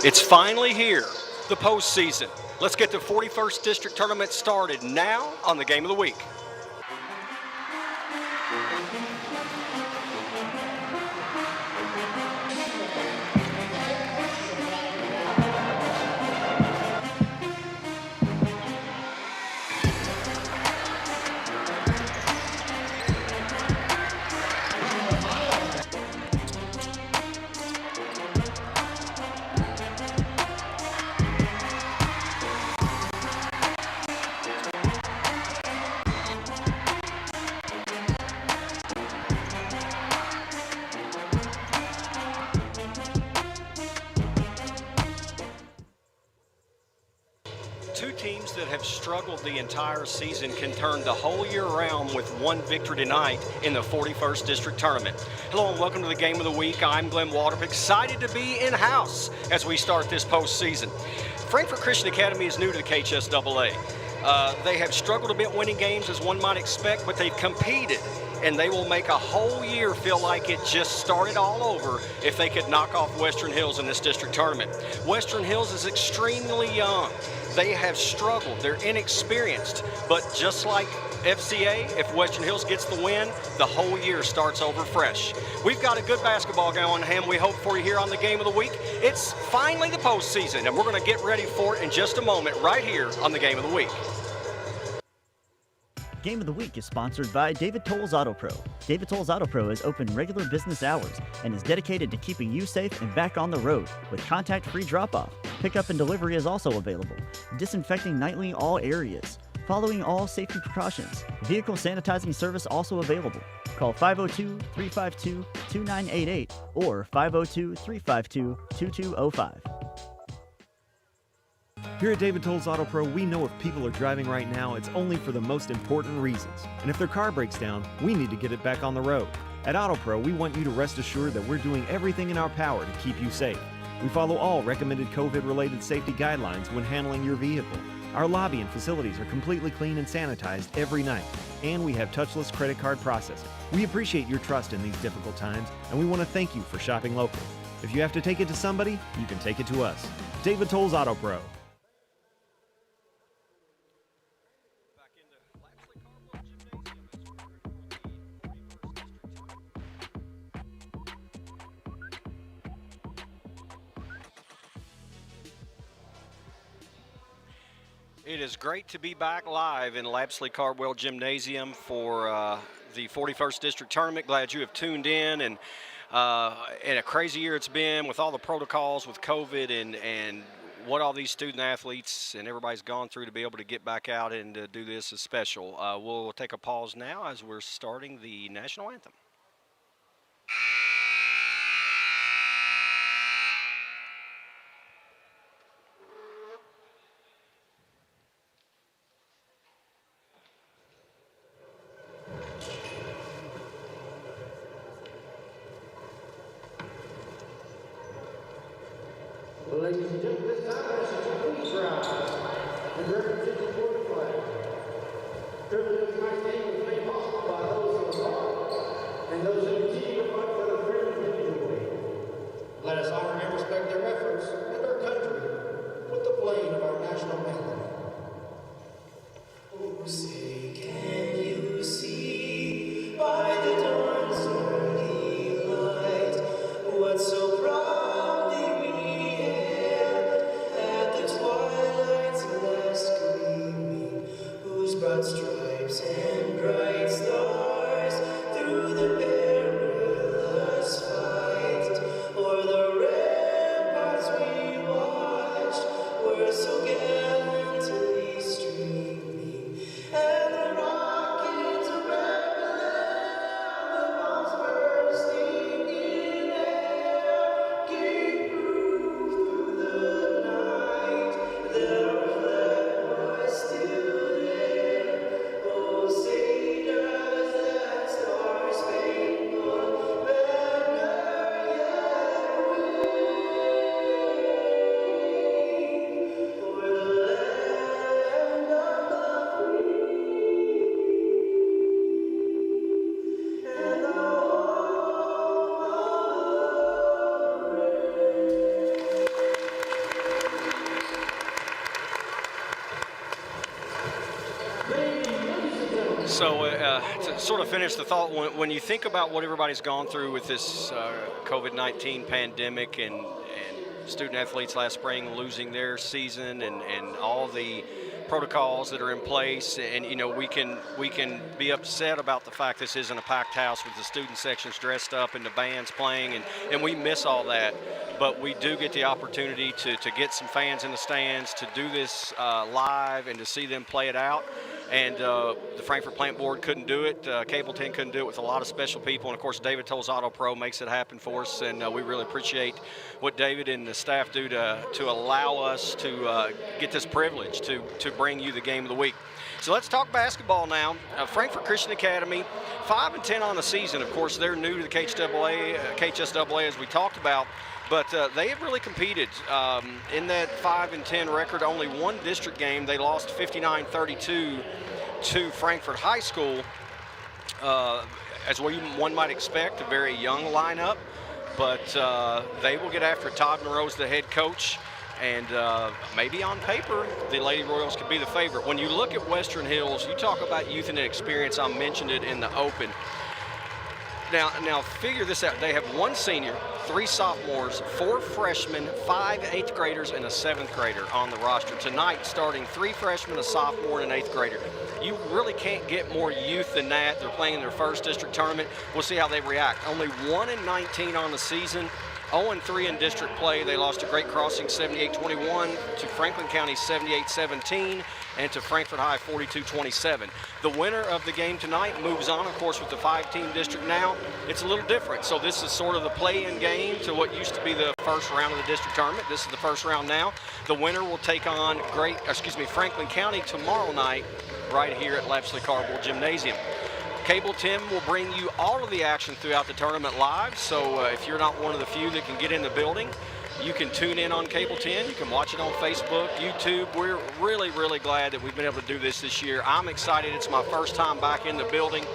It's finally here, the postseason. Let's get the 41st District Tournament started now on the Game of the Week. Two teams that have struggled the entire season can turn the whole year around with one victory tonight in the 41st District Tournament. Hello and welcome to the Game of the Week. I'm Glenn Waltrip, excited to be in-house as we start this postseason. Frankfort Christian Academy is new to the KHSAA. They have struggled a bit winning games, as one might expect, but they've competed, and they will make a whole year feel like it just started all over if they could knock off Western Hills in this district tournament. Western Hills is extremely young. They have struggled. They're inexperienced. But just like FCA, if Western Hills gets the win, the whole year starts over fresh. We've got a good basketball game on hand. We hope for you here on the Game of the Week. It's finally the postseason, and we're going to get ready for it in just a moment right here on the Game of the Week. Game of the Week is sponsored by David Tolles Auto Pro. David Tolles Auto Pro is open regular business hours and is dedicated to keeping you safe and back on the road with contact-free drop-off. Pickup and delivery is also available. Disinfecting nightly all areas. Following all safety precautions. Vehicle sanitizing service also available. Call 502-352-2988 or 502-352-2205. Here at David Tolles Auto Pro, we know if people are driving right now, it's only for the most important reasons. And if their car breaks down, we need to get it back on the road. At Auto Pro, we want you to rest assured that we're doing everything in our power to keep you safe. We follow all recommended COVID-related safety guidelines when handling your vehicle. Our lobby and facilities are completely clean and sanitized every night, and we have touchless credit card processing. We appreciate your trust in these difficult times, and we want to thank you for shopping local. If you have to take it to somebody, you can take it to us. David Tolles Auto Pro. It is great to be back live in Lapsley Cardwell Gymnasium for the 41st District Tournament. Glad you have tuned in, and a crazy year it's been with all the protocols with COVID and what all these student athletes and everybody's gone through to be able to get back out and do this is special. We'll take a pause now as we're starting the national anthem. Ladies and gentlemen, this time I should please rise and represent the board flag. Privilege of my name was made possible by those who are and those who continue to fight for the freedom of individual. Let us honor and respect their efforts and our country with the playing of our national anthem. Oh, say, can you see by the dawn's early light what so proudly we broad stripes and bright stars through the perilous fight, o'er the ramparts we watched were so gallantly streaming, and the rockets rappelling, the bombs bursting in air, gave proof through the night that our flag was still there. Oh, say So to sort of finish the thought, when you think about what everybody's gone through with this COVID-19 pandemic and student athletes last spring losing their season and all the protocols that are in place, and we can be upset about the fact this isn't a packed house with the student sections dressed up and the bands playing, and we miss all that. But we do get the opportunity to get some fans in the stands, to do this live and to see them play it out. And the Frankfort Plant Board couldn't do it. Cable 10 couldn't do it with a lot of special people. And, of course, David Tolles Auto Pro makes it happen for us. And we really appreciate what David and the staff do to allow us to get this privilege to bring you the game of the week. So let's talk basketball now. Frankfort Christian Academy, 5-10 on the season. Of course, they're new to the KHSAA, as we talked about. But they have really competed in that 5-10 record. Only one district game. They lost 59-32 to Frankfort High School. As one might expect, a very young lineup. But they will get after it. Todd Monroe's the head coach. And maybe on paper, the Lady Royals could be the favorite. When you look at Western Hills, you talk about youth and experience. I mentioned it in the open. Now figure this out. They have one senior, 3 sophomores, 4 freshmen, 5 8th graders, and a 7th grader on the roster. Tonight, starting 3 freshmen, a sophomore, and an 8th grader. You really can't get more youth than that. They're playing in their first district tournament. We'll see how they react. Only 1-19 on the season. 0-3 in district play. They lost to Great Crossing 78-21, to Franklin County 78-17, and to Frankfort High 42-27. The winner of the game tonight moves on, of course, with the 5-team district now. It's a little different. So this is sort of the play-in game to what used to be the first round of the district tournament. This is the first round now. The winner will take on Franklin County tomorrow night right here at Lapsley Carbowl Gymnasium. Cable 10 will bring you all of the action throughout the tournament live, so if you're not one of the few that can get in the building, you can tune in on Cable 10. You can watch it on Facebook, YouTube. We're really, really glad that we've been able to do this year. I'm excited. It's my first time back in the building,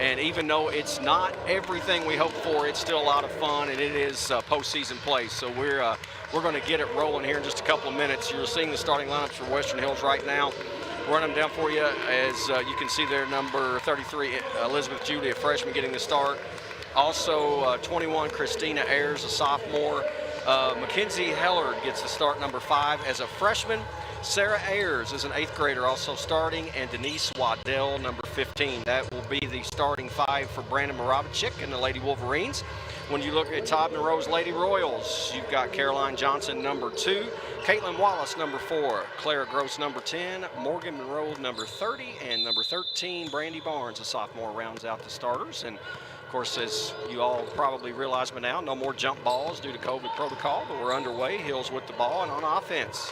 and even though it's not everything we hoped for, it's still a lot of fun, and it is postseason play. So we're going to get it rolling here in just a couple of minutes. You're seeing the starting lineups for Western Hills right now. Run them down for you. As you can see there, number 33, Elizabeth Judy, a freshman, getting the start. Also, 21, Christina Ayers, a sophomore. Mackenzie Hellard gets the start, number 5, as a freshman. Sarah Ayers is an 8th grader, also starting, and Denise Waddell, number 15. That will be the starting 5 for Brandon Moravchik and the Lady Wolverines. When you look at Todd Monroe's Lady Royals, you've got Caroline Johnson, number 2, Caitlin Wallace, number 4, Clara Gross, number 10, Morgan Monroe, number 30, and number 13, Brandy Barnes, a sophomore, rounds out the starters. And of course, as you all probably realize by now, no more jump balls due to COVID protocol, but we're underway. Hills with the ball and on offense.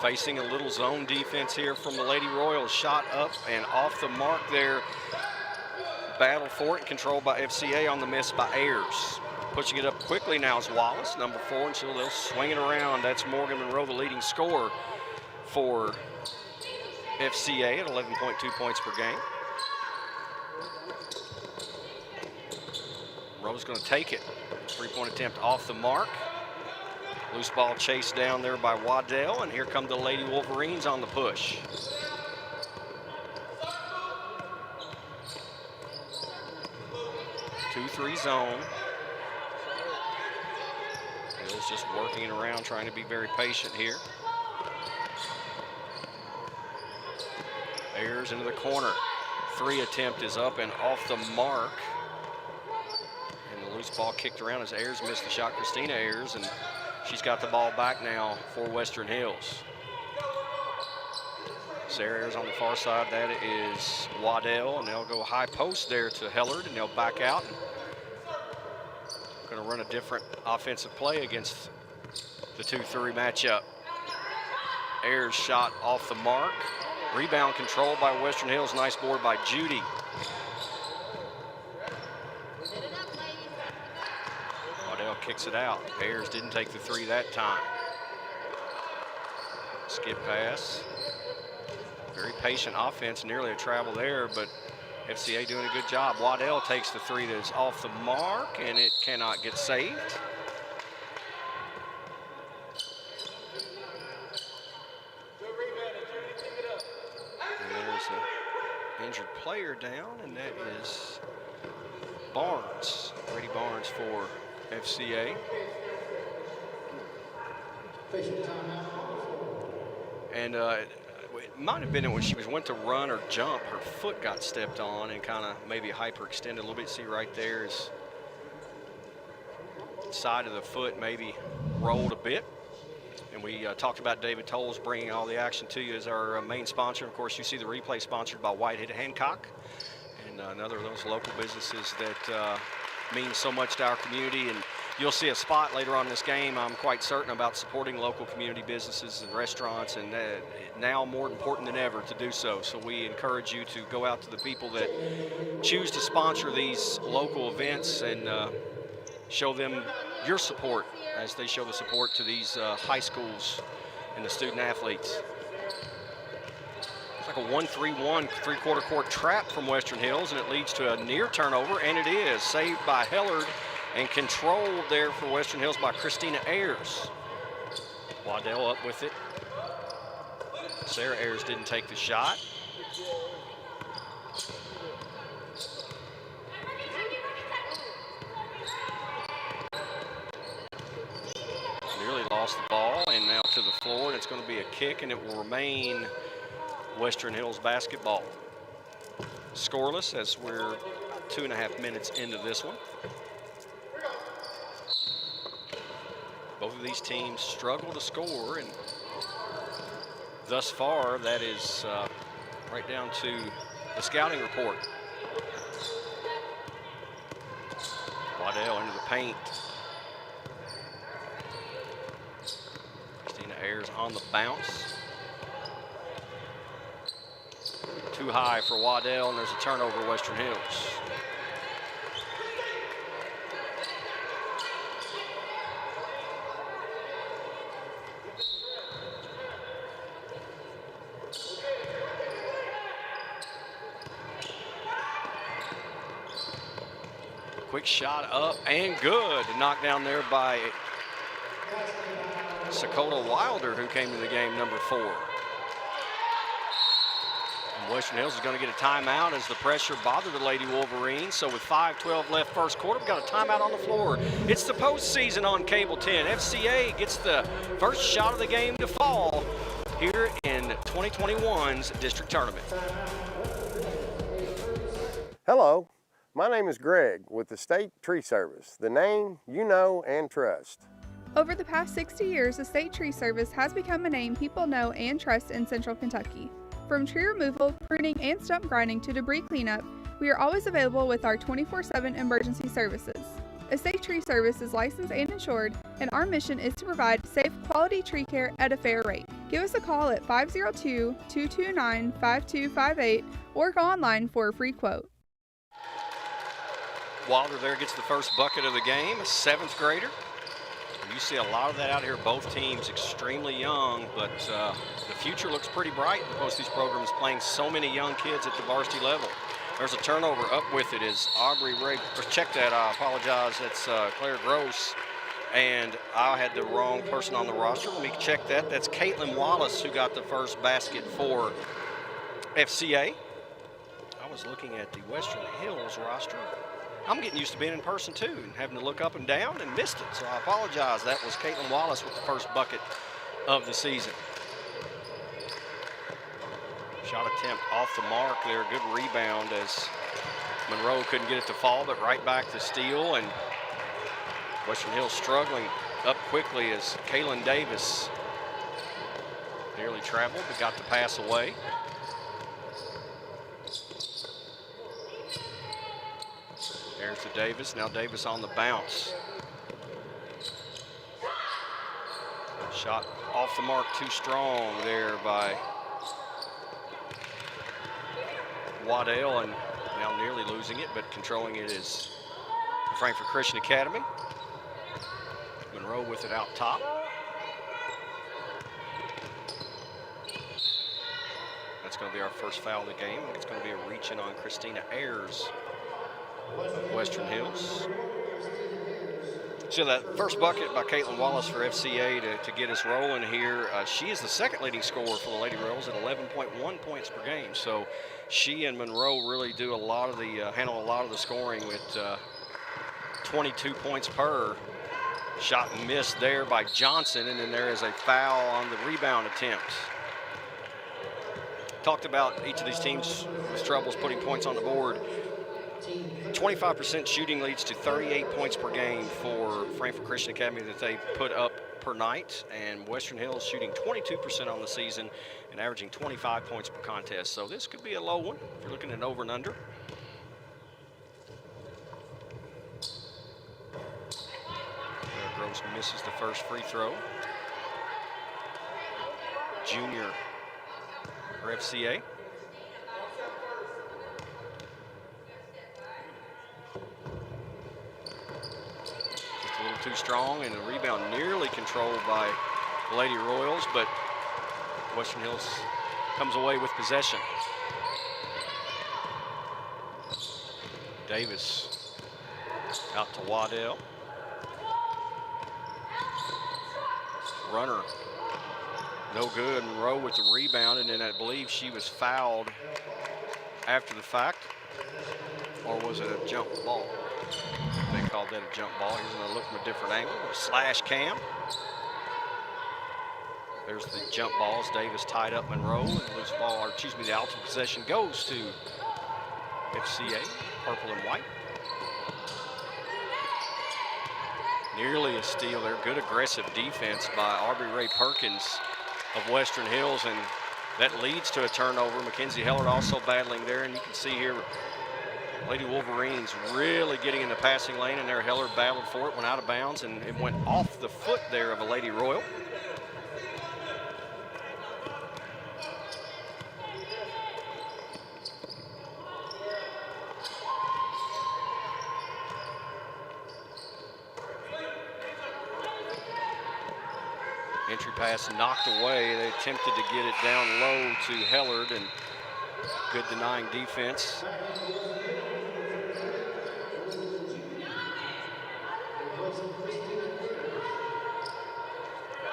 Facing a little zone defense here from the Lady Royals. Shot up and off the mark there. Battle for it, controlled by FCA on the miss by Ayers. Pushing it up quickly now is Wallace, number 4, and they'll swing it around. That's Morgan Monroe, the leading scorer for FCA at 11.2 points per game. Monroe's going to take it. 3-point attempt off the mark. Loose ball chased down there by Waddell, and here come the Lady Wolverines on the push. Two-three zone. Hill's just working it around, trying to be very patient here. Ayers into the corner. 3 attempt is up and off the mark. And the loose ball kicked around as Ayers missed the shot. Christina Ayers, and she's got the ball back now for Western Hills. Sarah Ayers on the far side. That is Waddell, and they'll go high post there to Hellard, and they'll back out. Going to run a different offensive play against the 2-3 matchup. Ayers shot off the mark. Rebound controlled by Western Hills. Nice board by Judy. Waddell kicks it out. Ayers didn't take the 3 that time. Skip pass. Very patient offense, nearly a travel there, but FCA doing a good job. Waddell takes the 3 that is off the mark, and it cannot get saved. And there's a injured player down, and that is Barnes, Brady Barnes for FCA. And it might have been when she went to run or jump, her foot got stepped on and kind of maybe hyperextended a little bit. See right there is side of the foot maybe rolled a bit. And we talked about David Tolles bringing all the action to you as our main sponsor. Of course, you see the replay sponsored by Whitehead Hancock, and another of those local businesses that means so much to our community. And you'll see a spot later on in this game, I'm quite certain, about supporting local community businesses and restaurants, and now more important than ever to do so. So we encourage you to go out to the people that choose to sponsor these local events and show them your support as they show the support to these high schools and the student athletes. It's like a 1-3-1 three-quarter court trap from Western Hills, and it leads to a near turnover, and it is saved by Hellard and controlled there for Western Hills by Christina Ayers. Waddell up with it. Sarah Ayers didn't take the shot. Nearly lost the ball, and now to the floor, and it's going to be a kick, and it will remain Western Hills basketball. Scoreless as we're 2.5 minutes into this one. Both of these teams struggle to score, and thus far that is right down to the scouting report. Waddell into the paint. Christina Ayers on the bounce. Too high for Waddell, and there's a turnover, Western Hills. Quick shot up and good. Knocked down there by Sakota Wilder, who came to the game, number 4. And Western Hills is going to get a timeout as the pressure bothered the Lady Wolverines. So with 5:12 left first quarter, we've got a timeout on the floor. It's the postseason on Cable 10. FCA gets the first shot of the game to fall here in 2021's district tournament. Hello. My name is Greg with the State Tree Service, the name you know and trust. Over the past 60 years, the State Tree Service has become a name people know and trust in Central Kentucky. From tree removal, pruning, and stump grinding to debris cleanup, we are always available with our 24/7 emergency services. A State Tree Service is licensed and insured, and our mission is to provide safe, quality tree care at a fair rate. Give us a call at 502-229-5258 or go online for a free quote. Wilder there gets the first bucket of the game, a 7th grader. And you see a lot of that out here. Both teams extremely young, but the future looks pretty bright in both these programs, playing so many young kids at the varsity level. There's a turnover. Up with it is Aubrey Ray. Check that, I apologize. That's Claire Gross. And I had the wrong person on the roster. Let me check that. That's Caitlin Wallace who got the first basket for FCA. I was looking at the Western Hills roster. I'm getting used to being in person too and having to look up and down and missed it. So I apologize. That was Caitlin Wallace with the first bucket of the season. Shot attempt off the mark there. Good rebound as Monroe couldn't get it to fall, but right back to steal. And Western Hills struggling up quickly as Kaylin Davis nearly traveled but got the pass away. There's to Davis. Now Davis on the bounce. Shot off the mark too strong there by Waddell, and now nearly losing it, but controlling it is Frankfort Christian Academy. Monroe with it out top. That's going to be our first foul of the game. It's going to be a reach-in on Christina Ayers, Western Hills. So that first bucket by Caitlin Wallace for FCA to get us rolling here. She is the second leading scorer for the Lady Royals at 11.1 points per game. So she and Monroe really do a lot of the handle a lot of the scoring with 22 points per. Shot and missed there by Johnson, and then there is a foul on the rebound attempt. Talked about each of these teams with troubles putting points on the board. 25% shooting leads to 38 points per game for Frankfort Christian Academy that they put up per night, and Western Hills shooting 22% on the season and averaging 25 points per contest. So this could be a low one if you're looking at over and under. Gross misses the first free throw. Junior for FCA. Just a little too strong, and the rebound nearly controlled by the Lady Royals, but Western Hills comes away with possession. Davis out to Waddell. Runner, no good. Monroe with the rebound, and then I believe she was fouled after the fact. Or was it a jump ball? They called that a jump ball. He's gonna look from a different angle. A slash cam. There's the jump balls. Davis tied up Monroe, and loose ball, or excuse me, the alternate possession goes to FCA, purple and white. Nearly a steal there. Good aggressive defense by Aubrey Ray Perkins of Western Hills, and that leads to a turnover. Mackenzie Hellard also battling there, and you can see here Lady Wolverines really getting in the passing lane, and there Hellard battled for it, went out of bounds, and it went off the foot there of a Lady Royal. Entry pass knocked away. They attempted to get it down low to Hellard, and good denying defense.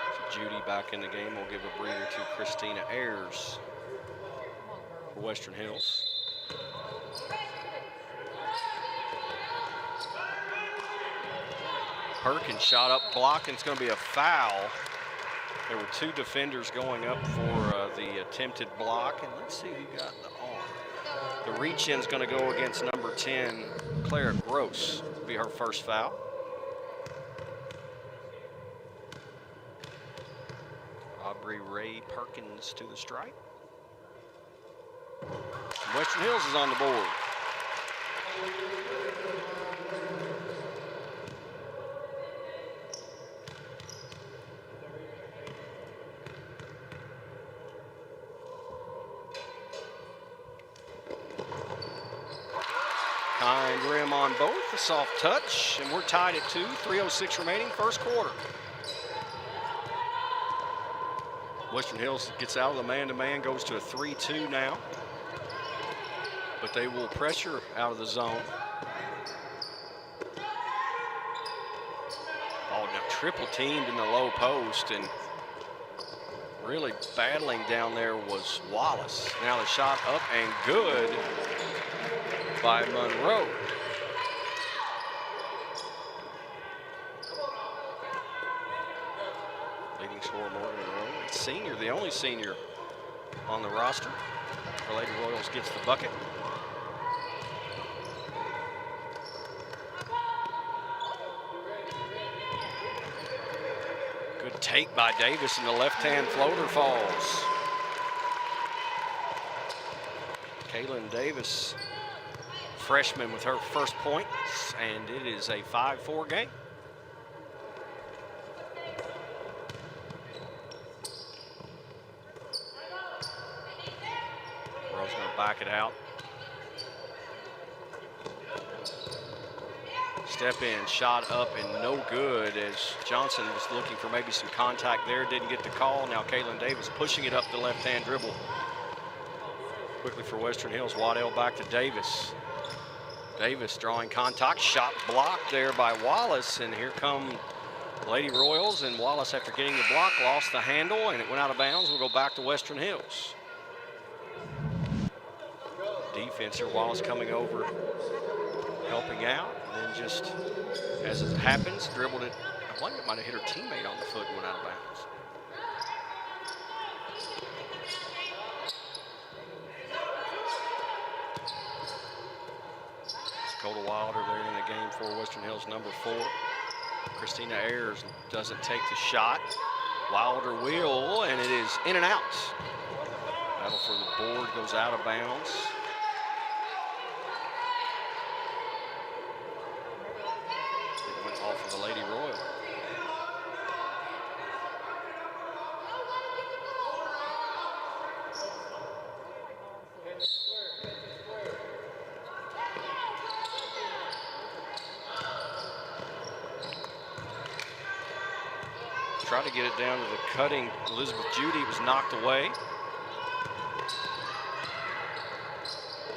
So Judy back in the game. We'll give a breather to Christina Ayers for Western Hills. Perkins shot up, blocked, and it's going to be a foul. There were two defenders going up for the attempted block, and let's see who got the arm. The reach-in is going to go against number 10, Clara Gross. Will be her first foul. Aubrey Ray Perkins to the strike. Western Hills is on the board. Kind rim on both, a soft touch, and we're tied at 2, 3:06 remaining, first quarter. Western Hills gets out of the man-to-man, goes to a 3-2 now. But they will pressure out of the zone. Oh, now triple teamed in the low post, and really battling down there was Wallace. Now the shot up and good by Monroe. Leading scorer Morgan Monroe, senior, the only senior on the roster. The Lady Royals gets the bucket. Good take by Davis, and the left-hand floater falls. Kaylin Davis, freshman, with her first points, and it is a 5-4 game. Rose going to back it out. Step in, shot up, and no good, as Johnson was looking for maybe some contact there, didn't get the call. Now Kaylin Davis pushing it up the left-hand dribble. Quickly for Western Hills, Waddell back to Davis. Davis drawing contact, shot blocked there by Wallace, and here come Lady Royals, and Wallace, after getting the block, lost the handle, and it went out of bounds. We'll go back to Western Hills. Defense here, Wallace coming over, helping out, and then just, as it happens, dribbled it. I think it might have hit her teammate on the foot and went out of bounds. Dakota Wilder there in the game for Western Hills, number 4. Christina Ayers doesn't take the shot. Wilder will, and it is in and out. Battle for the board, goes out of bounds. It went off of the Lady Royal. Try to get it down to the cutting Elizabeth Judy. It was knocked away.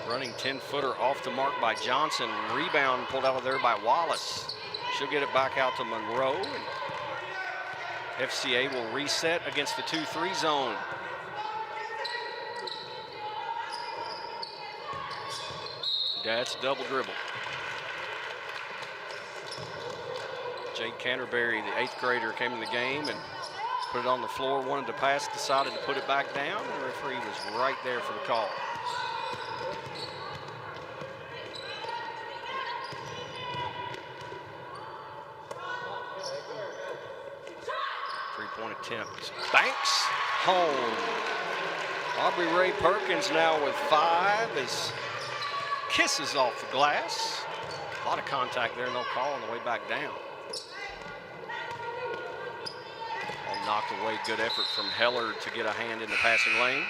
Running 10-footer off the mark by Johnson. Rebound pulled out of there by Wallace. She'll get it back out to Monroe. And FCA will reset against the 2-3 zone. That's a double dribble. Jade Canterbury, the 8th grader, came in the game and put it on the floor, wanted to pass, decided to put it back down, and the referee was right there for the call. Three-point attempt. Banks home. Aubrey Ray Perkins now with 5 as kisses off the glass. A lot of contact there, no call on the way back down. All knocked away, good effort from Heller to get a hand in the passing lane.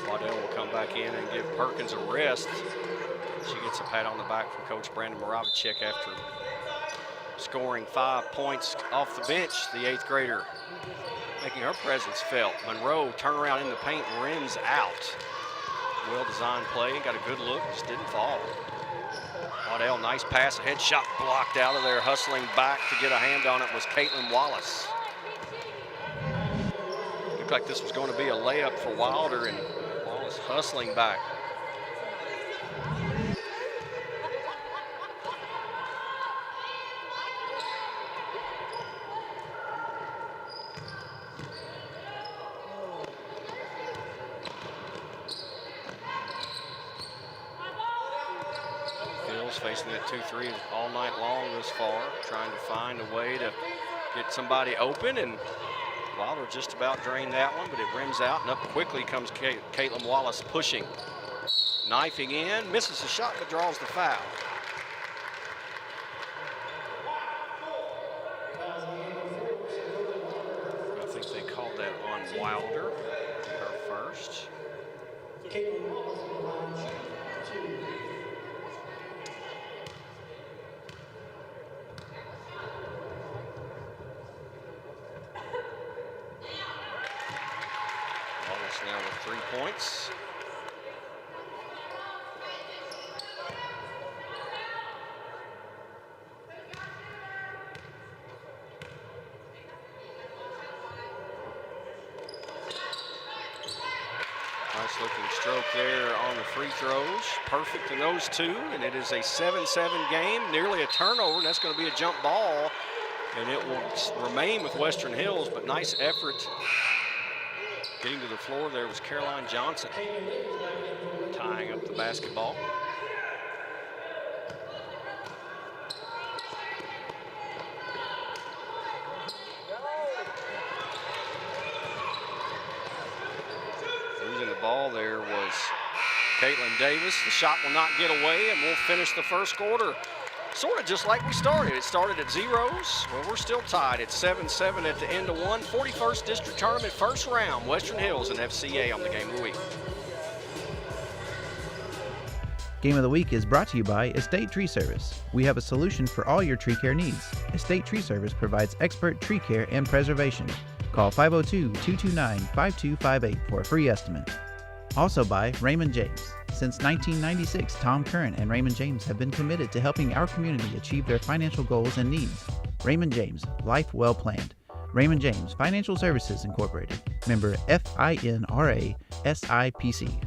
Waddell will come back in and give Perkins a rest. She gets a pat on the back from Coach Brandon Moravicek after scoring 5 points off the bench, the 8th grader, making her presence felt. Monroe turnaround in the paint, rims out. Well-designed play, got a good look, just didn't fall. Waddell, nice pass, a head shot blocked out of there. Hustling back to get a hand on it was Caitlin Wallace. Looked like this was going to be a layup for Wilder, and Wallace hustling back. Facing that 2-3 all night long this far, trying to find a way to get somebody open, and Wilder just about drained that one, but it rims out, and up quickly comes Caitlin Wallace pushing. Knifing in, misses the shot, but draws the foul. I think they called that on Wilder, her first. Now with 3 points. Nice looking stroke there on the free throws. Perfect in those 2, and it is a 7-7 game, nearly a turnover, and that's going to be a jump ball, and it will remain with Western Hills, but nice effort. Getting to the floor there was Caroline Johnson, tying up the basketball. Losing the ball there was Caitlin Davis. The shot will not get away, and we'll finish the first quarter sort of just like we started. It started at zeros. Well, we're still tied. It's 7-7 at the end of one. 41st District Tournament first round. Western Hills and FCA on the Game of the Week. Game of the Week is brought to you by Estate Tree Service. We have a solution for all your tree care needs. Estate Tree Service provides expert tree care and preservation. Call 502-229-5258 for a free estimate. Also by Raymond James, Since 1996, Tom Curran and Raymond James have been committed to helping our community achieve their financial goals and needs. Raymond James, life well planned. Raymond James Financial Services Incorporated, member FINRA SIPC.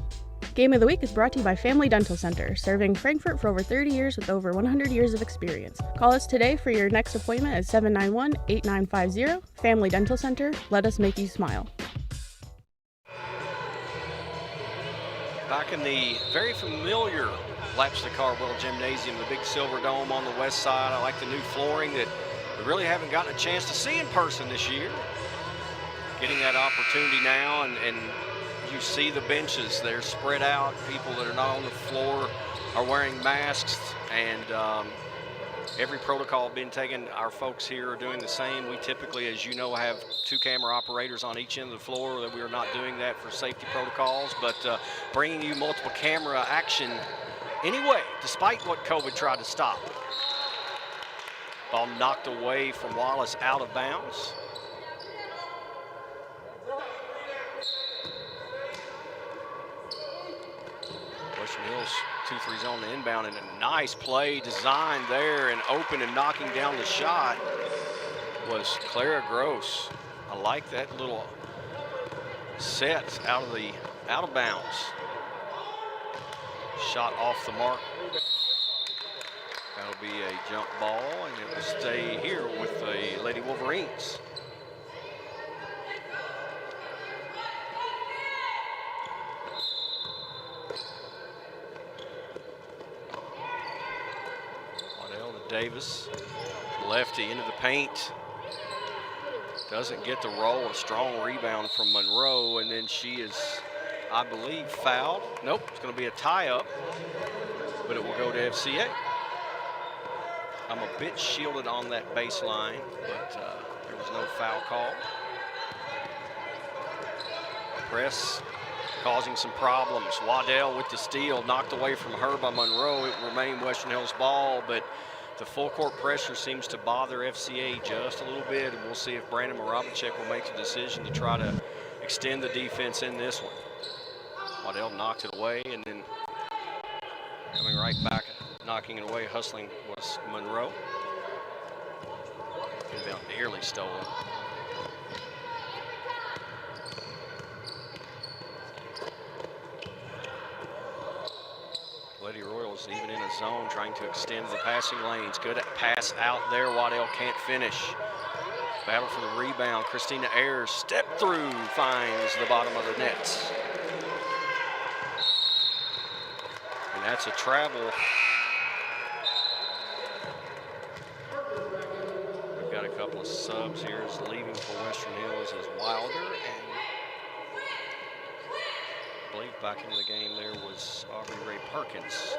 Game of the Week is brought to you by Family Dental Center, serving Frankfort for over 30 years with over 100 years of experience. Call us today for your next appointment at 791-8950. Family Dental Center, let us make you smile. Back in the very familiar Lapsley Cardwell Gymnasium, the big silver dome on the west side. I like the new flooring that we really haven't gotten a chance to see in person this year. Getting that opportunity now, and you see the benches. They're spread out. People that are not on the floor are wearing masks, and every protocol being taken. Our folks here are doing the same. We typically, as you know, have 2 camera operators on each end of the floor. That we are not doing that for safety protocols, but bringing you multiple camera action anyway, despite what COVID tried to stop. Ball knocked away from Wallace, out of bounds. Western Hills 2-3 zone to inbound, and a nice play designed there and open and knocking down the shot was Clara Gross. I like that little set out of bounds. Shot off the mark. That'll be a jump ball, and it will stay here with the Lady Wolverines. Waddell to Davis, lefty into the paint. Doesn't get the roll. A strong rebound from Monroe, and then she is, I believe, fouled. Nope, it's going to be a tie-up, but it will go to FCA. I'm a bit shielded on that baseline, but there was no foul call. Press causing some problems. Waddell with the steal, knocked away from her by Monroe. It will remain Western Hills ball, but the full court pressure seems to bother FCA just a little bit, and we'll see if Brandon Moravicek will make the decision to try to extend the defense in this one. Waddell knocked it away, and then coming right back, knocking it away, hustling was Monroe. Inbound nearly stolen. Lady Royals even in a zone trying to extend the passing lanes. Good at pass out there. Waddell can't finish. Battle for the rebound. Christina Ayers step through, finds the bottom of the net. And that's a travel. We've got a couple of subs here. Is leaving for Western Hills is Wilder, and I believe back in the game there was Aubrey Ray Perkins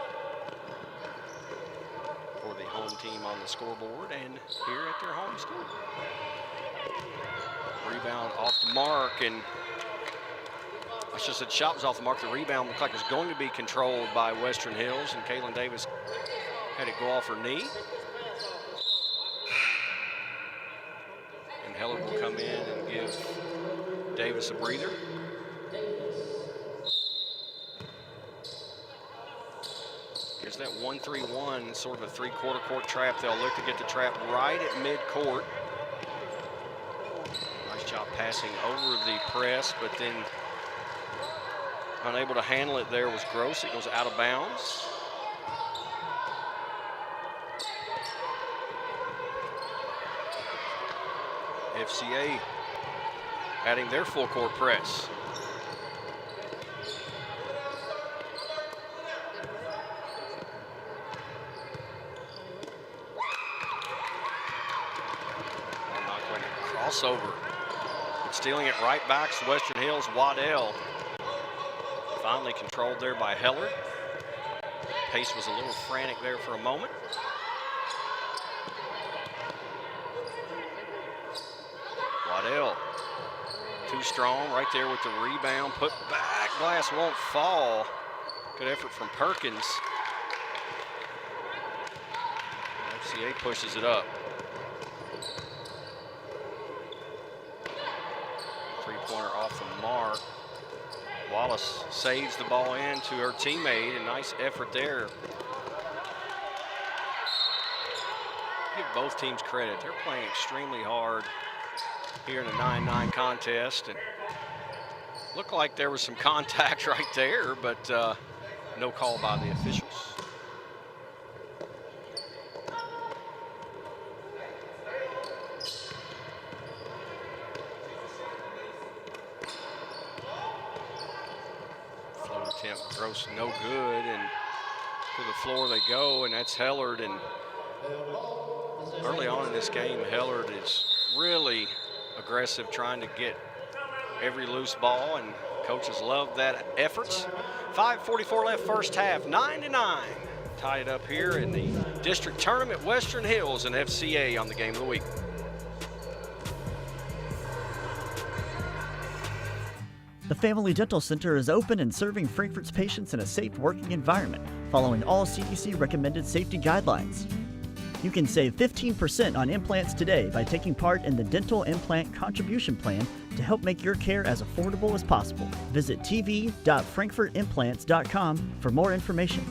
for the home team on the scoreboard and here at their home school. Rebound off the mark, and I should have said shot was off the mark. The rebound looked like it was going to be controlled by Western Hills, and Kaylin Davis had it go off her knee. And Heller will come in and give Davis a breather. Here's that 1-3-1, sort of a three-quarter court trap. They'll look to get the trap right at mid-court. Nice job passing over the press, but then unable to handle it there was Gross. It goes out of bounds. FCA adding their full court press. Crossover. But stealing it right back to Western Hills. Waddell finally controlled there by Heller. Pace was a little frantic there for a moment. Waddell, too strong right there with the rebound. Put back, glass won't fall. Good effort from Perkins. FCA pushes it up. Three-pointer off the mark. Wallace saves the ball in to her teammate. A nice effort there. Give both teams credit. They're playing extremely hard here in a 9-9 contest. And looked like there was some contact right there, but no call by the officials. Float attempt, Gross, no good, and to the floor they go, and that's Hellard. And early on in this game, Hellard is really aggressive, trying to get every loose ball, and coaches love that efforts. 5:44 left first half, 9-9. Tied up here in the district tournament. Western Hills and FCA on the game of the week. The Family Dental Center is open and serving Frankfort's patients in a safe working environment, following all CDC recommended safety guidelines. You can save 15% on implants today by taking part in the Dental Implant Contribution Plan to help make your care as affordable as possible. Visit tv.frankfortimplants.com for more information.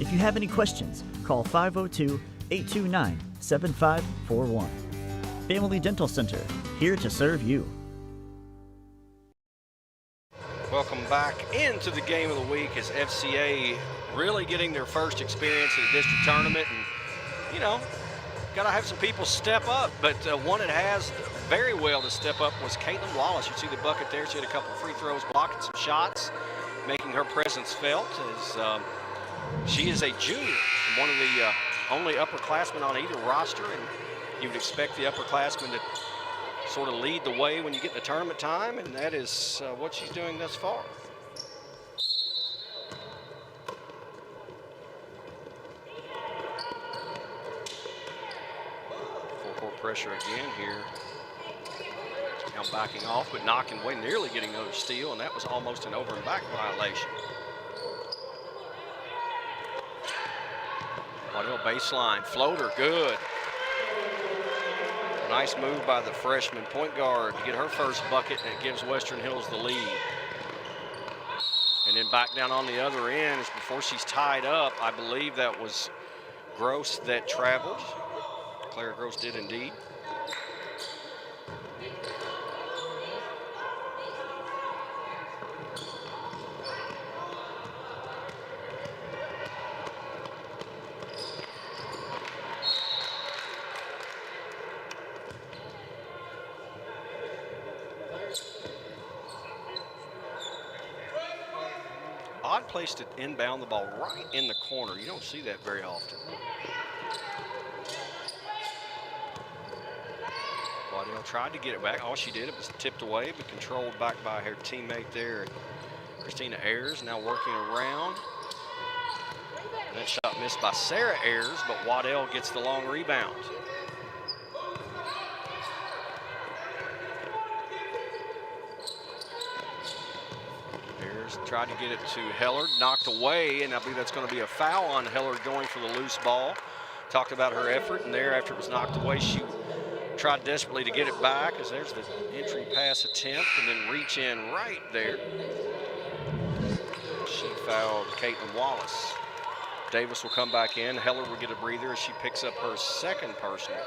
If you have any questions, call 502-829-7541. Family Dental Center, here to serve you. Welcome back into the game of the week as FCA really getting their first experience in the district tournament. And you know, got to have some people step up, but one that has very well to step up was Caitlin Wallace. You see the bucket there. She had a couple of free throws, blocking some shots, making her presence felt as she is a junior and one of the only upperclassmen on either roster, and you would expect the upperclassmen to sort of lead the way when you get to tournament time, and that is what she's doing thus far. Pressure again here. Now backing off, but knocking away, nearly getting another steal, and that was almost an over and back violation. Waddell baseline, floater, good. Nice move by the freshman point guard to get her first bucket, and it gives Western Hills the lead. And then back down on the other end, is before she's tied up, I believe that was Gross that traveled. Claire Gross did indeed. Odd place to inbound the ball right in the corner. You don't see that very often. Waddell tried to get it back. All she did, it was tipped away, but controlled back by her teammate there, Christina Ayers, now working around. And that shot missed by Sarah Ayers, but Waddell gets the long rebound. Ayers tried to get it to Hellard, knocked away, and I believe that's going to be a foul on Hellard going for the loose ball. Talked about her effort, and there, after it was knocked away, she tried desperately to get it back, as there's the entry pass attempt, and then reach in right there. She fouled Caitlin Wallace. Davis will come back in. Heller will get a breather as she picks up her second personal.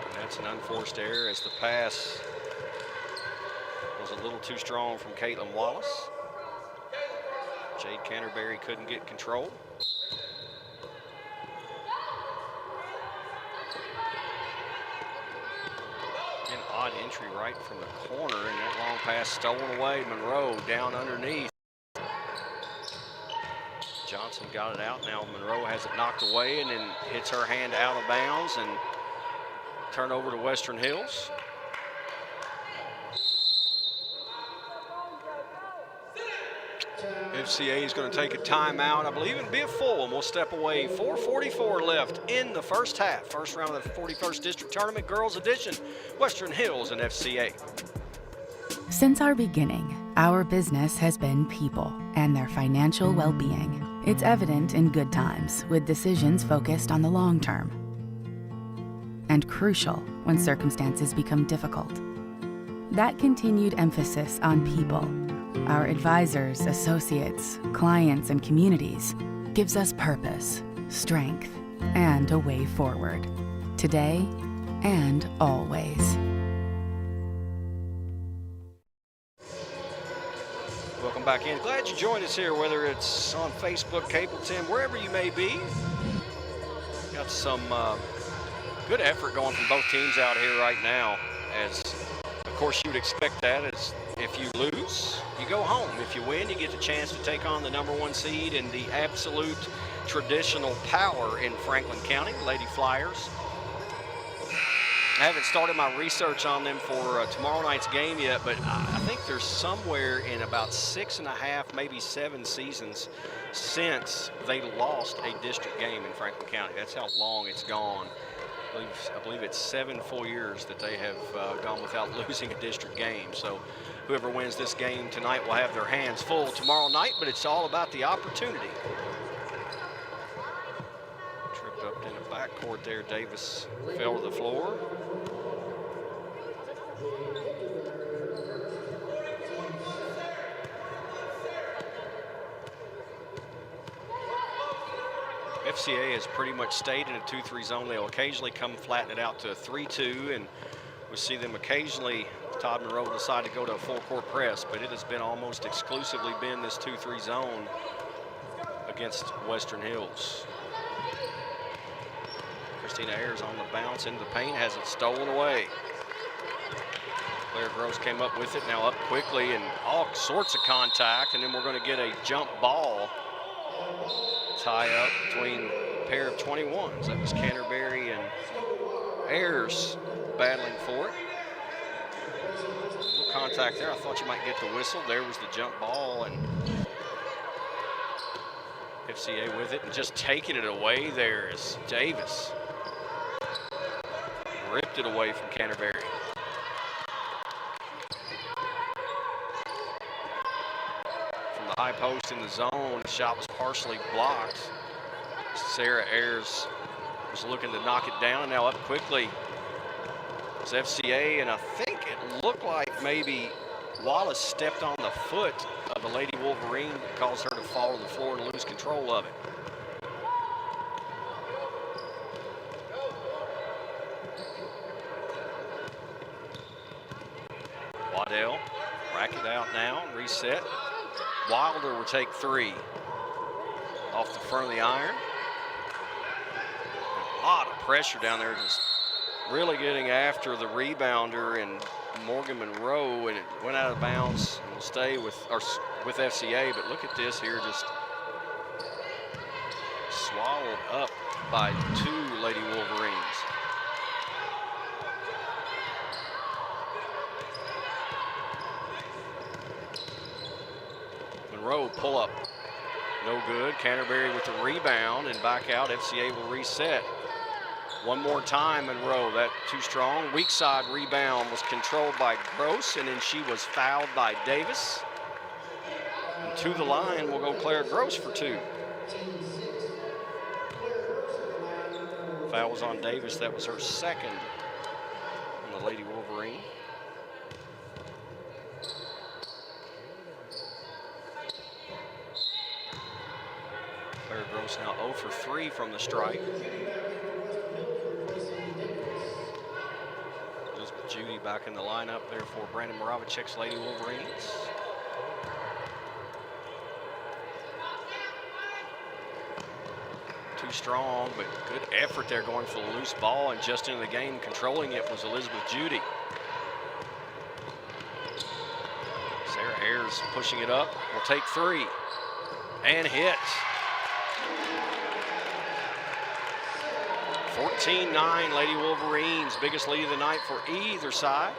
And that's an unforced error as the pass was a little too strong from Caitlin Wallace. Jade Canterbury couldn't get control. An odd entry right from the corner, and that long pass stolen away. Monroe down underneath. Johnson got it out. Now Monroe has it knocked away and then hits her hand out of bounds, and turnover to Western Hills. FCA is going to take a timeout. I believe it'll be a full, and we'll step away. 4:44 left in the first half. First round of the 41st District Tournament, Girls Edition, Western Hills and FCA. Since our beginning, our business has been people and their financial well-being. It's evident in good times, with decisions focused on the long term, and crucial when circumstances become difficult. That continued emphasis on people, our advisors, associates, clients, and communities, gives us purpose, strength, and a way forward, today and always. Welcome back in. Glad you joined us here, whether it's on Facebook, Cable 10, wherever you may be. Got some good effort going from both teams out here right now, as of course you would expect that. As if you lose, you go home. If you win, you get the chance to take on the #1 seed and the absolute traditional power in Franklin County, Lady Flyers. I haven't started my research on them for tomorrow night's game yet, but I think there's somewhere in about 6.5, maybe 7 seasons since they lost a district game in Franklin County. That's how long it's gone. I believe it's 7 full years that they have gone without losing a district game. So whoever wins this game tonight will have their hands full tomorrow night, but it's all about the opportunity. Tripped up in the backcourt there. Davis fell to the floor. FCA has pretty much stayed in a 2-3 zone. They'll occasionally come flatten it out to a 3-2, and we see them occasionally, Todd Monroe will decide to go to a full-court press, but it has been almost exclusively been this 2-3 zone against Western Hills. Christina Ayers on the bounce into the paint, has it stolen away. Claire Gross came up with it, now up quickly, and all sorts of contact, and then we're going to get a jump ball tie up between a pair of 21s. That was Canterbury and Ayers battling for it. A little contact there. I thought you might get the whistle. There was the jump ball, and FCA with it, and just taking it away there is Davis. Ripped it away from Canterbury. From the high post in the zone, the shot was partially blocked. Sarah Ayers was looking to knock it down, and now up quickly is FCA, and I think it looked like maybe Wallace stepped on the foot of the Lady Wolverine that caused her to fall to the floor and lose control of it. Waddell, rack it out now, reset. Wilder will take 3 off the front of the iron. A lot of pressure down there, just really getting after the rebounder and Morgan Monroe, and it went out of bounds and will stay with FCA. But look at this here, just swallowed up by 2 Lady Wolverines. Monroe pull up, no good. Canterbury with the rebound and back out. FCA will reset. One more time, Monroe, that too strong. Weak side rebound was controlled by Gross, and then she was fouled by Davis. And to the line will go Claire Gross for 2. Foul was on Davis. That was her second on the Lady Wolverine. Claire Gross now 0 for 3 from the stripe. Elizabeth Judy back in the lineup there for Brandon Moravicek's Lady Wolverines. Too strong, but good effort there going for the loose ball, and just into the game controlling it was Elizabeth Judy. Sarah Ayers pushing it up, will take 3 and hits. 14-9 Lady Wolverines, biggest lead of the night for either side.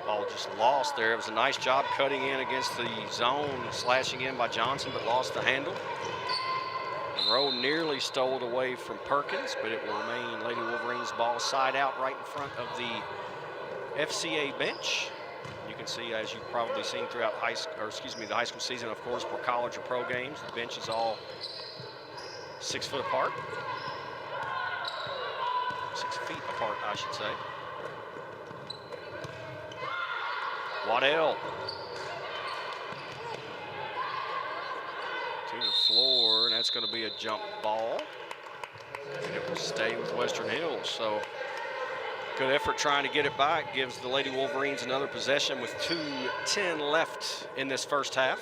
Ball just lost there. It was a nice job cutting in against the zone, slashing in by Johnson, but lost the handle. Monroe nearly stole it away from Perkins, but it will remain Lady Wolverines ball side out right in front of the FCA bench. You can see, as you've probably seen throughout the high school season, of course, for college or pro games, the bench is all 6 foot apart. 6 feet apart, I should say. Waddell to the floor, and that's going to be a jump ball. And it will stay with Western Hills. So good effort trying to get it back. Gives the Lady Wolverines another possession with 2:10 left in this first half.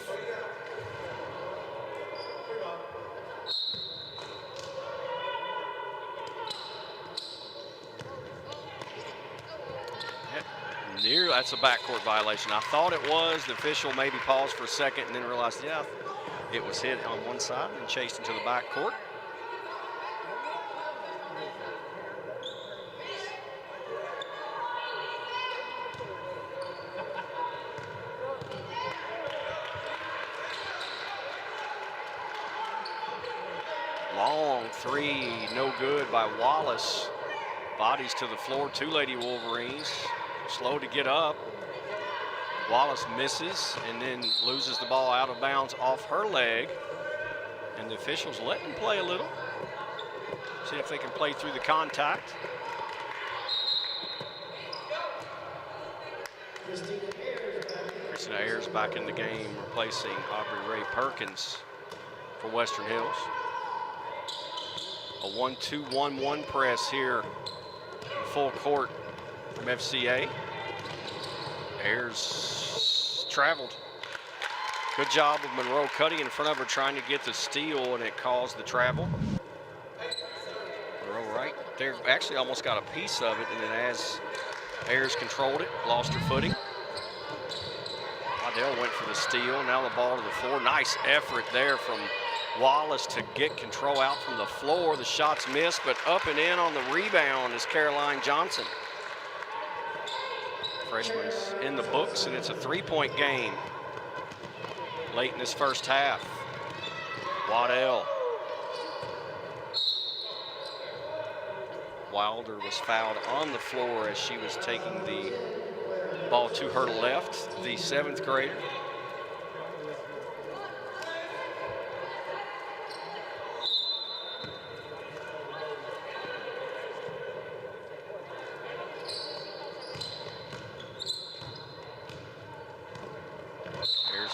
That's a backcourt violation. I thought it was. The official maybe paused for a second and then realized, yeah, it was hit on one side and chased into the backcourt. Long three, no good by Wallace. Bodies to the floor, 2 Lady Wolverines. Slow to get up. Wallace misses and then loses the ball out of bounds off her leg. And the officials let them play a little. See if they can play through the contact. Christina Ayers back in the game, replacing Aubrey Ray Perkins for Western Hills. A 1-2-1-1 press here in full court from FCA. Ayers traveled. Good job of Monroe cutting in front of her, trying to get the steal, and it caused the travel. Monroe right there, actually almost got a piece of it, and then as Ayers controlled it, lost her footing. Waddell went for the steal, now the ball to the floor. Nice effort there from Wallace to get control out from the floor. The shot's missed, but up and in on the rebound is Caroline Johnson. Freshman's in the books, and it's a 3-point game late in this first half. Waddell. Wilder was fouled on the floor as she was taking the ball to her left, the 7th grader.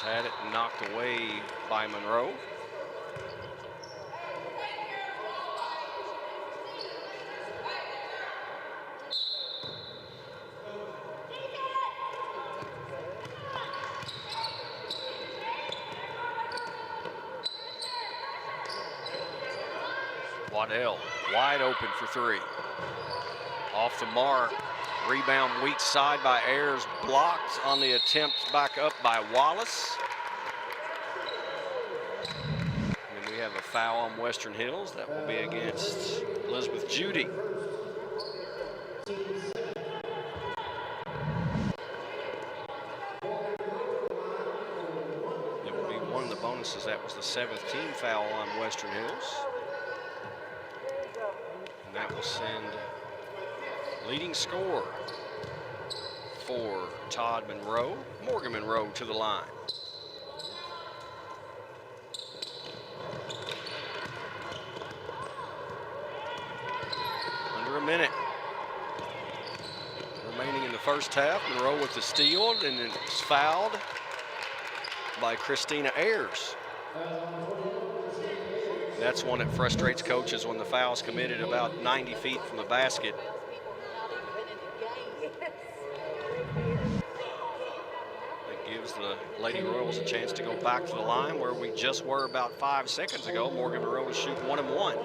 Had it knocked away by Monroe. Waddell wide open for 3. Off the mark. Rebound weak side by Ayers, blocked on the attempt back up by Wallace. And we have a foul on Western Hills. That will be against Elizabeth Judy. It will be one of the bonuses. That was the 7th team foul on Western Hills. And that will send leading scorer for Todd Monroe, Morgan Monroe, to the line. Under a minute remaining in the first half. Monroe with the steal, and it's fouled by Christina Ayers. That's one that frustrates coaches when the foul's committed about 90 feet from the basket. The Lady Royals a chance to go back to the line where we just were about 5 seconds ago. Morgan Monroe was shooting 1 and 1.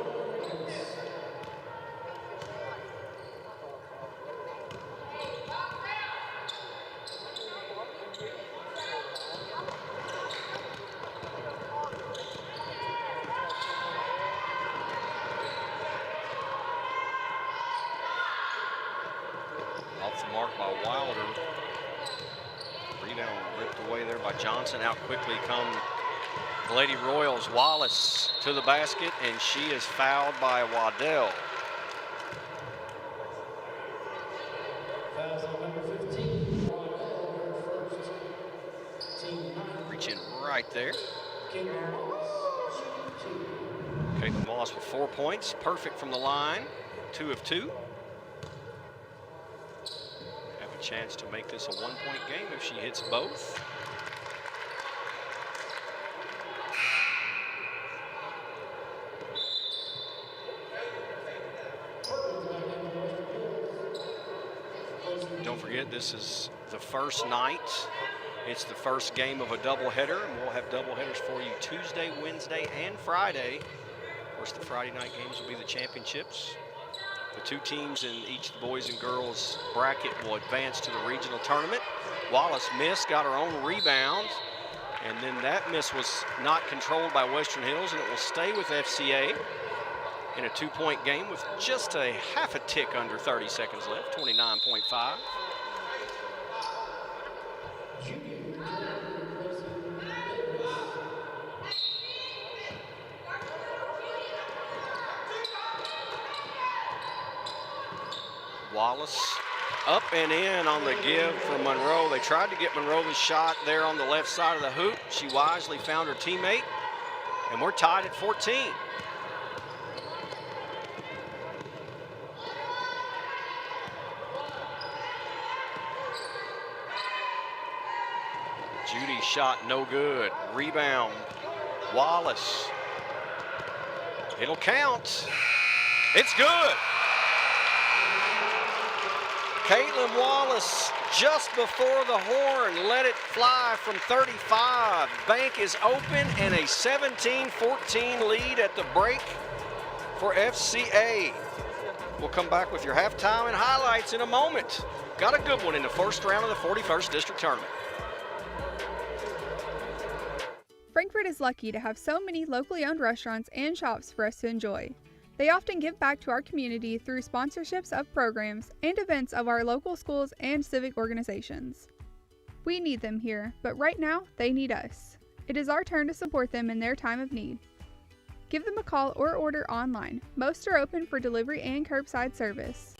Off the mark by Wilder. Rebound ripped away there by Johnson. Out quickly come the Lady Royals. Wallace to the basket, and she is fouled by Waddell. Reach in right there. Caitlin Wallace with 4 points, perfect from the line, 2 of 2. Have a chance to make this a 1-point game if she hits both. Don't forget, this is the first night. It's the first game of a doubleheader, and we'll have doubleheaders for you Tuesday, Wednesday, and Friday. Of course, the Friday night games will be the championships. The 2 teams in each of the boys and girls bracket will advance to the regional tournament. Wallace missed, got her own rebound, and then that miss was not controlled by Western Hills, and it will stay with FCA in a 2-point game with just a half a tick under 30 seconds left, 29.5. Wallace up and in on the give from Monroe. They tried to get Monroe the shot there on the left side of the hoop. She wisely found her teammate, and we're tied at 14. Judy's shot no good. Rebound, Wallace. It'll count. It's good. Caitlin Wallace just before the horn, let it fly from 35. Bank is open and a 17-14 lead at the break for FCA. We'll come back with your halftime and highlights in a moment. Got a good one in the first round of the 41st District Tournament. Frankfort is lucky to have so many locally owned restaurants and shops for us to enjoy. They often give back to our community through sponsorships of programs and events of our local schools and civic organizations. We need them here, but right now, they need us. It is our turn to support them in their time of need. Give them a call or order online. Most are open for delivery and curbside service.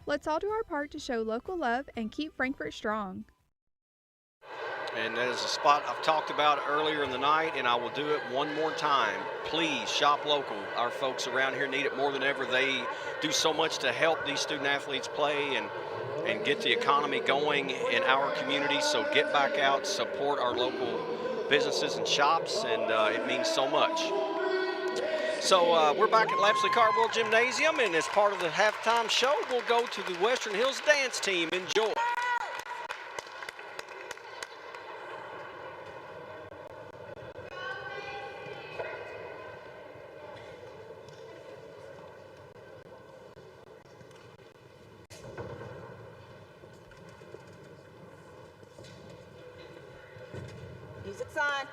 Let's all do our part to show local love and keep Frankfort strong. And that is a spot I've talked about earlier in the night, and I will do it one more time. Please shop local. Our folks around here need it more than ever. They do so much to help these student athletes play and get the economy going in our community. So get back out, support our local businesses and shops, and it means so much. So we're back at Lapsley Cardwell Gymnasium, and as part of the halftime show, we'll go to the Western Hills dance team. Enjoy. Music's on.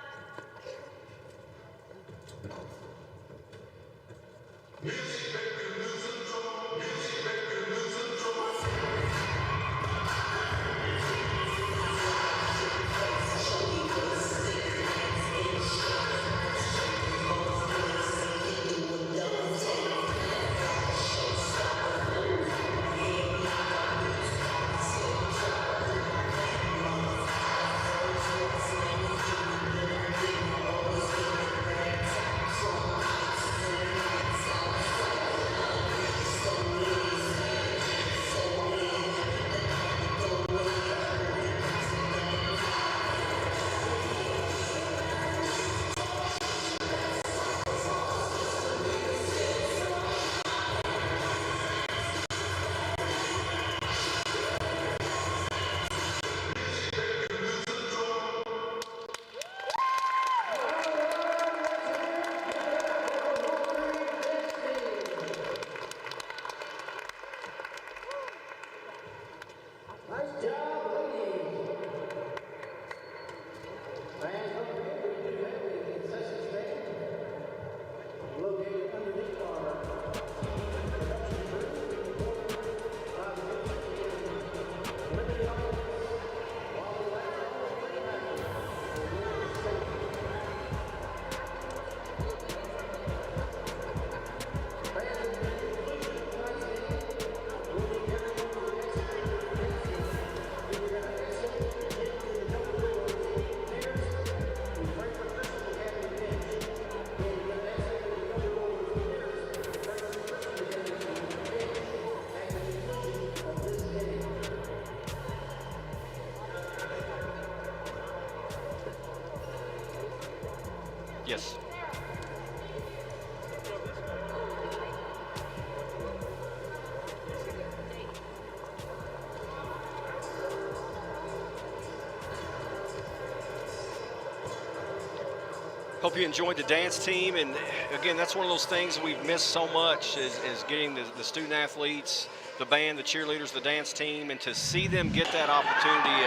Hope you enjoyed the dance team. And again, that's one of those things we've missed so much is getting the student athletes, the band, the cheerleaders, the dance team, and to see them get that opportunity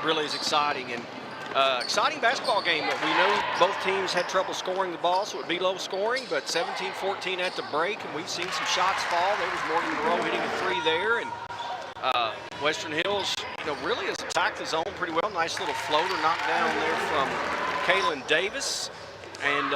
really is exciting. And exciting basketball game. We know both teams had trouble scoring the ball, so it would be low scoring, but 17-14 at the break, and we've seen some shots fall. There was Morgan Monroe hitting a three there, and Western Hills, really has attacked the zone pretty well. Nice little floater knocked down there from Kaylin Davis, and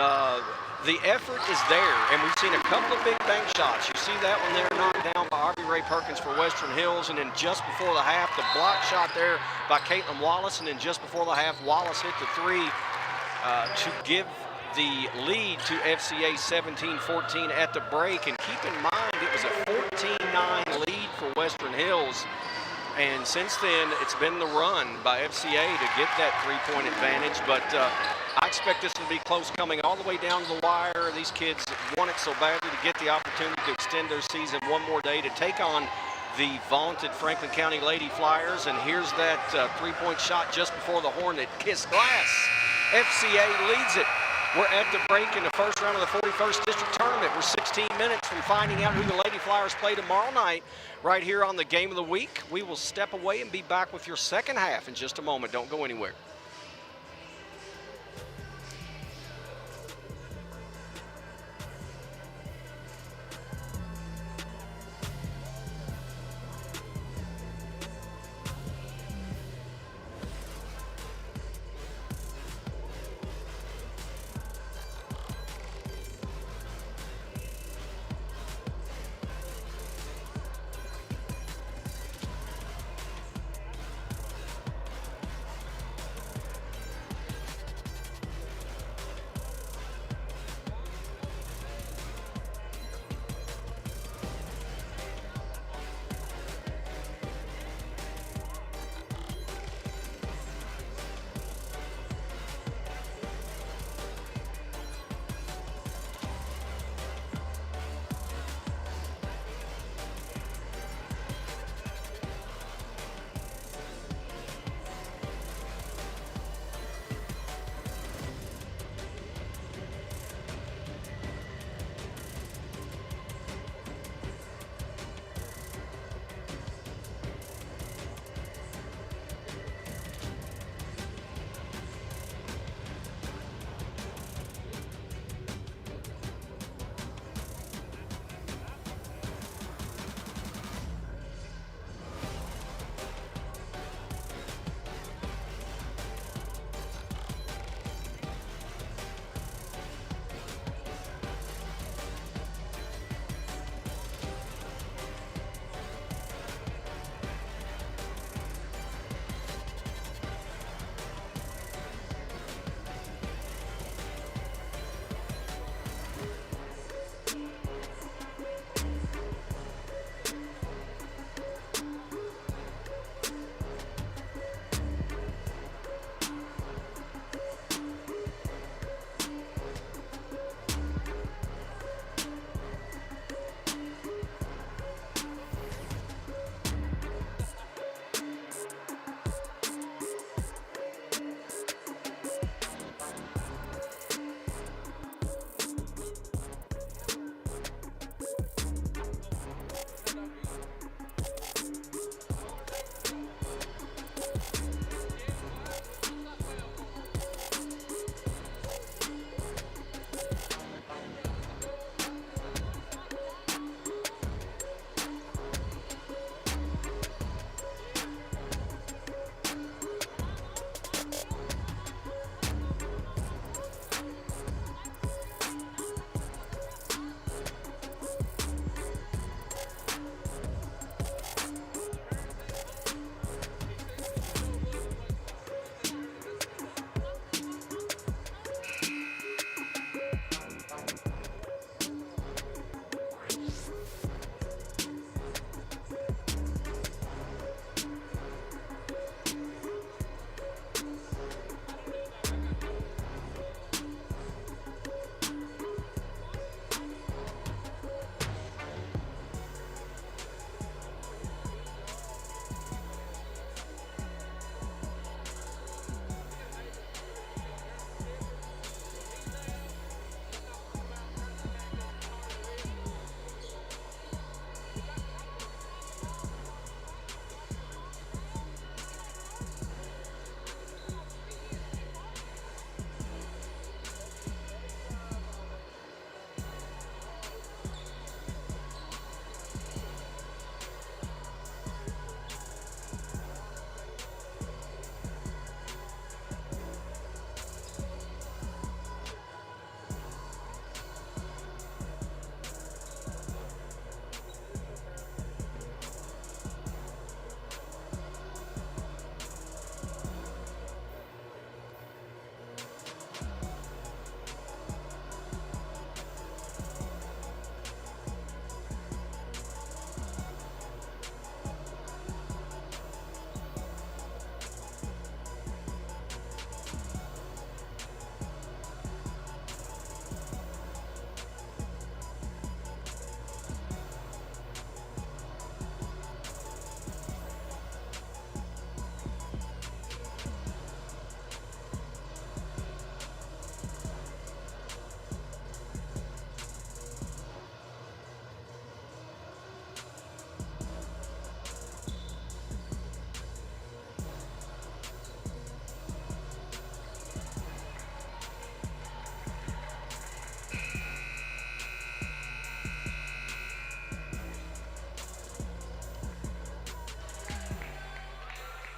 the effort is there, and we've seen a couple of big bank shots. You see that one there knocked down by Arby Ray Perkins for Western Hills, and then just before the half, the block shot there by Caitlin Wallace, and then just before the half, Wallace hit the three to give the lead to FCA 17-14 at the break. And keep in mind, it was a 14-9 lead for Western Hills. And since then, it's been the run by FCA to get that three-point advantage. But I expect this to be close coming all the way down to the wire. These kids want it so badly to get the opportunity to extend their season one more day to take on the vaunted Franklin County Lady Flyers. And here's that three-point shot just before the horn that kissed glass. FCA leads it. We're at the break in the first round of the 41st District Tournament. We're 16 minutes from finding out who the Lady Flyers play tomorrow night right here on the Game of the Week. We will step away and be back with your second half in just a moment. Don't go anywhere.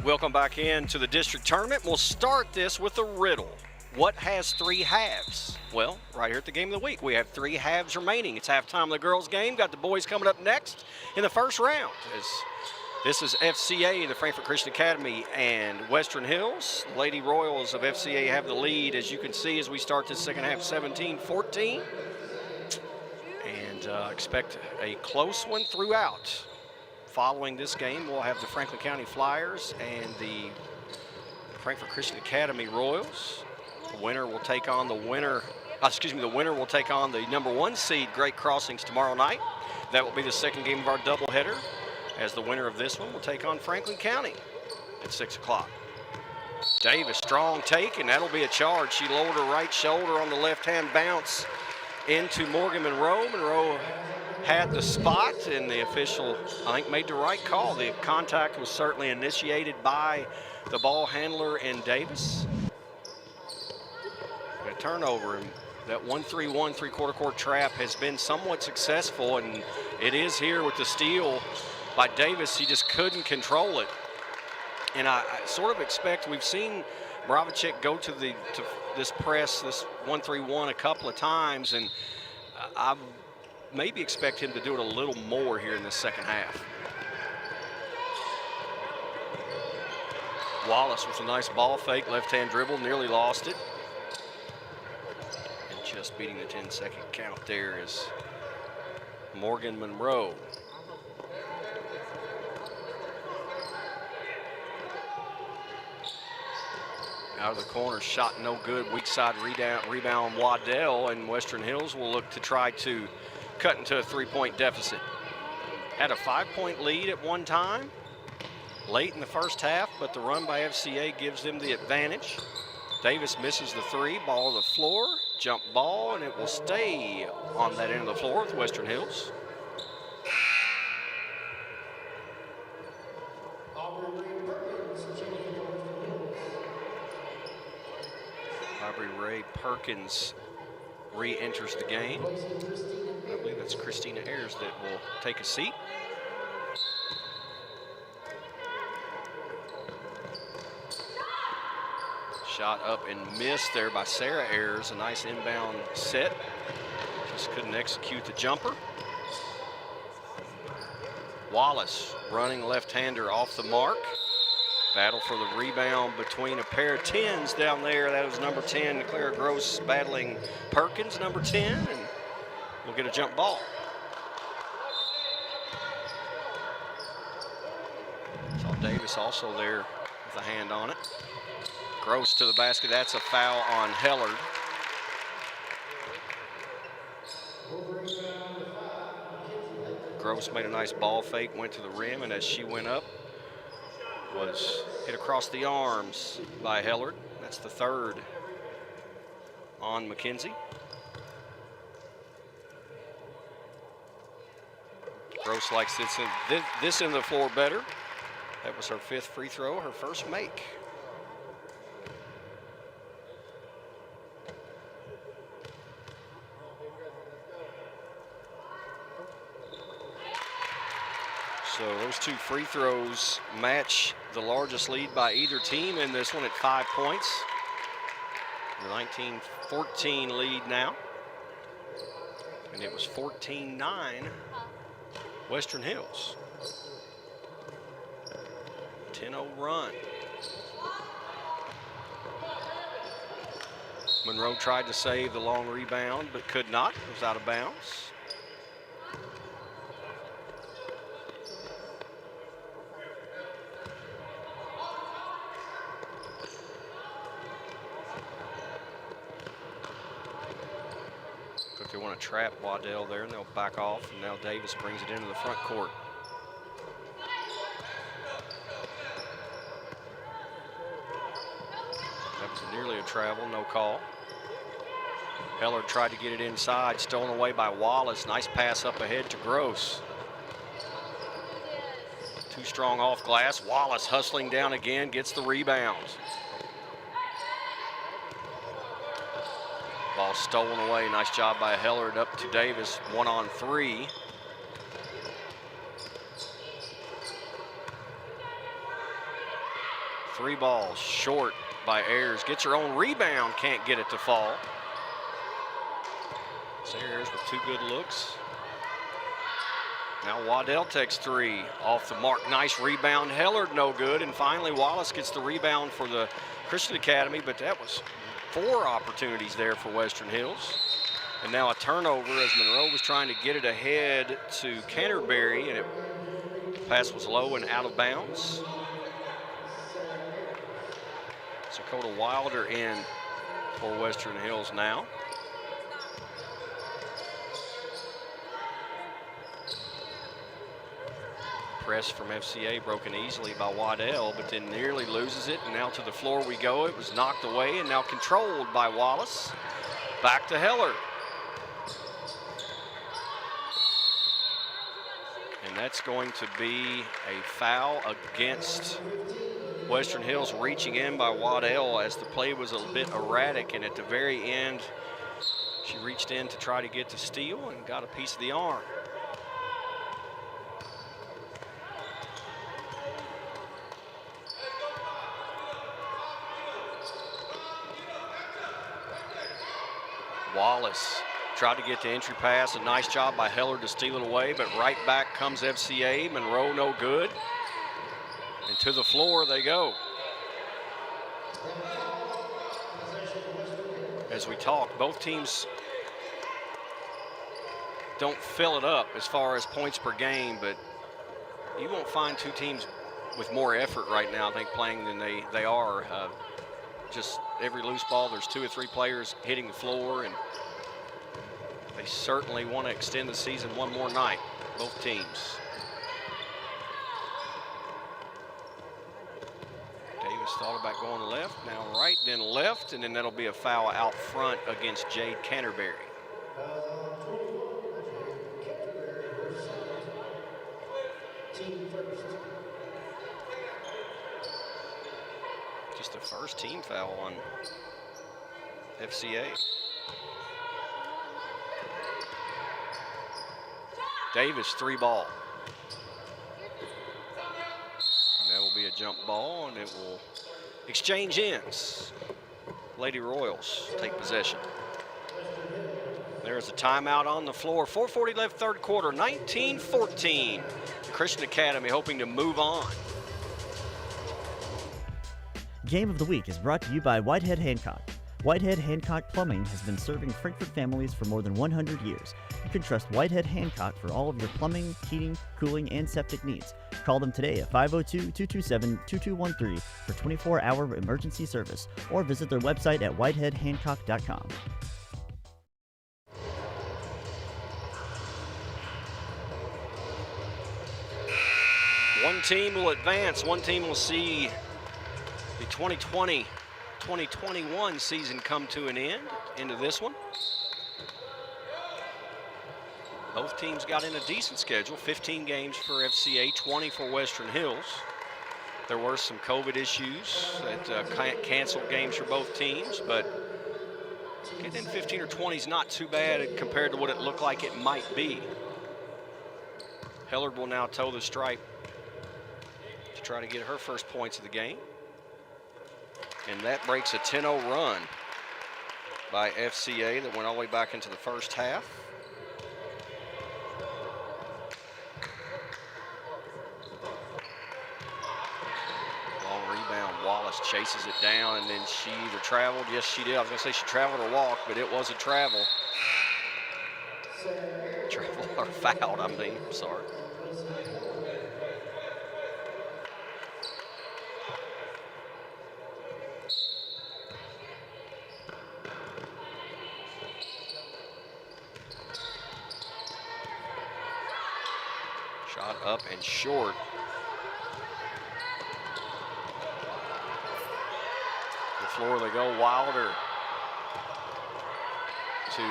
Welcome back into the district tournament. We'll start this with a riddle. What has 3 halves? Well, right here at the game of the week, we have 3 halves remaining. It's halftime of the girls' game. Got the boys coming up next in the first round. This is FCA, the Frankfort Christian Academy, and Western Hills. The Lady Royals of FCA have the lead, as you can see, as we start this second half, 17-14. And expect a close one throughout. Following this game, we'll have the Franklin County Flyers and the Frankfort Christian Academy Royals. The winner will take on the winner will take on the number 1 seed Great Crossings tomorrow night. That will be the second game of our doubleheader, as the winner of this one will take on Franklin County at 6 o'clock. Davis, strong take, and that'll be a charge. She lowered her right shoulder on the left-hand bounce into Morgan Monroe. Monroe had the spot, and the official, I think, made the right call. The contact was certainly initiated by the ball handler and Davis. A turnover, and that 1-3-1 three-quarter court trap has been somewhat successful, and it is here with the steal by Davis. He just couldn't control it. And I sort of expect, we've seen Bravacek go to this press, this 1-3-1 a couple of times, and I maybe expect him to do it a little more here in the second half. Wallace with a nice ball fake, left-hand dribble, nearly lost it. And just beating the 10-second count there is Morgan Monroe. Out of the corner, shot no good. Weak side rebound Waddell, and Western Hills will look to try to cut into a 3-point deficit. Had a 5-point lead at one time late in the first half, but the run by FCA gives them the advantage. Davis misses the 3, ball to the floor, jump ball, and it will stay on that end of the floor with Western Hills. Aubrey Ray Perkins re-enters the game. I believe that's Christina Ayers that will take a seat. Shot up and missed there by Sarah Ayers. A nice inbound set. Just couldn't execute the jumper. Wallace running left-hander off the mark. Battle for the rebound between a pair of 10s down there. That was number 10, Clara Gross, battling Perkins, number 10, and we'll get a jump ball. Saw Davis also there with a hand on it. Gross to the basket. That's a foul on Hellard. Gross made a nice ball fake, went to the rim, and as she went up, was hit across the arms by Hellard. That's the 3rd on McKenzie. Gross likes this in the floor better. That was her 5th free throw, her first make. So those 2 free throws match the largest lead by either team in this one at 5 points. The 19-14 lead now. And it was 14-9 Western Hills. 10-0 run. Monroe tried to save the long rebound, but could not. It was out of bounds. They want to trap Waddell there, and they'll back off, and now Davis brings it into the front court. That was nearly a travel, no call. Heller tried to get it inside, stolen away by Wallace. Nice pass up ahead to Gross. Too strong off glass. Wallace hustling down again, gets the rebound. Ball stolen away. Nice job by Hellard up to Davis. 1-on-3. 3 balls short by Ayers. Gets her own rebound, can't get it to fall. It's Ayers with 2 good looks. Now Waddell takes 3 off the mark. Nice rebound. Hellard no good. And finally Wallace gets the rebound for the Christian Academy, but that was 4 opportunities there for Western Hills. And now a turnover as Monroe was trying to get it ahead to Canterbury, and the pass was low and out of bounds. Dakota Wilder in for Western Hills now. Press from FCA broken easily by Waddell, but then nearly loses it, and now to the floor we go. It was knocked away and now controlled by Wallace. Back to Heller. And that's going to be a foul against Western Hills, reaching in by Waddell as the play was a bit erratic, and at the very end she reached in to try to get to steal and got a piece of the arm. Wallace tried to get the entry pass. A nice job by Heller to steal it away, but right back comes FCA. Monroe no good. And to the floor they go. As we talk, both teams don't fill it up as far as points per game, but you won't find 2 teams with more effort right now, I think, playing than they are. Just every loose ball, there's 2 or 3 players hitting the floor, and they certainly want to extend the season one more night, both teams. Davis thought about going left, now right, then left, and then that'll be a foul out front against Jade Canterbury. Just the first team foul on FCA. Davis 3 ball. And that will be a jump ball, and it will exchange ends. Lady Royals take possession. There's a timeout on the floor. 4:40 left, third quarter, 19-14. Christian Academy hoping to move on. Game of the Week is brought to you by Whitehead Hancock. Whitehead Hancock Plumbing has been serving Frankfort families for more than 100 years. You can trust Whitehead Hancock for all of your plumbing, heating, cooling, and septic needs. Call them today at 502-227-2213 for 24-hour emergency service, or visit their website at whiteheadhancock.com. One team will advance. One team will see the 2020-2021 season come to an end into this one. Both teams got in a decent schedule, 15 games for FCA, 20 for Western Hills. There were some COVID issues that canceled games for both teams, but getting in 15 or 20 is not too bad compared to what it looked like it might be. Hellard will now toe the stripe to try to get her first points of the game. And that breaks a 10-0 run by FCA that went all the way back into the first half. Long rebound, Wallace chases it down, and then she either traveled, yes she did, I was gonna say she traveled or walked, but it was a travel. Travel or fouled, I mean, sorry. Shot up and short. The floor they go. Wilder to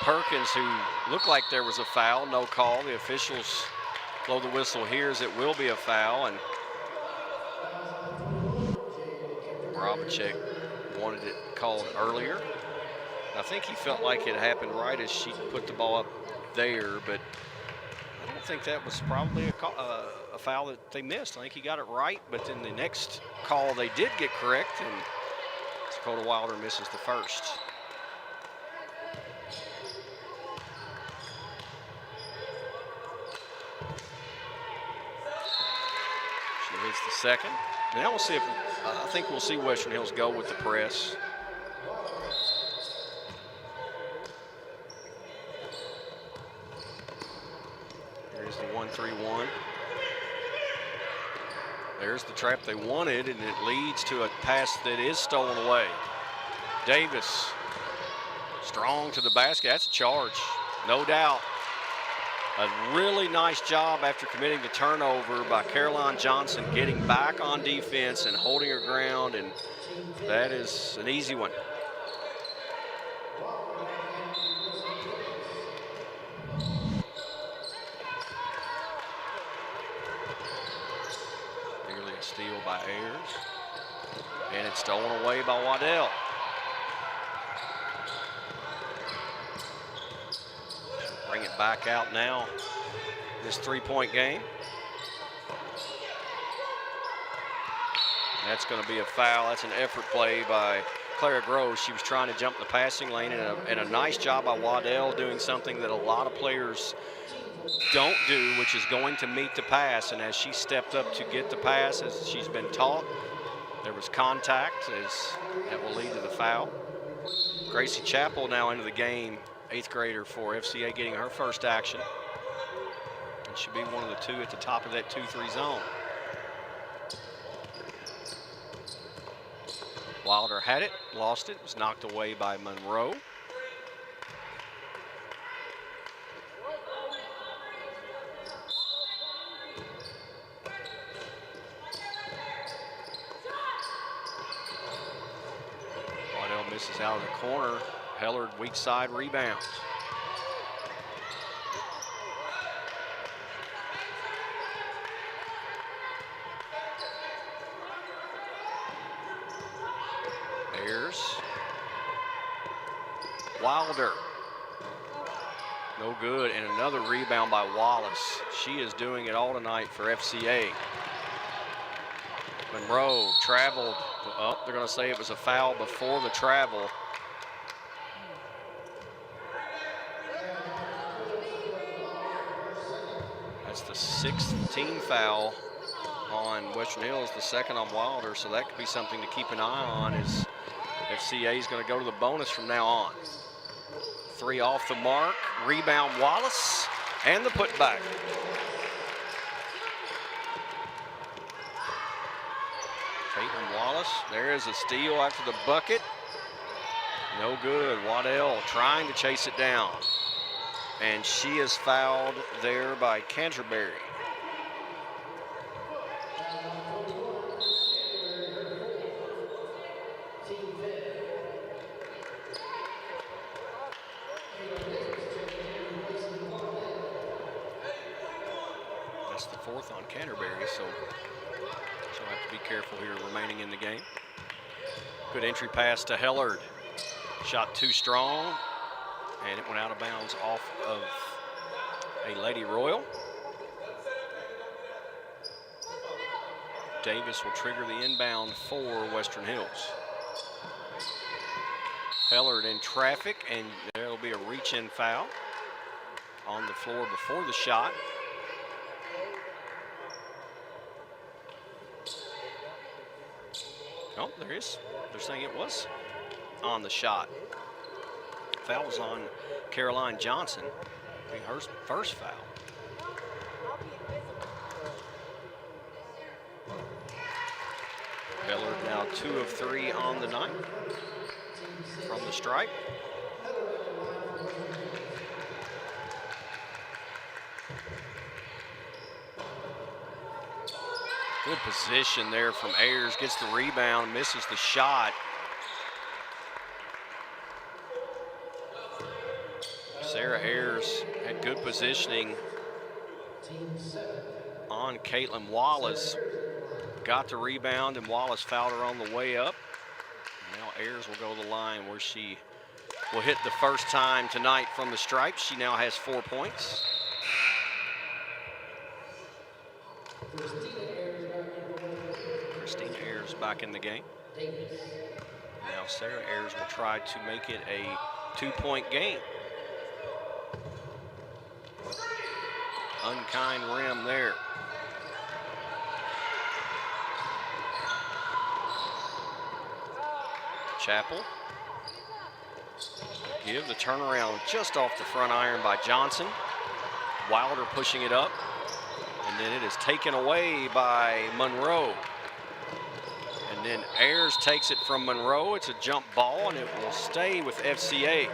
Perkins, who looked like there was a foul. No call. The officials blow the whistle here as it will be a foul. And Robacek wanted it called earlier. I think he felt like it happened right as she put the ball up there, but I don't think that was probably a foul that they missed. I think he got it right, but then the next call they did get correct, and Dakota Wilder misses the first. She hits the second. Now we'll see if, I think we'll see Western Hills go with the press. Here's the 1-3-1. There's the trap they wanted, and it leads to a pass that is stolen away. Davis, strong to the basket. That's a charge, no doubt. A really nice job after committing the turnover by Caroline Johnson, getting back on defense and holding her ground, and that is an easy one. Nearly a steal by Ayers, and it's stolen away by Waddell. Bring it back out now, this three-point game. And that's going to be a foul. That's an effort play by Clara Groves. She was trying to jump the passing lane, and a nice job by Waddell doing something that a lot of players don't do, which is going to meet the pass. And as she stepped up to get the pass, as she's been taught, there was contact, as that will lead to the foul. Gracie Chappell now into the game. 8th grader for FCA, getting her first action. And should be one of the two at the top of that 2-3 zone. Wilder had it, lost it, was knocked away by Monroe. Waddell misses out of the corner. Hellard weak side rebounds. Ayers. Wilder. No good, and another rebound by Wallace. She is doing it all tonight for FCA. Monroe traveled. Oh, they're going to say it was a foul before the travel. That's the 6th team foul on Western Hills, the 2nd on Wilder, so that could be something to keep an eye on, as FCA is going to go to the bonus from now on. 3 off the mark, rebound Wallace, and the putback. Caitlin Wallace, there is a steal after the bucket. No good. Waddell trying to chase it down. And she is fouled there by Canterbury. That's the 4th on Canterbury, so she'll have to be careful here remaining in the game. Good entry pass to Hellard. Shot too strong, and it went out of bounds off of a Lady Royal. Davis will trigger the inbound for Western Hills. Hellard in traffic, and there'll be a reach-in foul on the floor before the shot. Oh, there is. They're saying it was on the shot. Foul was on Caroline Johnson. Be her first foul. Hellard now 2 of 3 on the night from the stripe. Good position there from Ayers, gets the rebound, misses the shot. Sarah Ayers had good positioning on Caitlin Wallace. Got the rebound, and Wallace fouled her on the way up. Now Ayers will go to the line where she will hit the first time tonight from the stripe. She now has 4 points. back in the game. Now Sarah Ayers will try to make it a 2-point game. Unkind rim there. Chapel. Give the turnaround just off the front iron by Johnson. Wilder pushing it up. And then it is taken away by Monroe. And then Ayers takes it from Monroe. It's a jump ball, and it will stay with FCA.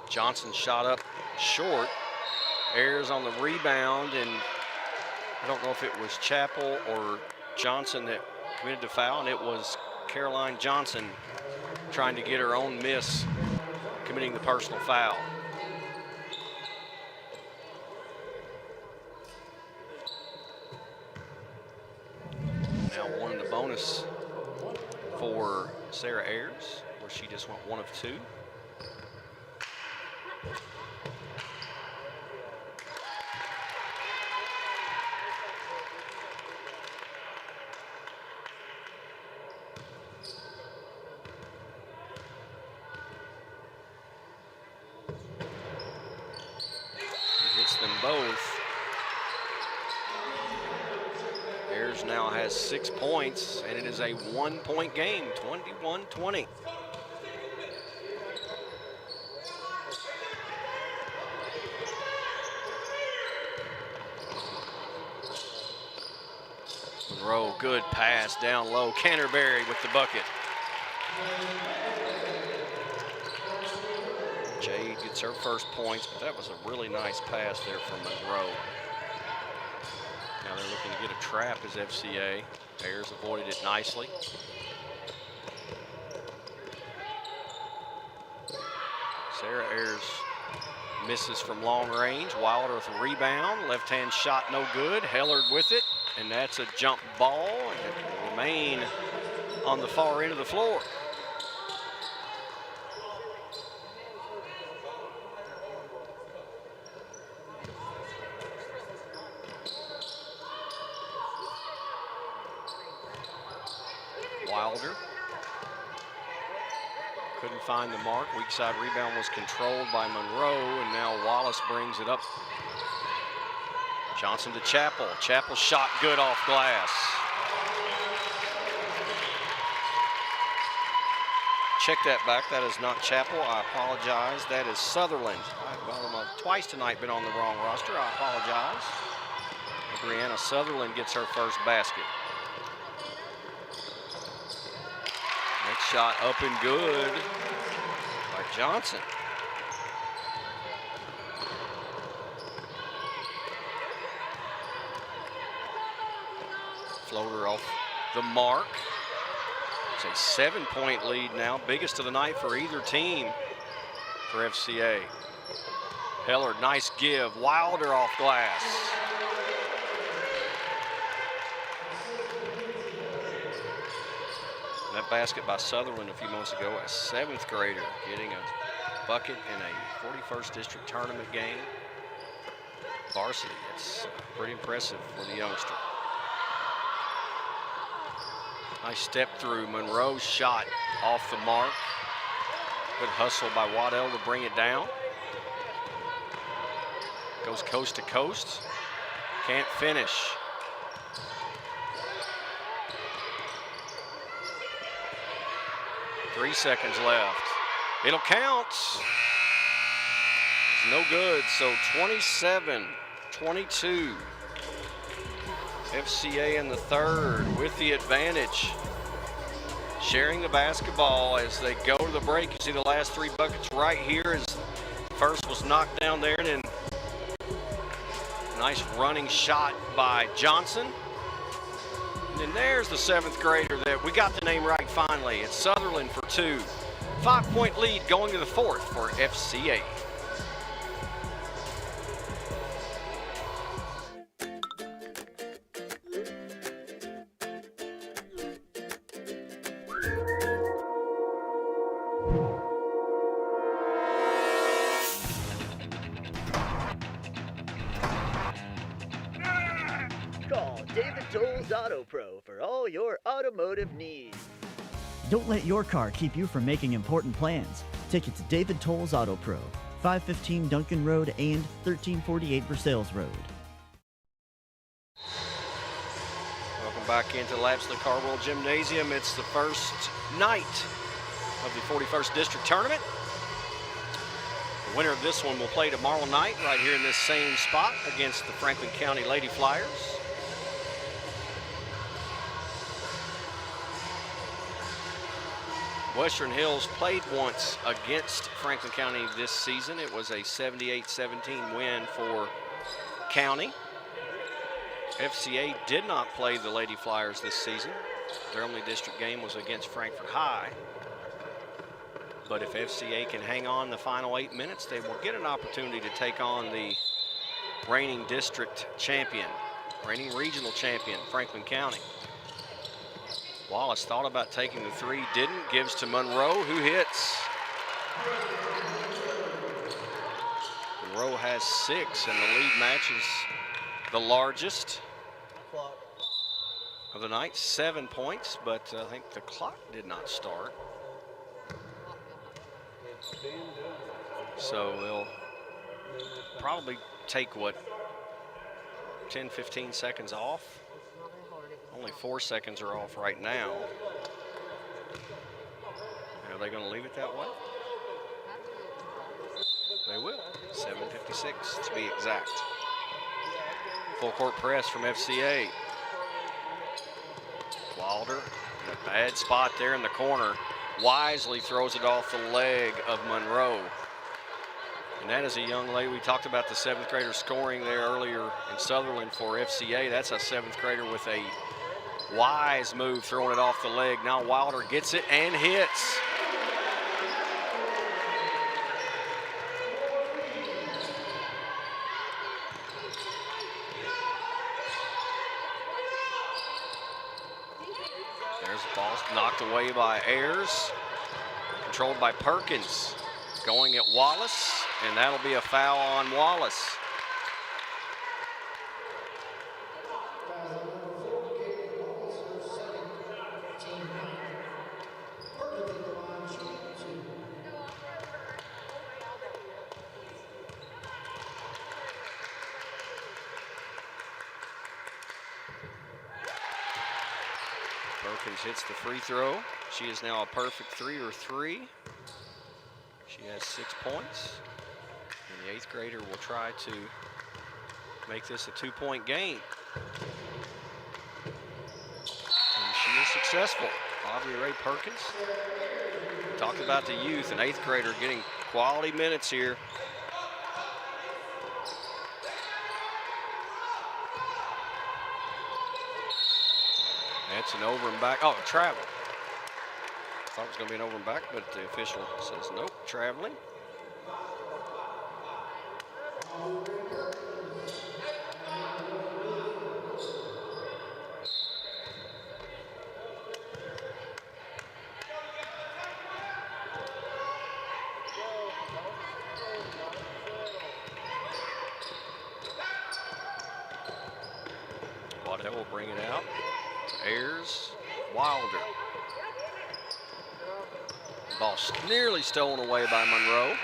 Johnson shot up short. Ayers on the rebound, and I don't know if it was Chapel or Johnson that committed the foul, and it was Caroline Johnson trying to get her own miss, committing the personal foul. Now one in the bonus for Sarah Ayers, where she just went 1 of 2. Them both. Ayers now has 6 points, and it is a 1-point game, 21-20. Monroe, good pass down low. Canterbury with the bucket. Jade gets her first points, but that was a really nice pass there from Monroe. Now they're looking to get a trap as FCA. Ayers avoided it nicely. Sarah Ayers misses from long range. Wilder with a rebound. Left-hand shot no good. Hellard with it, and that's a jump ball, and it will remain on the far end of the floor. Wilder couldn't find the mark. Weak side rebound was controlled by Monroe, and now Wallace brings it up. Johnson to Chapel. Chapel shot good off glass. Check that back. That is not Chapel. I apologize. That is Sutherland. I've twice tonight been on the wrong roster. I apologize. Brianna Sutherland gets her first basket. Next shot up and good by Johnson. Floater off the mark. It's a 7-point lead now, biggest of the night for either team for FCA. Hellard, nice give. Wilder off glass. That basket by Sutherland a few months ago, a 7th grader getting a bucket in a 41st district tournament game. Varsity, it's pretty impressive for the youngster. Nice step through. Monroe's shot off the mark. Good hustle by Waddell to bring it down. Goes coast to coast. Can't finish. Three seconds left. It'll count. It's no good. So 27-22. FCA in the third with the advantage. Sharing the basketball as they go to the break. You see the last 3 buckets right here as first was knocked down there, and then nice running shot by Johnson. And then there's the 7th grader that we got the name right finally. It's Sutherland for 2. 5-point lead going to the fourth for FCA. Call David Tolles Auto Pro for all your automotive needs. Don't let your car keep you from making important plans. Take it to David Tolles Auto Pro, 515 Duncan Road and 1348 Versailles Road. Welcome back into Lapsley Cardwell Gymnasium. It's the first night of the 41st District Tournament. The winner of this one will play tomorrow night right here in this same spot against the Franklin County Lady Flyers. Western Hills played once against Franklin County this season. It was a 78-17 win for County. FCA did not play the Lady Flyers this season. Their only district game was against Frankfort High. But if FCA can hang on the final 8 minutes, they will get an opportunity to take on the reigning district champion, reigning regional champion, Franklin County. Wallace thought about taking the three, didn't, gives to Monroe, who hits. Monroe has 6, and the lead matches the largest of the night, 7 points, but I think the clock did not start. So they'll probably take, 10, 15 seconds off? Only 4 seconds are off right now. Are they going to leave it that way? They will. 7:56 to be exact. Full court press from FCA. Wilder in a bad spot there in the corner. Wisely throws it off the leg of Monroe. And that is a young lady. We talked about the 7th grader scoring there earlier in Sutherland for FCA. That's a 7th grader with a wise move, throwing it off the leg. Now Wilder gets it and hits. There's the ball knocked away by Ayers. Controlled by Perkins. Going at Wallace, and that'll be a foul on Wallace. Perkins hits the free throw. She is now a perfect 3 or 3. She has 6 points. And the 8th grader will try to make this a 2-point game. And she is successful. Aubrey Ray Perkins. Talked about the youth, an 8th grader getting quality minutes here. That's an over and back. Oh, travel. Thought it was going to be an over and back, but the official says nope, traveling. GOTW will bring it out. Ayers, Wilder. Ball nearly stolen away by Monroe.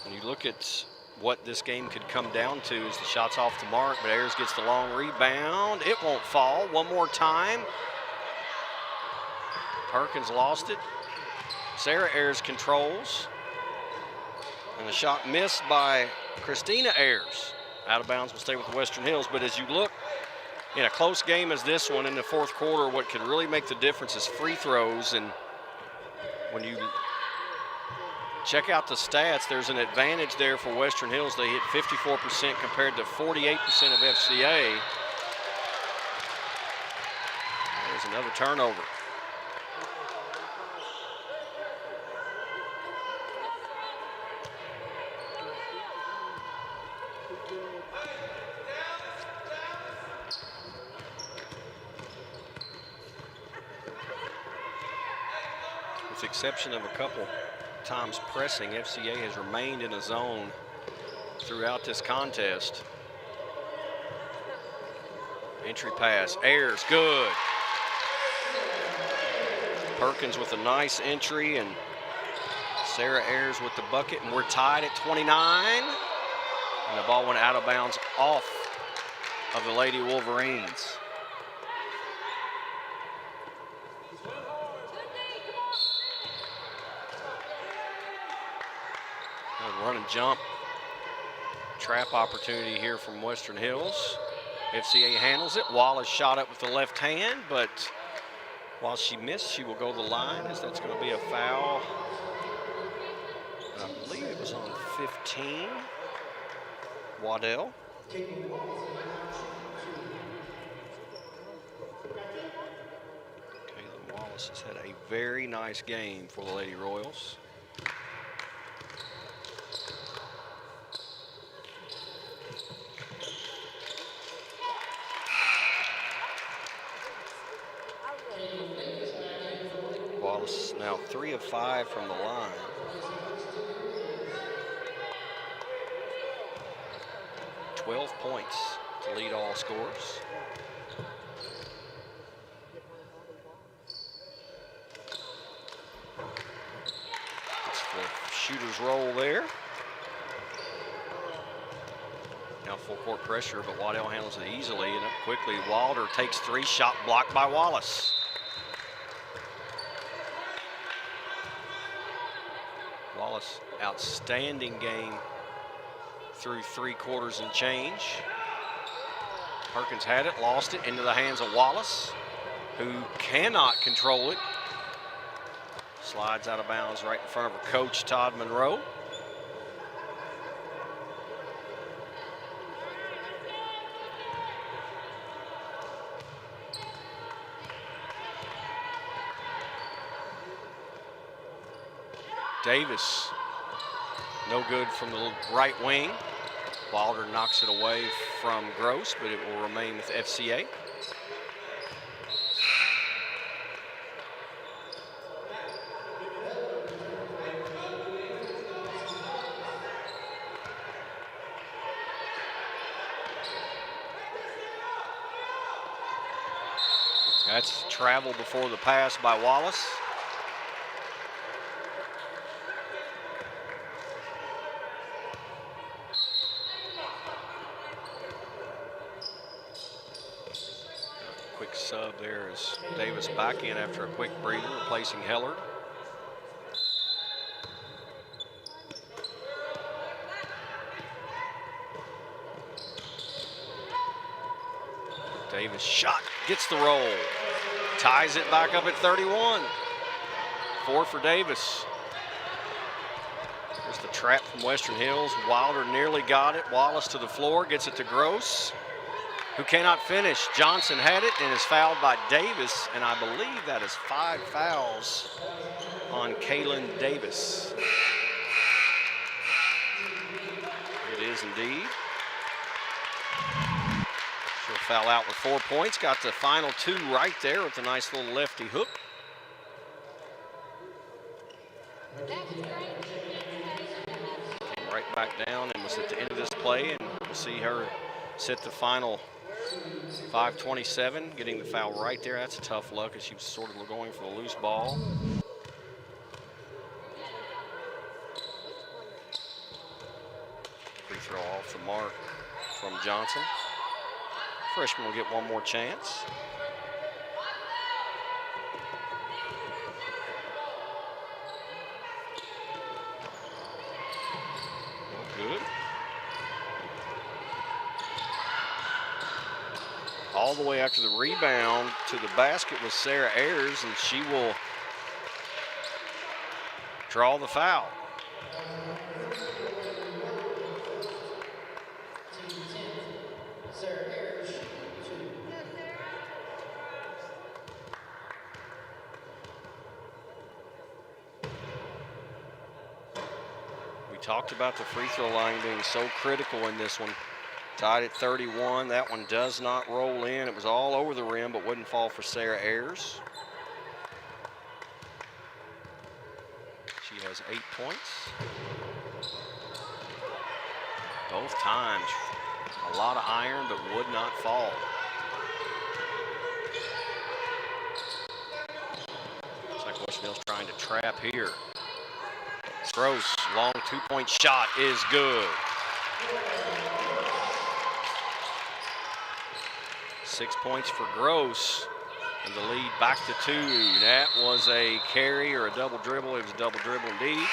And you look at what this game could come down to is the shots off the mark, but Ayers gets the long rebound. It won't fall. One more time. Perkins lost it. Sarah Ayers controls. And the shot missed by Christina Ayers. Out of bounds will stay with the Western Hills. But as you look in a close game as this one in the 4th quarter, what could really make the difference is free throws. And when you check out the stats. There's an advantage there for Western Hills. They hit 54% compared to 48% of FCA. There's another turnover. With the exception of a couple times pressing, FCA has remained in a zone throughout this contest. Entry pass, Ayers, good. Perkins with a nice entry, and Sarah Ayers with the bucket, and we're tied at 29. And the ball went out of bounds off of the Lady Wolverines. Run and jump trap opportunity here from Western Hills. FCA handles it. Wallace shot up with the left hand, but while she missed, she will go to the line, as that's going to be a foul. I believe it was on 15. Waddell. Kaylin Wallace has had a very nice game for the Lady Royals. Wallace now 3 of 5 from the line. $12 points to lead all scores. It's the shooter's roll there. Now full court pressure, but Waddell handles it easily and up quickly. Wilder takes 3, shot blocked by Wallace. Wallace, outstanding game through 3 quarters and change. Perkins had it, lost it into the hands of Wallace, who cannot control it. Slides out of bounds right in front of her coach, Todd Monroe. Davis, no good from the right wing. Wilder knocks it away from Gross, but it will remain with FCA. That's travel before the pass by Wallace. Quick sub there as Davis back in after a quick breather, replacing Heller. Davis shot, gets the roll, ties it back up at 31. 4 for Davis. There's the trap from Western Hills. Wilder nearly got it. Wallace to the floor, gets it to Gross, who cannot finish. Johnson had it and is fouled by Davis, and I believe that is 5 fouls on Kaylin Davis. It is indeed. She'll foul out with 4 points. Got the final 2 right there with a nice little lefty hook. Right back down and was at the end of this play, and we'll see her set the final 5:27, getting the foul right there. That's a tough look as she was sort of going for the loose ball. Free throw off the mark from Johnson. Freshman will get one more chance. Good. All the way after the rebound to the basket was Sarah Ayers, and she will draw the foul. We talked about the free throw line being so critical in this one. Tied at 31. That one does not roll in. It was all over the rim, but wouldn't fall for Sarah Ayers. She has 8 points. Both times, a lot of iron, but would not fall. Looks like West Mill's trying to trap here. Gross, long 2-point shot is good. 6 points for Gross, and the lead back to 2. That was a carry or a double dribble. It was a double dribble indeed.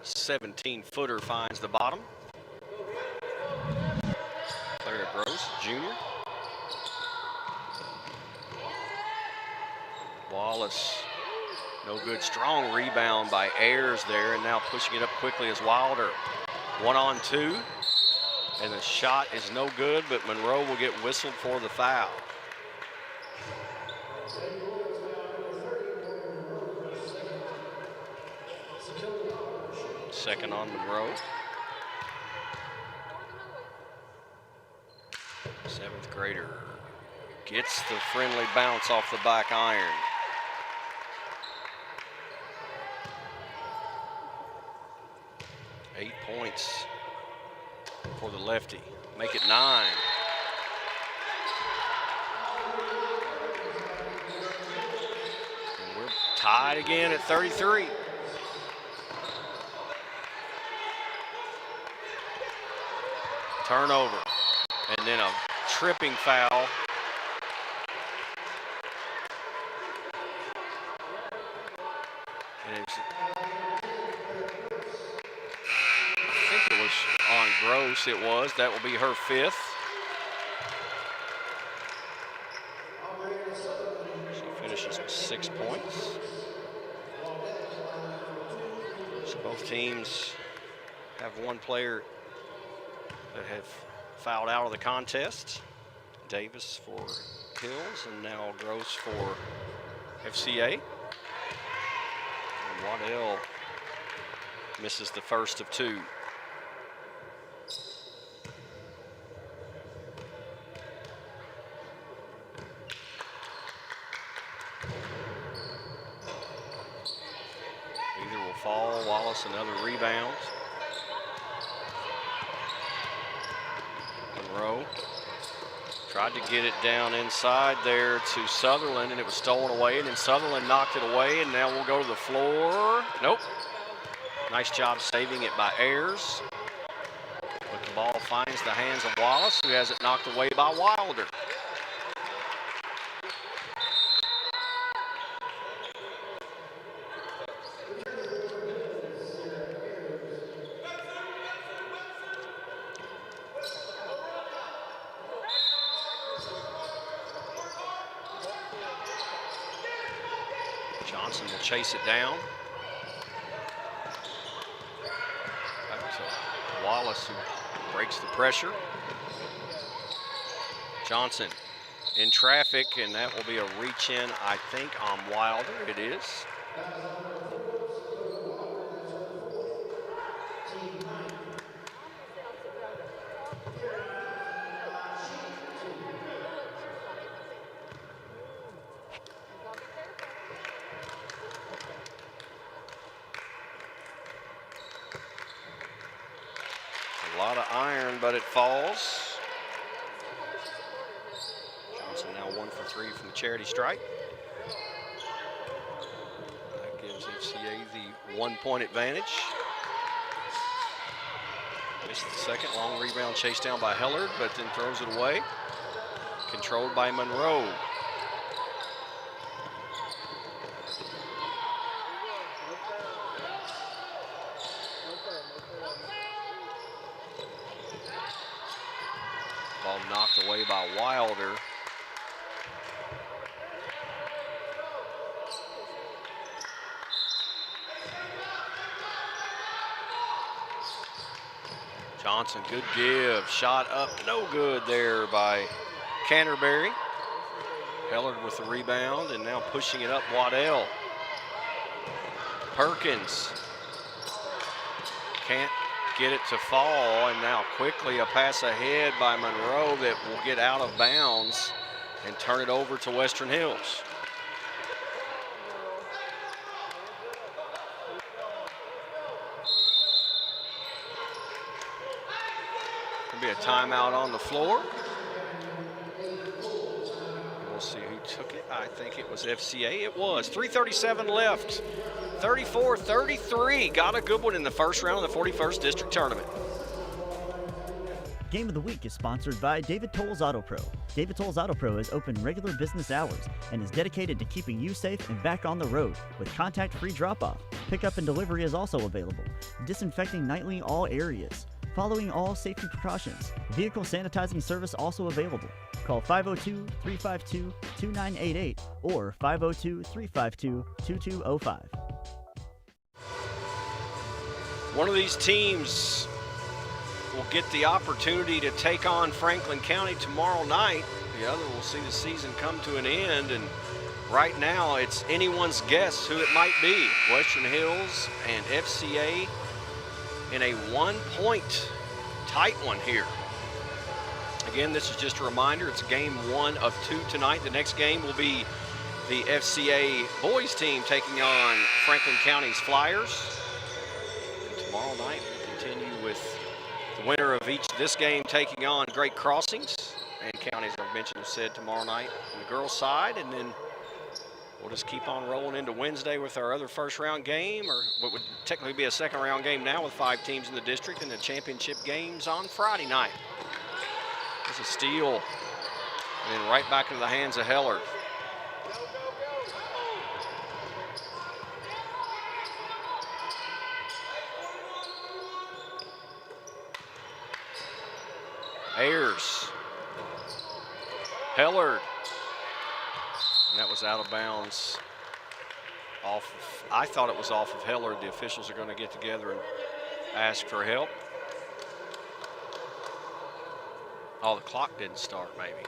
17-footer finds the bottom. Clara Gross, junior. Wallace, no good. Strong rebound by Ayers there, and now pushing it up quickly as Wilder. 1-on-2, and the shot is no good, but Monroe will get whistled for the foul. Second on Monroe. 7th grader gets the friendly bounce off the back iron. Eight points for the lefty. Make it 9. And we're tied again at 33. Turnover, and then a tripping foul. And I think it was on Gross, it was. That will be her 5th. She finishes with 6 points. So both teams have one player that have fouled out of the contest. Davis for Hills, and now Gross for FCA. And Waddell misses the first of 2. Either will fall. Wallace another rebound. Monroe tried to get it down inside there to Sutherland, and it was stolen away, and then Sutherland knocked it away, and now we'll go to the floor. Nope. Nice job saving it by Ayers. But the ball finds the hands of Wallace, who has it knocked away by Wilder. Johnson will chase it down. Back to Wallace, who breaks the pressure. Johnson in traffic, and that will be a reach in, I think, on Wilder. It is. A lot of iron, but it falls. Johnson now 1 for 3 from the charity stripe. That gives FCA the 1-point advantage. Missed the second. Long rebound chased down by Hellard, but then throws it away. Controlled by Monroe. Ball knocked away by Wilder. Johnson, good give. Shot up, no good there by Canterbury. Hellard with the rebound, and now pushing it up, Waddell. Perkins can't get it to fall, and now quickly a pass ahead by Monroe that will get out of bounds and turn it over to Western Hills. There'll be a timeout on the floor. We'll see who took it. I think it was FCA. It was. 3:37 left. 34-33. Got a good one in the first round of the 41st District Tournament. Game of the Week is sponsored by David Tolles Auto Pro. David Tolles Auto Pro is open regular business hours and is dedicated to keeping you safe and back on the road with contact-free drop-off. Pickup and delivery is also available. Disinfecting nightly all areas. Following all safety precautions. Vehicle sanitizing service also available. Call 502-352-2988 or 502-352-2205. One of these teams will get the opportunity to take on Franklin County tomorrow night. The other will see the season come to an end, and right now it's anyone's guess who it might be. Western Hills and FCA in a 1-point tight one here. Again, this is just a reminder, it's game 1 of 2 tonight. The next game will be the FCA boys team taking on Franklin County's Flyers. And tomorrow night we'll continue with the winner of this game taking on Great Crossings. And counties, I've mentioned, have said tomorrow night on the girls' side, and then we'll just keep on rolling into Wednesday with our other first-round game, or what would technically be a second-round game now with 5 teams in the district, and the championship games on Friday night. There's a steal, and then right back into the hands of Hellard. Ayers. Hellard. And that was out of bounds. I thought it was off of Hellard. The officials are going to get together and ask for help. Oh, the clock didn't start, maybe.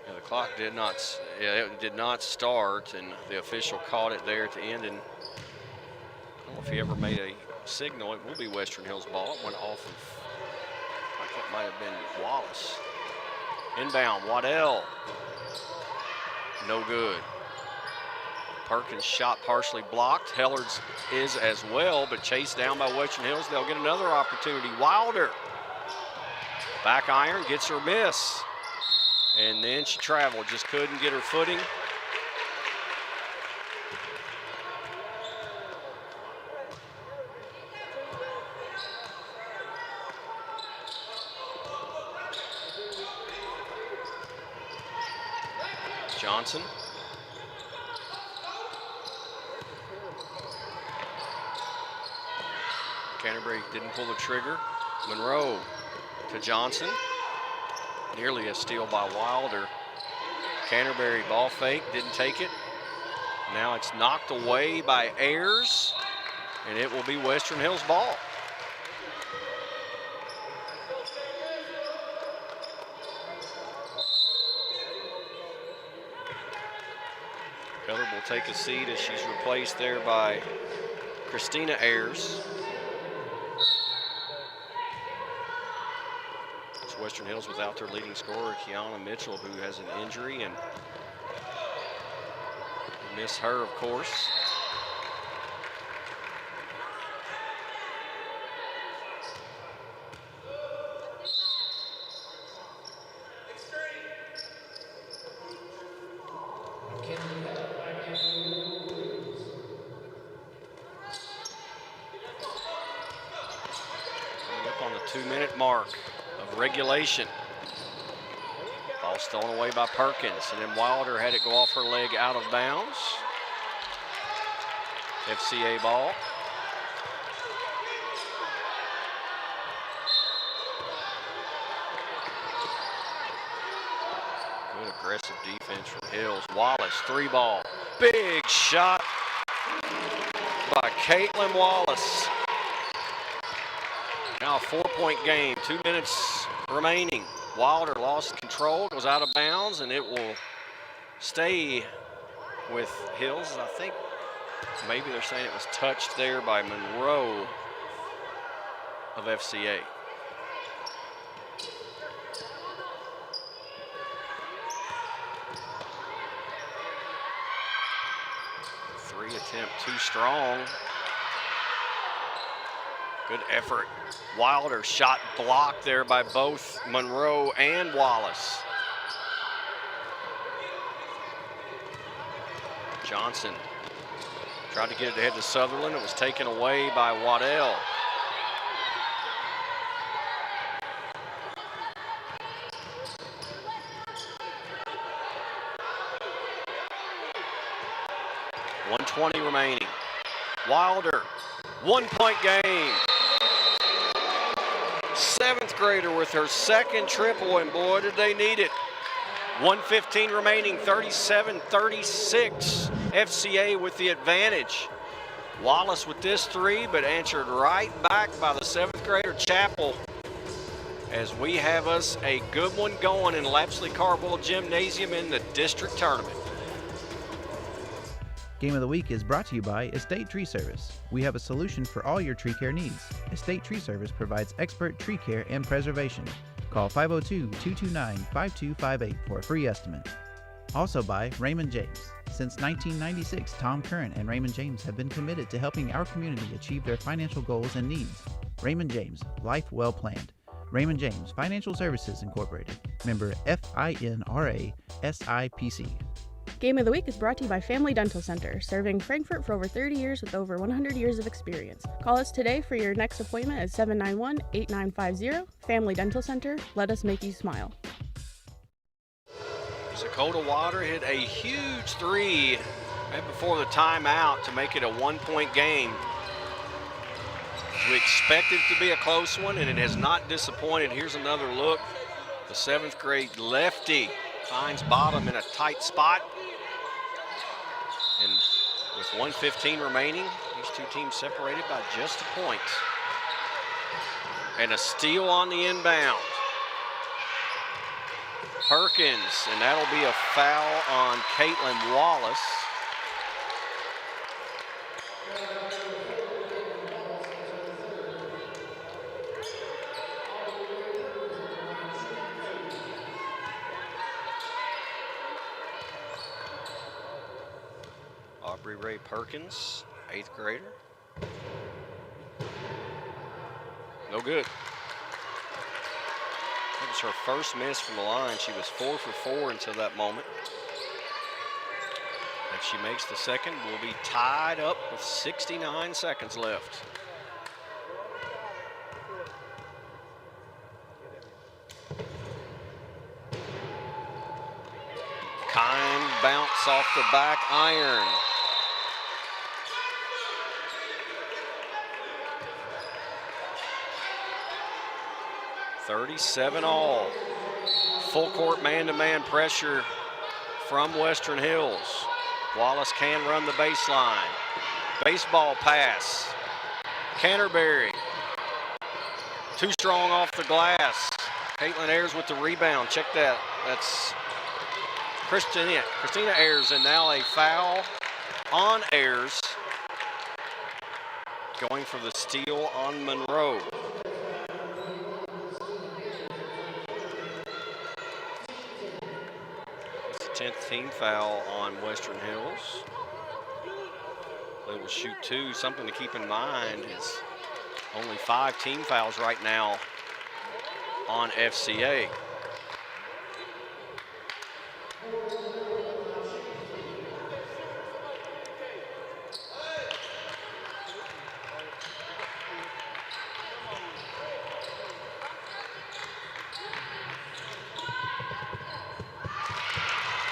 Yeah, the clock did not. Yeah, it did not start, and the official caught it there at the end. And I don't know if he ever made a signal. It will be Western Hills ball. It went off of, I think it might have been Wallace. Inbound, Waddell. No good. Perkins' shot partially blocked. Hellard's is as well, but chased down by Western Hills. They'll get another opportunity. Wilder. Back iron, gets her miss. And then she traveled, just couldn't get her footing. Johnson. Canterbury didn't pull the trigger. Monroe to Johnson. Nearly a steal by Wilder. Canterbury ball fake, didn't take it. Now it's knocked away by Ayers, and it will be Western Hills ball. Heller will take a seat as she's replaced there by Christina Ayers. It's Western Hills without their leading scorer, Kiana Mitchell, who has an injury, and miss her, of course. Mark of regulation. Ball stolen away by Perkins, and then Wilder had it go off her leg out of bounds. FCA ball. Good Aggressive defense from Hills. Wallace, 3-ball. Big shot by Caitlin Wallace. Now a 4-point game, 2 minutes remaining. Wilder lost control, goes out of bounds, and it will stay with Hills. I think maybe they're saying it was touched there by Monroe of FCA. Three attempt, too strong. Good effort. Wilder shot blocked there by both Monroe and Wallace. Johnson tried to get it ahead to Sutherland. It was taken away by Waddell. .120 remaining. Wilder, 1-point game. 7th grader with her second triple, and boy, did they need it. 1:15 remaining, 37-36. FCA with the advantage. Wallace with this three, but answered right back by the 7th grader Chapel, as we have us a good one going in Lapsley Carbwell Gymnasium in the district tournament. Game of the Week is brought to you by Estate Tree Service. We have a solution for all your tree care needs. Estate Tree Service provides expert tree care and preservation. Call 502-229-5258 for a free estimate. Also by Raymond James. Since 1996, Tom Curran and Raymond James have been committed to helping our community achieve their financial goals and needs. Raymond James, life well planned. Raymond James Financial Services Incorporated. Member FINRA SIPC. Game of the Week is brought to you by Family Dental Center, serving Frankfort for over 30 years with over 100 years of experience. Call us today for your next appointment at 791-8950. Family Dental Center, let us make you smile. Dakota Water hit a huge three right before the timeout to make it a 1-point game. We expect it to be a close one, and it has not disappointed. Here's another look. The 7th grade lefty finds bottom in a tight spot. And with 1:15 remaining, these two teams separated by just a point. And a steal on the inbound. Perkins, and that'll be a foul on Caitlin Wallace. Aubrey Ray Perkins, 8th grader. No good. That was her first miss from the line. She was 4 for 4 until that moment. If she makes the second, we'll be tied up with 69 seconds left. Kind bounce off the back iron. .37 all. Full court man-to-man pressure from Western Hills. Wallace can run the baseline. Baseball pass. Canterbury. Too strong off the glass. Caitlin Ayers with the rebound. Check that. That's Christina Ayers, and now a foul on Ayers. Going for the steal on Monroe. 10th team foul on Western Hills. They will shoot 2. Something to keep in mind is only 5 team fouls right now on FCA.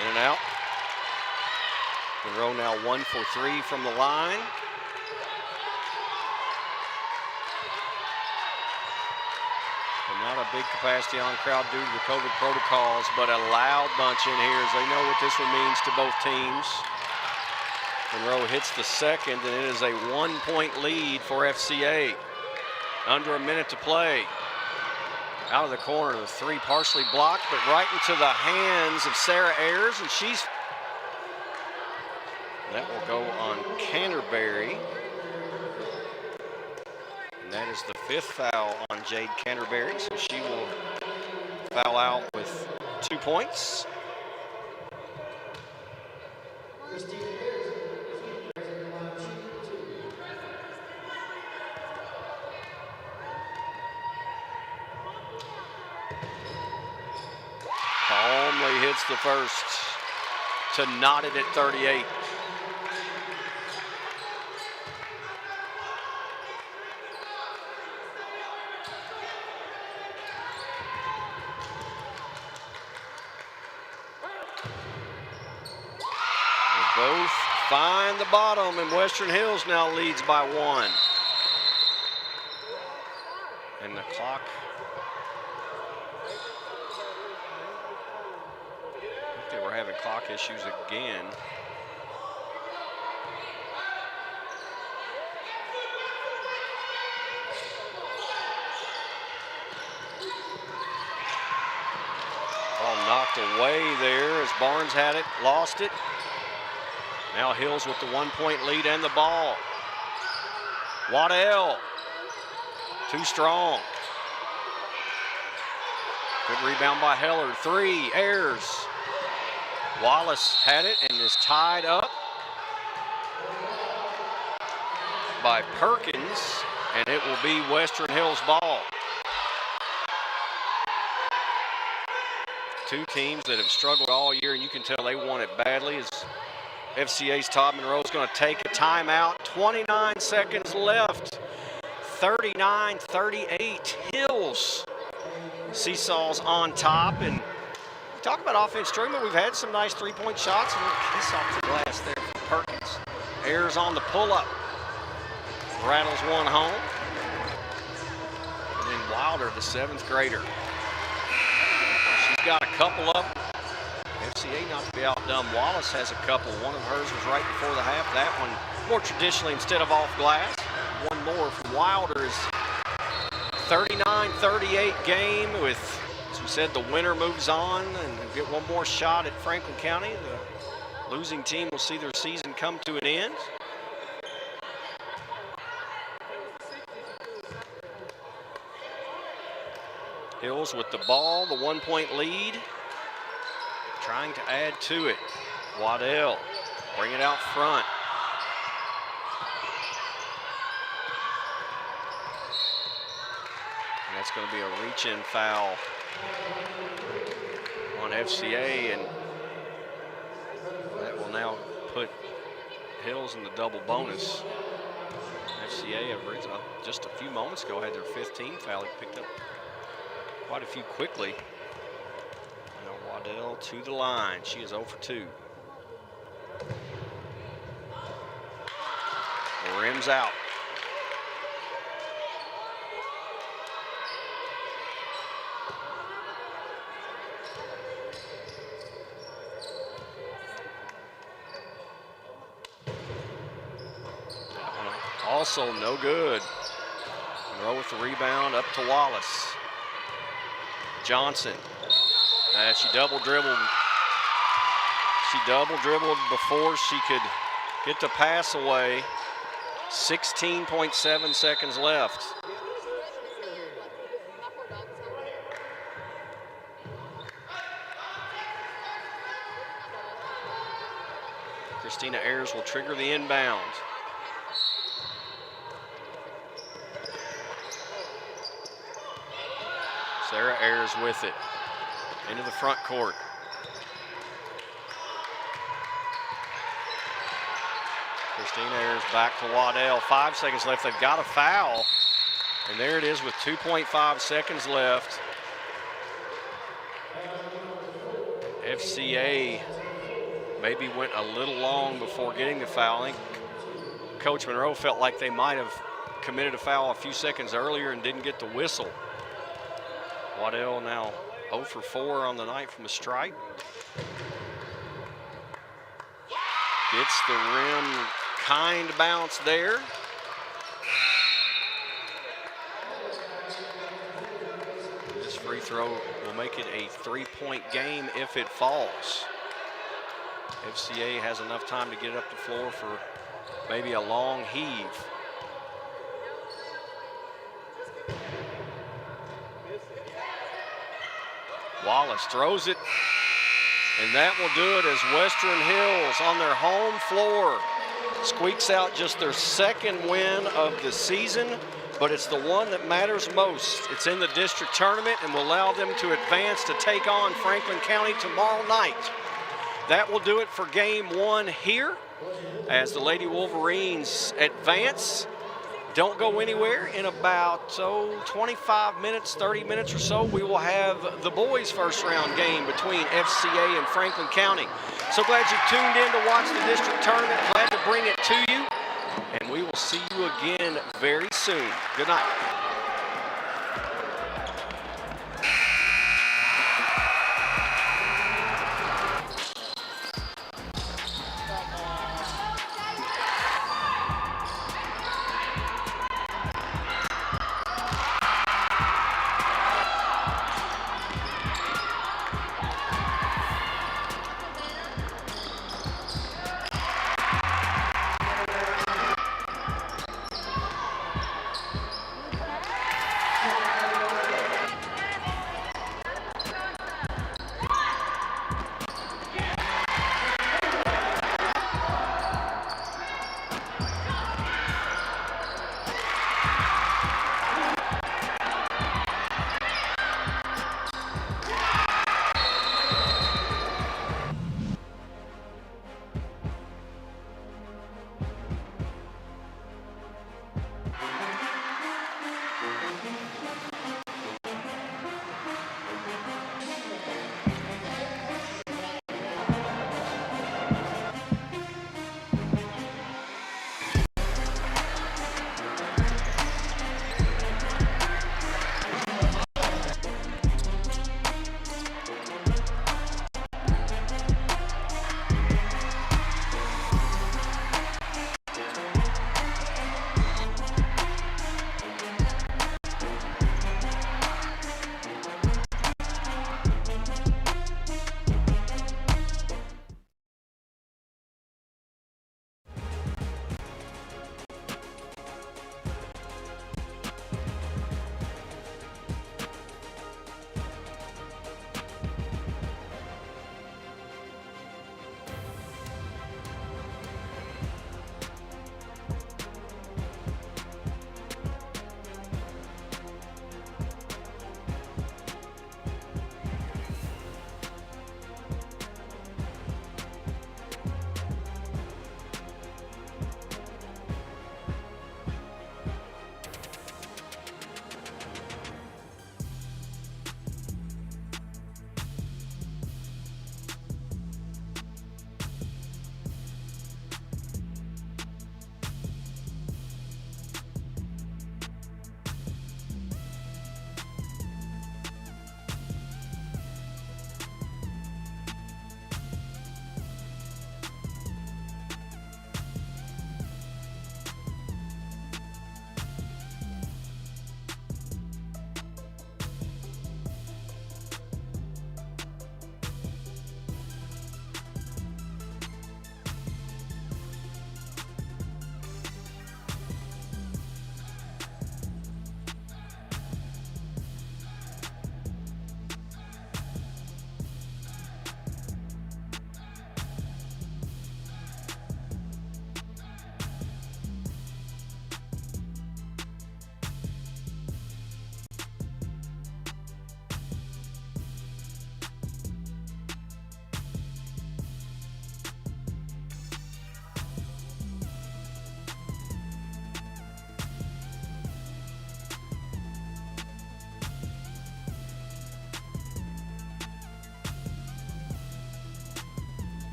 In and out. Monroe now 1 for 3 from the line. And not a big capacity on crowd due to the COVID protocols, but a loud bunch in here as they know what this one means to both teams. Monroe hits the second, and it is a 1-point lead for FCA. Under a minute to play. Out of the corner, the three partially blocked, but right into the hands of Sarah Ayers, and that will go on Canterbury. And that is the 5th foul on Jade Canterbury, so she will foul out with 2 points. Calmly hits the first to knot it at 38. They both find the bottom, and Western Hills now leads by 1. And the clock. We're having clock issues again. Ball knocked away there as Barnes had it, lost it. Now Hills with the 1-point lead and the ball. Waddell, too strong. Good rebound by Heller, 3, Ayers. Wallace had it and is tied up by Perkins, and it will be Western Hills ball. Two teams that have struggled all year, and you can tell they want it badly as FCA's Todd Monroe is going to take a timeout. 29 seconds left. 39-38. Hills. Seesaws on top, and talk about offense streaming. We've had some nice three-point shots, and kiss off the glass there for Perkins. Ayers on the pull-up. Rattles one home. And then Wilder, the 7th grader. She's got a couple of them. FCA not to be outdone. Wallace has a couple. One of hers was right before the half. That one more traditionally instead of off glass. One more from Wilder is 39-38 game with, as we said, the winner moves on and get one more shot at Franklin County. The losing team will see their season come to an end. Hills with the ball, the 1-point lead. Trying to add to it. Waddell, bring it out front. And that's going to be a reach-in foul on FCA, and that will now put Hills in the double bonus. FCA just a few moments ago had their 15th foul. He picked up quite a few quickly. Now Waddell to the line. She is 0 for 2. Rims out. Also no good. Monroe with the rebound up to Wallace. Johnson. She double dribbled. She double dribbled before she could get the pass away. 16.7 seconds left. Christina Ayers will trigger the inbound. Sarah Ayers with it into the front court. Christina Ayers back to Waddell. 5 seconds left. They've got a foul. And there it is with 2.5 seconds left. FCA maybe went a little long before getting the foul. I think Coach Monroe felt like they might have committed a foul a few seconds earlier and didn't get the whistle. Waddell now 0 for 4 on the night from the stripe. Gets the rim kind bounce there. This free throw will make it a 3-point game if it falls. FCA has enough time to get it up the floor for maybe a long heave. Wallace throws it, and that will do it as Western Hills on their home floor squeaks out just their second win of the season, but it's the one that matters most. It's in the district tournament and will allow them to advance to take on Franklin County tomorrow night. That will do it for game 1 here as the Lady Wolverines advance. Don't go anywhere. In about 25 minutes, 30 minutes or so, we will have the boys' first round game between FCA and Franklin County. So glad you tuned in to watch the district tournament. Glad to bring it to you. And we will see you again very soon. Good night.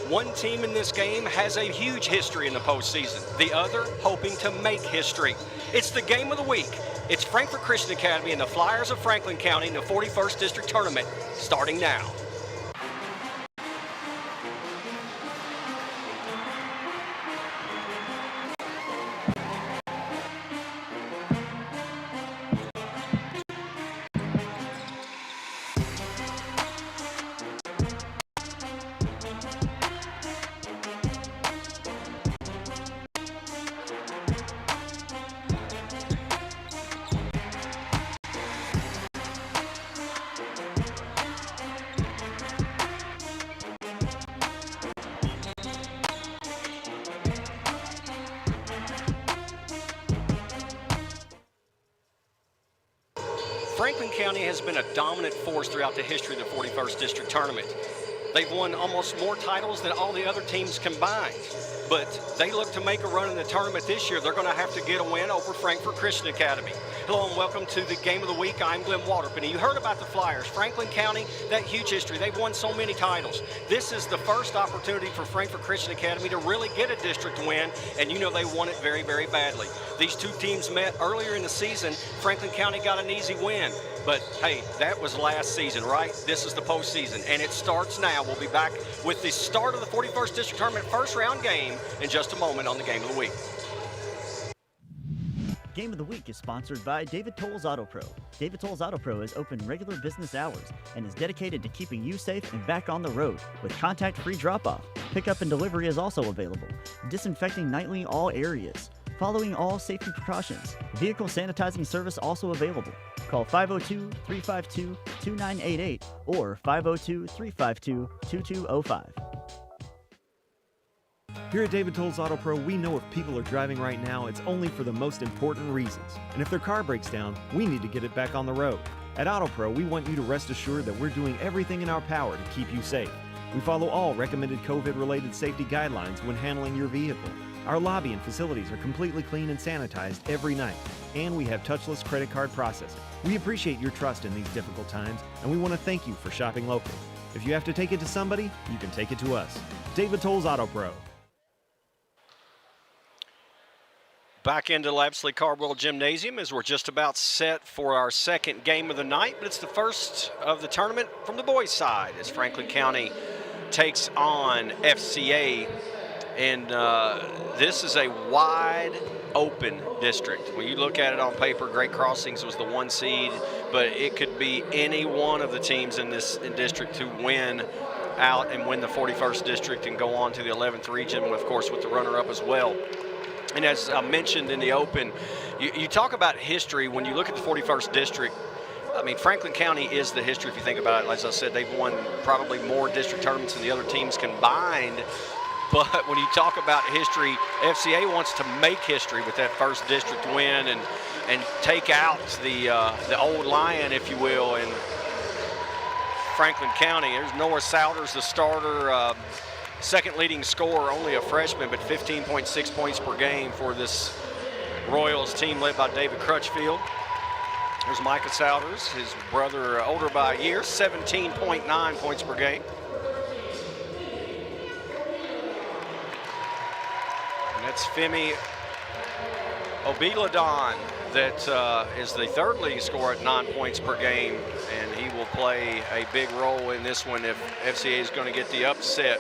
One team in this game has a huge history in the postseason, the other hoping to make history. It's the game of the week. It's Frankfort Christian Academy and the Flyers of Franklin County in the 41st District Tournament, starting now. Franklin County has been a dominant force throughout the history of the 41st District Tournament. They've won almost more titles than all the other teams combined. But they look to make a run in the tournament this year. They're going to have to get a win over Frankfort Christian Academy. Hello and welcome to the Game of the Week. I'm Glenn Waterpenny. You heard about the Flyers. Franklin County, that huge history. They've won so many titles. This is the first opportunity for Frankfort Christian Academy to really get a district win, and you know they won it very, very badly. These two teams met earlier in the season. Franklin County got an easy win. But, hey, that was last season, right? This is the postseason, and it starts now. We'll be back with the start of the 41st District Tournament first round game in just a moment on the Game of the Week. Game of the Week is sponsored by David Tolles Auto Pro. David Tolles Auto Pro is open regular business hours and is dedicated to keeping you safe and back on the road with contact-free drop-off. Pickup and delivery is also available. Disinfecting nightly all areas. Following all safety precautions. Vehicle sanitizing service also available. Call 502-352-2988 or 502-352-2205. Here at David Tolles Auto Pro, we know if people are driving right now, it's only for the most important reasons. And if their car breaks down, we need to get it back on the road. At Auto Pro, we want you to rest assured that we're doing everything in our power to keep you safe. We follow all recommended COVID-related safety guidelines when handling your vehicle. Our lobby and facilities are completely clean and sanitized every night, and we have touchless credit card processing. We appreciate your trust in these difficult times, and we want to thank you for shopping local. If you have to take it to somebody, you can take it to us. David Tolles Auto Pro. Back into Lapsley Cardwell Gymnasium as we're just about set for our second game of the night, but it's the first of the tournament from the boys' side as Franklin County takes on FCA. And this is a wide open district. When you look at it on paper, Great Crossings was the 1 seed, but it could be any one of the teams in this district to win out and win the 41st district and go on to the 11th region, of course, with the runner-up as well. And as I mentioned in the open, you talk about history. When you look at the 41st district, I mean, Franklin County is the history if you think about it. As I said, they've won probably more district tournaments than the other teams combined. But when you talk about history, FCA wants to make history with that first district win and take out the old lion, if you will, in Franklin County. There's Noah Souders, the starter, second leading scorer, only a freshman, but 15.6 points per game for this Royals team led by David Crutchfield. There's Micah Souders, his brother, older by a year, 17.9 points per game. That's Femi Obiladon that is the third leading scorer at 9 points per game, and he will play a big role in this one if FCA is going to get the upset.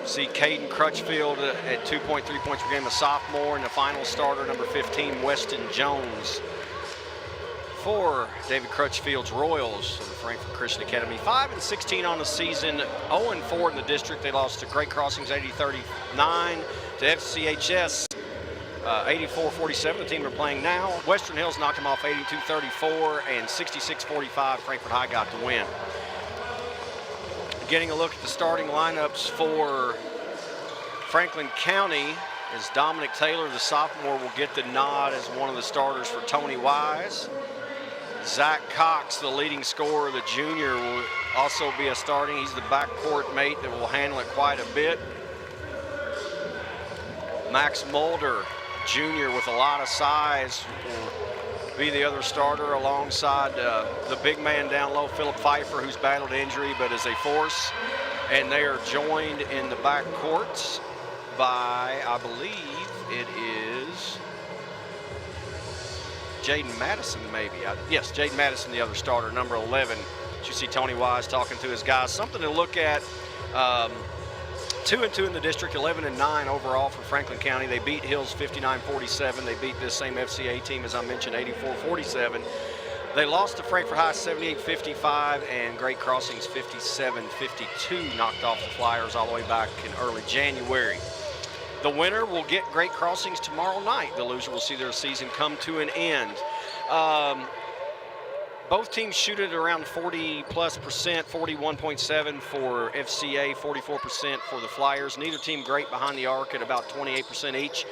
See Caden Crutchfield at 2.3 points per game, a sophomore, and the final starter, number 15, Weston Jones. For David Crutchfield's Royals of the Frankfort Christian Academy. 5-16 on the season, 0-4 in the district. They lost to Great Crossings 80-39, to FCHS 84-47, the team they're playing now. Western Hills knocked them off 82-34, and 66-45 Frankfort High got the win. Getting a look at the starting lineups for Franklin County is Dominic Taylor, the sophomore, will get the nod as one of the starters for Tony Wise. Zach Cox, the leading scorer, the junior, will also be a starting. He's the backcourt mate that will handle it quite a bit. Max Mulder, junior, with a lot of size, will be the other starter alongside the big man down low, Philip Pfeiffer, who's battled injury but is a force. And they are joined in the back courts by, I believe it is Jaden Madison, maybe. Yes, Jaden Madison, the other starter, number 11. You see Tony Wise talking to his guys. Something to look at. 2-2 in the district, 11-9 overall for Franklin County. They beat Hills 59-47. They beat this same FCA team, as I mentioned, 84-47. They lost to Frankfort High 78-55 and Great Crossings 57-52, knocked off the Flyers all the way back in early January. The winner will get Great Crossings tomorrow night. The loser will see their season come to an end. Both teams shoot it around 40+%, 41.7 for FCA, 44% for the Flyers. Neither team great behind the arc at about 28% each.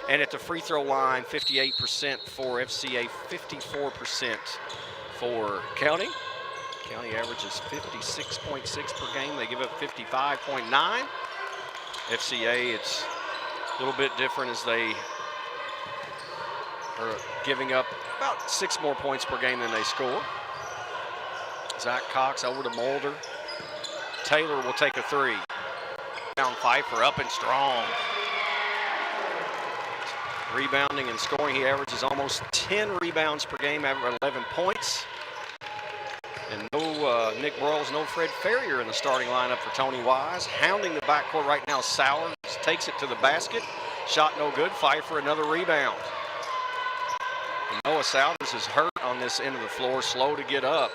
And at the free throw line, 58% for FCA, 54% for County. County averages 56.6 per game. They give up 55.9. FCA, it's a little bit different as they are giving up about 6 more points per game than they score. Zach Cox over to Mulder. Taylor will take a 3. Down Pfeiffer up and strong. Rebounding and scoring, he averages almost 10 rebounds per game, averaging 11 points. And no Nick Broyles, no Fred Ferrier in the starting lineup for Tony Wise. Hounding the backcourt right now, Sowers takes it to the basket. Shot no good. Pfeiffer another rebound. And Noah Sowers is hurt on this end of the floor, slow to get up.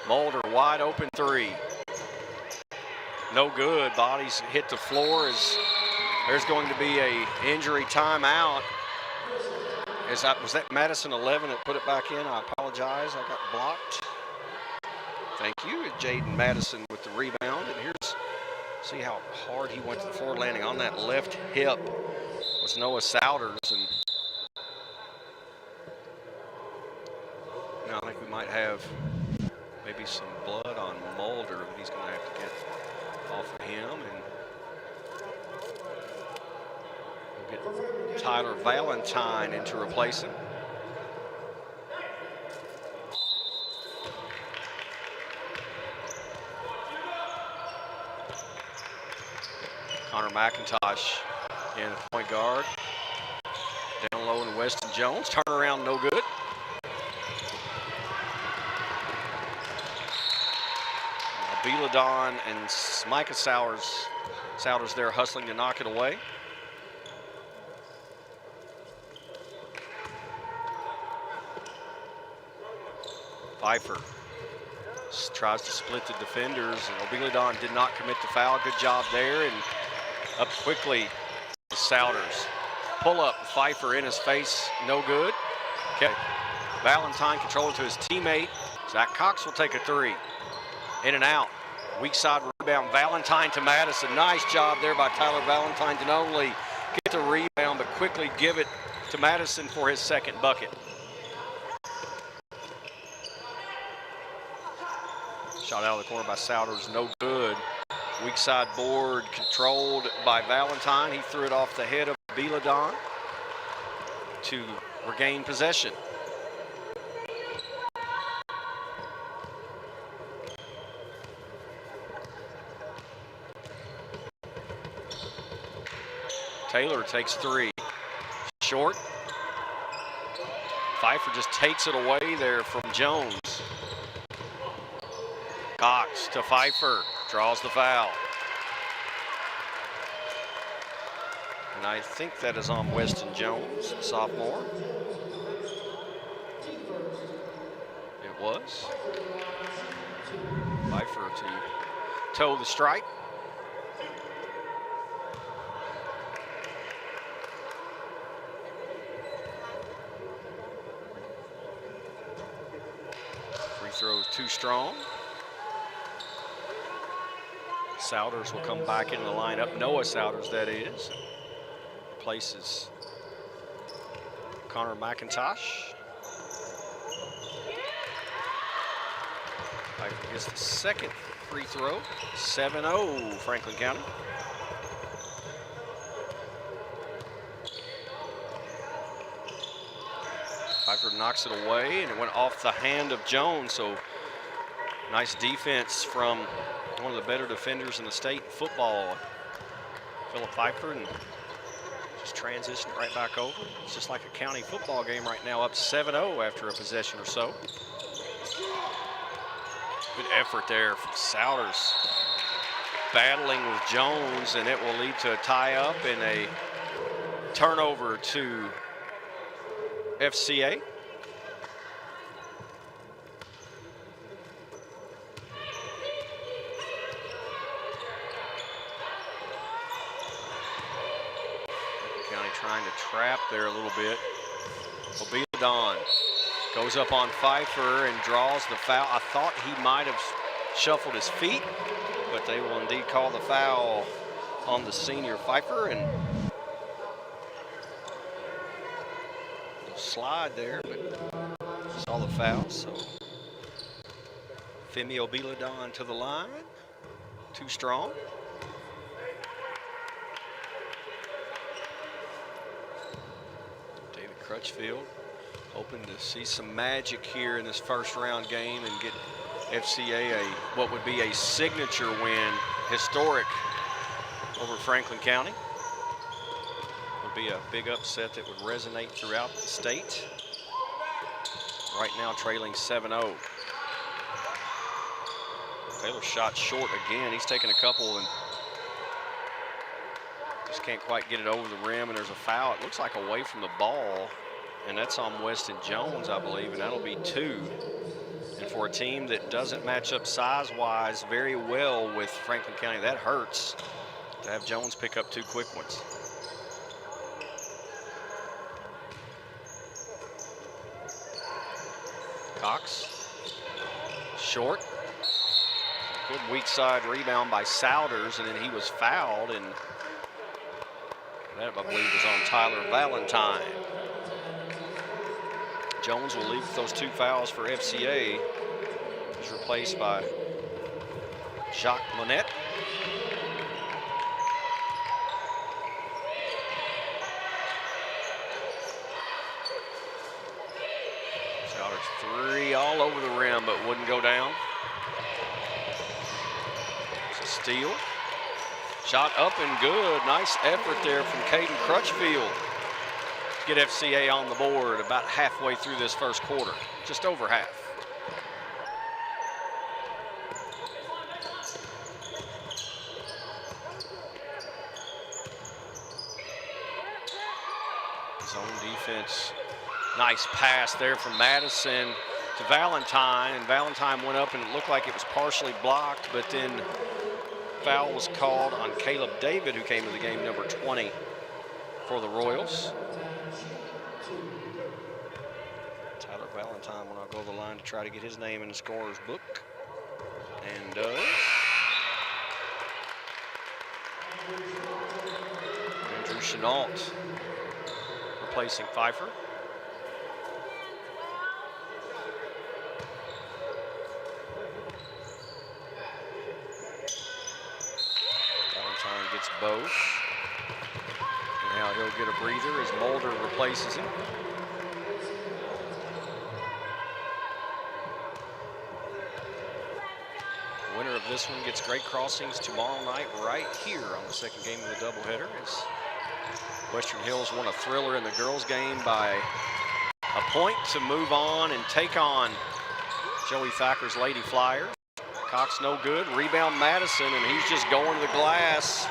Mulder wide open 3. No good. Bodies hit the floor as there's going to be a injury timeout. Was that Madison 11 that put it back in? I apologize. I got blocked. Thank you. Jaden Madison with the rebound. And here's, see how hard he went to the floor, landing on that left hip. Was Noah Souders. And now I think we might have maybe some blood on Mulder that he's going to have to get off of him. And we'll get Tyler Valentine in to replace him. Connor McIntosh in point guard. Down low in Weston Jones. Turnaround no good. Beladon and Micah Sowers there hustling to knock it away. Pfeiffer tries to split the defenders, and Beladon did not commit the foul. Good job there, and up quickly to Souders. Pull up, Pfeiffer in his face, no good. Okay, Valentine control it to his teammate. Zach Cox will take a 3. In and out. Weak side rebound. Valentine to Madison. Nice job there by Tyler Valentine to not only get the rebound, but quickly give it to Madison for his second bucket. Shot out of the corner by Souders. No good. Weak side board controlled by Valentine. He threw it off the head of Beladon to regain possession. Taylor takes 3. Short. Pfeiffer just takes it away there from Jones. Cox to Pfeiffer, draws the foul. And I think that is on Weston Jones, sophomore. It was. Pfeiffer to toe the strike. Throws too strong. Souders will come back into the lineup. Noah Souders, that is. Places Connor McIntosh. Pfeiffer gets the second free throw. 7-0 Franklin County. Pfeiffer knocks it away, and it went off the hand of Jones, so Nice defense from one of the better defenders in the state in football, Philip Pfeiffer, and just transitioned right back over. It's just like a county football game right now, up 7-0 after a possession or so. Good effort there from Souders, battling with Jones, and it will lead to a tie-up and a turnover to FCA. County trying to trap there a little bit. Obeladon goes up on Pfeiffer and draws the foul. I thought he might have shuffled his feet, but they will indeed call the foul on the senior Pfeiffer, and slide there, but saw the foul. So Femi Obeladon to the line, too strong. David Crutchfield hoping to see some magic here in this first round game and get FCA what would be a signature win, historic, over Franklin County. Would be a big upset that would resonate throughout the state. Right now trailing 7-0. Taylor shot short again. He's taken a couple and just can't quite get it over the rim, and there's a foul. It looks like away from the ball, and that's on Weston Jones, I believe, and that'll be 2. And for a team that doesn't match up size-wise very well with Franklin County, that hurts to have Jones pick up 2 quick ones. Cox, short. Good weak side rebound by Souders, and then he was fouled, and that, I believe, was on Tyler Valentine. Jones will leave with those 2 fouls for FCA. He's replaced by Jacques Monette. Souders 3 all over the rim, but wouldn't go down. It's a steal. Shot up and good. Nice effort there from Caden Crutchfield to get FCA on the board about halfway through this first quarter, just over half. Zone defense. Nice pass there from Madison to Valentine, and Valentine went up and it looked like it was partially blocked, but then foul was called on Caleb David, who came to the game, number 20 for the Royals. Tyler Valentine will now go to the line to try to get his name in the scorer's book, and does. Andrew Chenault replacing Pfeiffer. Gets both. And now he'll get a breather as Mulder replaces him. The winner of this one gets Great Crossings tomorrow night right here on the second game of the doubleheader, as Western Hills won a thriller in the girls game by a point to move on and take on Joey Thacker's Lady Flyers. Cox no good, rebound Madison, and he's just going to the glass.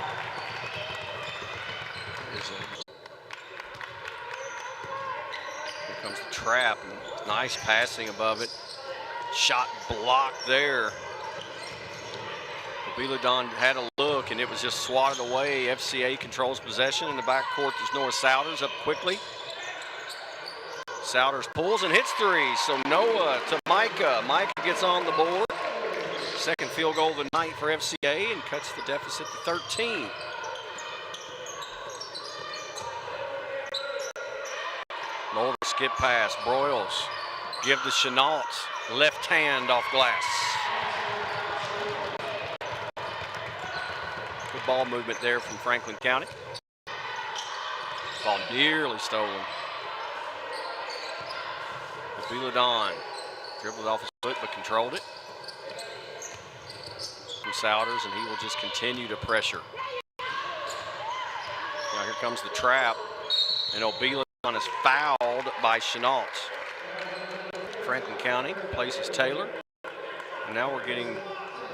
Here comes the trap, and nice passing above it. Shot blocked there. Obeladon had a look, and it was just swatted away. FCA controls possession in the backcourt. There's Noah Souders up quickly. Souders pulls and hits 3, so Noah to Micah. Micah gets on the board. Second field goal of the night for FCA and cuts the deficit to 13. Mulder skip pass. Broyles give to Chenault. Left hand off glass. Good ball movement there from Franklin County. Ball nearly stolen. Obeladon dribbled off his foot but controlled it. from Souders, and he will just continue to pressure. Now here comes the trap, and Obila is fouled by Chenault. Franklin County places Taylor, and now we're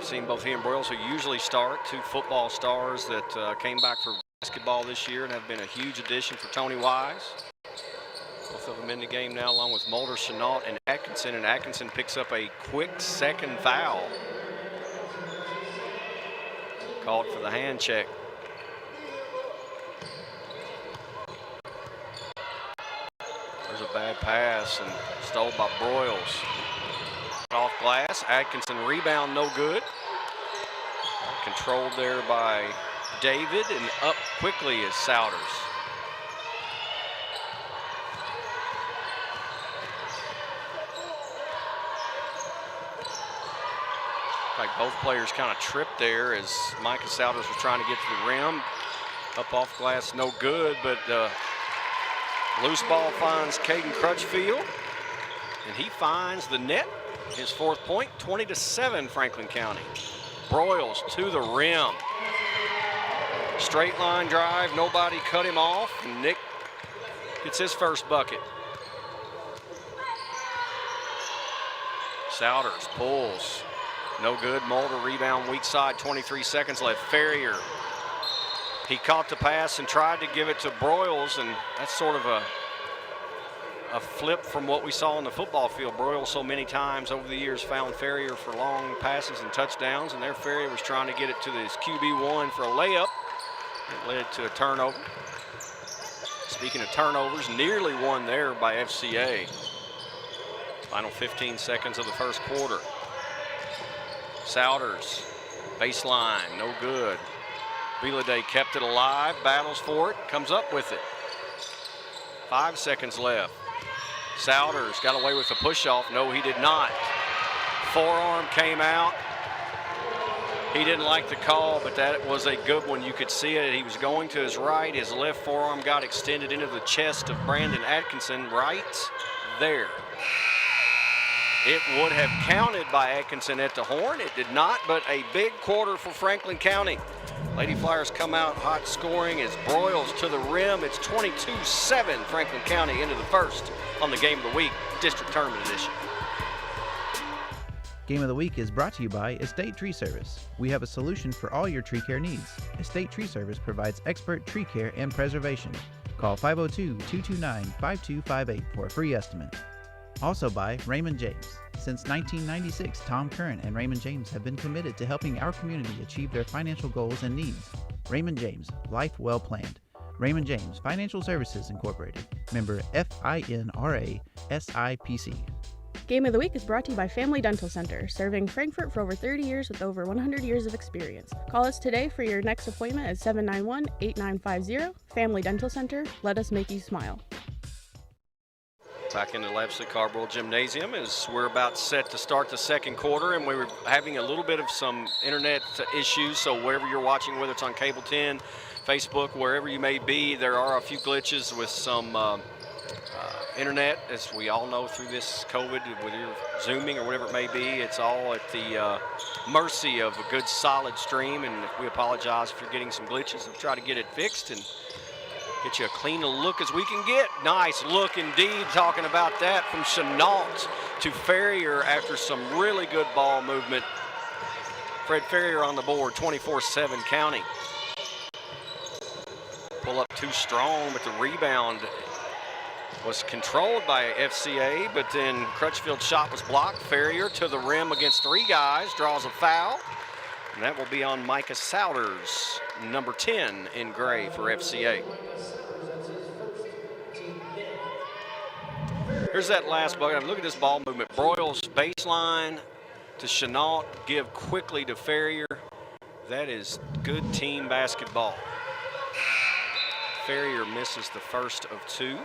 seeing both he and Broyles, who usually start, two football stars that came back for basketball this year and have been a huge addition for Tony Wise. Both of them in the game now, along with Mulder, Chenault, and Atkinson picks up a quick second foul. Called for the hand check. There's a bad pass and stole by Broyles. Off glass, Atkinson rebound, no good. Controlled there by David, and up quickly is Souders. Like both players kind of tripped there as Micah Souders was trying to get to the rim. Up off glass, no good, but loose ball finds Caden Crutchfield, and he finds the net. His fourth point, 20-7 Franklin County. Broyles to the rim. Straight line drive, nobody cut him off, and Nick gets his first bucket. Souders pulls, no good. Mulder rebound, weak side, 23 seconds left. Ferrier, he caught the pass and tried to give it to Broyles, and that's sort of a flip from what we saw on the football field. Broyles so many times over the years found Ferrier for long passes and touchdowns, and there Ferrier was trying to get it to his QB1 for a layup. It led to a turnover. Speaking of turnovers, nearly won there by FCA. Final 15 seconds of the first quarter. Souders, baseline, no good. Bielade kept it alive, battles for it, comes up with it. 5 seconds left. Souders got away with the push-off. No, he did not. Forearm came out. He didn't like the call, but that was a good one. You could see it. He was going to his right. His left forearm got extended into the chest of Brandon Atkinson right there. It would have counted by Atkinson at the horn. It did not, but a big quarter for Franklin County. Lady Flyers come out hot scoring as Broyles to the rim. It's 22-7 Franklin County into the first on the Game of the Week District Tournament Edition. Game of the Week is brought to you by Estate Tree Service. We have a solution for all your tree care needs. Estate Tree Service provides expert tree care and preservation. Call 502-229-5258 for a free estimate. Also by Raymond James. Since 1996, Tom Curran and Raymond James have been committed to helping our community achieve their financial goals and needs. Raymond James, life well planned. Raymond James Financial Services Incorporated. Member FINRA SIPC. Game of the Week is brought to you by Family Dental Center, serving Frankfort for over 30 years with over 100 years of experience. Call us today for your next appointment at 791-8950. Family Dental Center, let us make you smile. Back into Lapsley Carborough Gymnasium as we're about set to start the second quarter, and we were having a little bit of some internet issues, so wherever you're watching, whether it's on Cable 10, Facebook, wherever you may be, there are a few glitches with some internet, as we all know through this COVID, whether you're Zooming or whatever it may be, it's all at the mercy of a good solid stream, and we apologize if you're getting some glitches. We'll try to get it fixed and get you a clean look as we can get. Nice look indeed, talking about that, from Chenault to Ferrier after some really good ball movement. Fred Ferrier on the board, 24-7 County. Pull up too strong, but the rebound was controlled by FCA, but then Crutchfield's shot was blocked. Ferrier to the rim against three guys, draws a foul, and that will be on Micah Souders, number 10 in gray for FCA. Here's that last bucket. Look at this ball movement. Broyles baseline to Chenault, give quickly to Ferrier. That is good team basketball. Ferrier misses the first of two.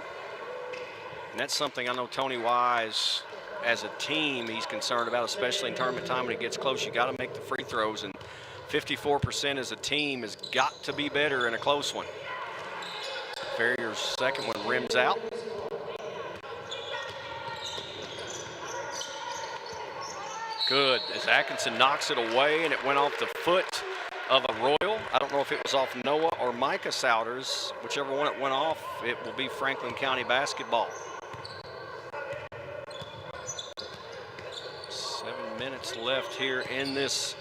And that's something I know Tony Wise, as a team, he's concerned about, especially in tournament time when it gets close. You got to make the free throws, and 54% as a team has got to be better in a close one. Ferrier's second one rims out. good as Atkinson knocks it away, and it went off the foot of a Royal. I don't know if it was off Noah or Micah Souders. Whichever one it went off, it will be Franklin County basketball. 7 minutes left here in this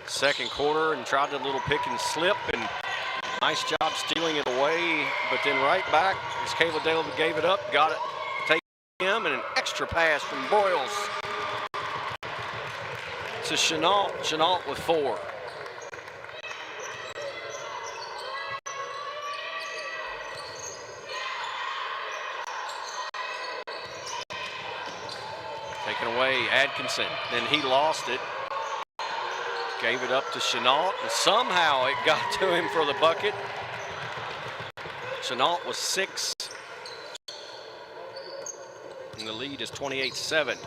second quarter, and tried a little pick and slip, and nice job stealing it away, but then right back as Caleb David gave it up, got it, take him, and an extra pass from Broyles to Chenault. Chenault with 4. Taken away, Atkinson. Then he lost it. Gave it up to Chenault, and somehow it got to him for the bucket. Chenault was 6. And the lead is 28-7.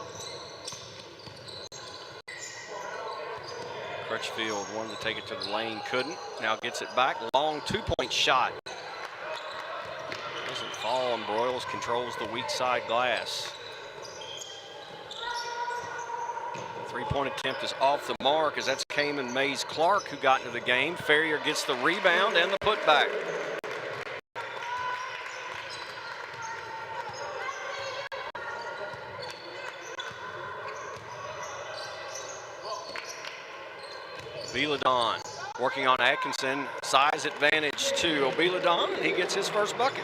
Crutchfield wanted to take it to the lane, couldn't. Now gets it back. Long 2-point shot. Doesn't fall, and Broyles controls the weak side glass. 3-point attempt is off the mark, as that's Cayman Mays Clark who got into the game. Ferrier gets the rebound and the putback. Obiladon working on Atkinson. Size advantage to Obiladon, and he gets his first bucket.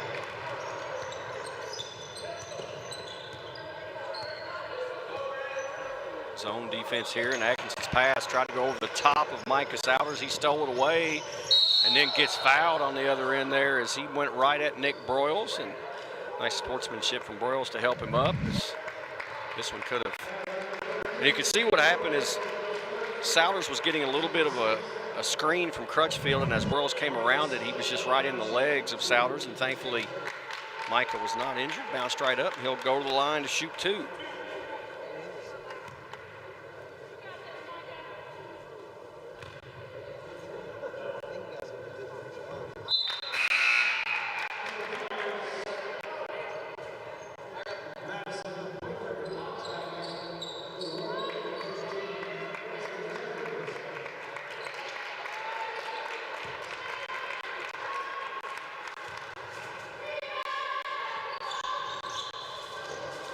Zone defense here, and Atkinson's pass tried to go over the top of Micah Souders. He stole it away and then gets fouled on the other end there as he went right at Nick Broyles, and nice sportsmanship from Broyles to help him up. This one could have. And you could see what happened is Souders was getting a little bit of a screen from Crutchfield, and as Broyles came around it, he was just right in the legs of Souders, and thankfully Micah was not injured. Bounced right up, and he'll go to the line to shoot 2.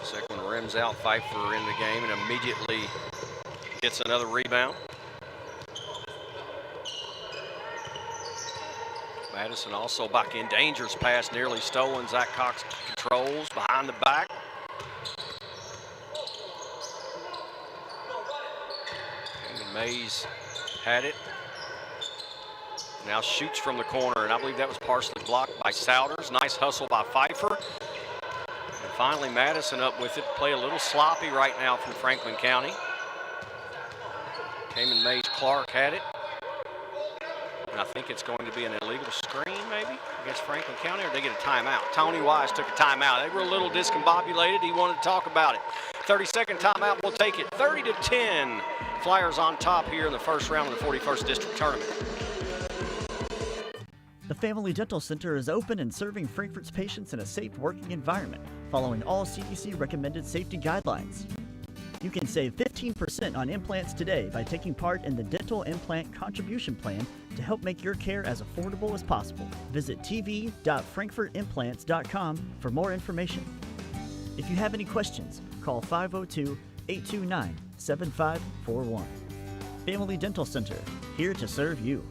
Second one rims out, Pfeiffer in the game, and immediately gets another rebound. Madison also back in. Dangerous pass, nearly stolen. Zach Cox controls behind the back. And Mays had it. Now shoots from the corner, and I believe that was partially blocked by Souders. Nice hustle by Pfeiffer. Finally, Madison up with it. Play a little sloppy right now from Franklin County. Cayman Mays Clark had it. And I think it's going to be an illegal screen, maybe, against Franklin County, or they get a timeout. Tony Wise took a timeout. They were a little discombobulated. He wanted to talk about it. 30-second timeout, we'll take it. 30-10. Flyers on top here in the first round of the 41st District Tournament. The Family Dental Center is open and serving Frankfort's patients in a safe working environment, following all CDC recommended safety guidelines. You can save 15% on implants today by taking part in the Dental Implant Contribution Plan to help make your care as affordable as possible. Visit tv.frankfortimplants.com for more information. If you have any questions, call 502-829-7541. Family Dental Center, here to serve you.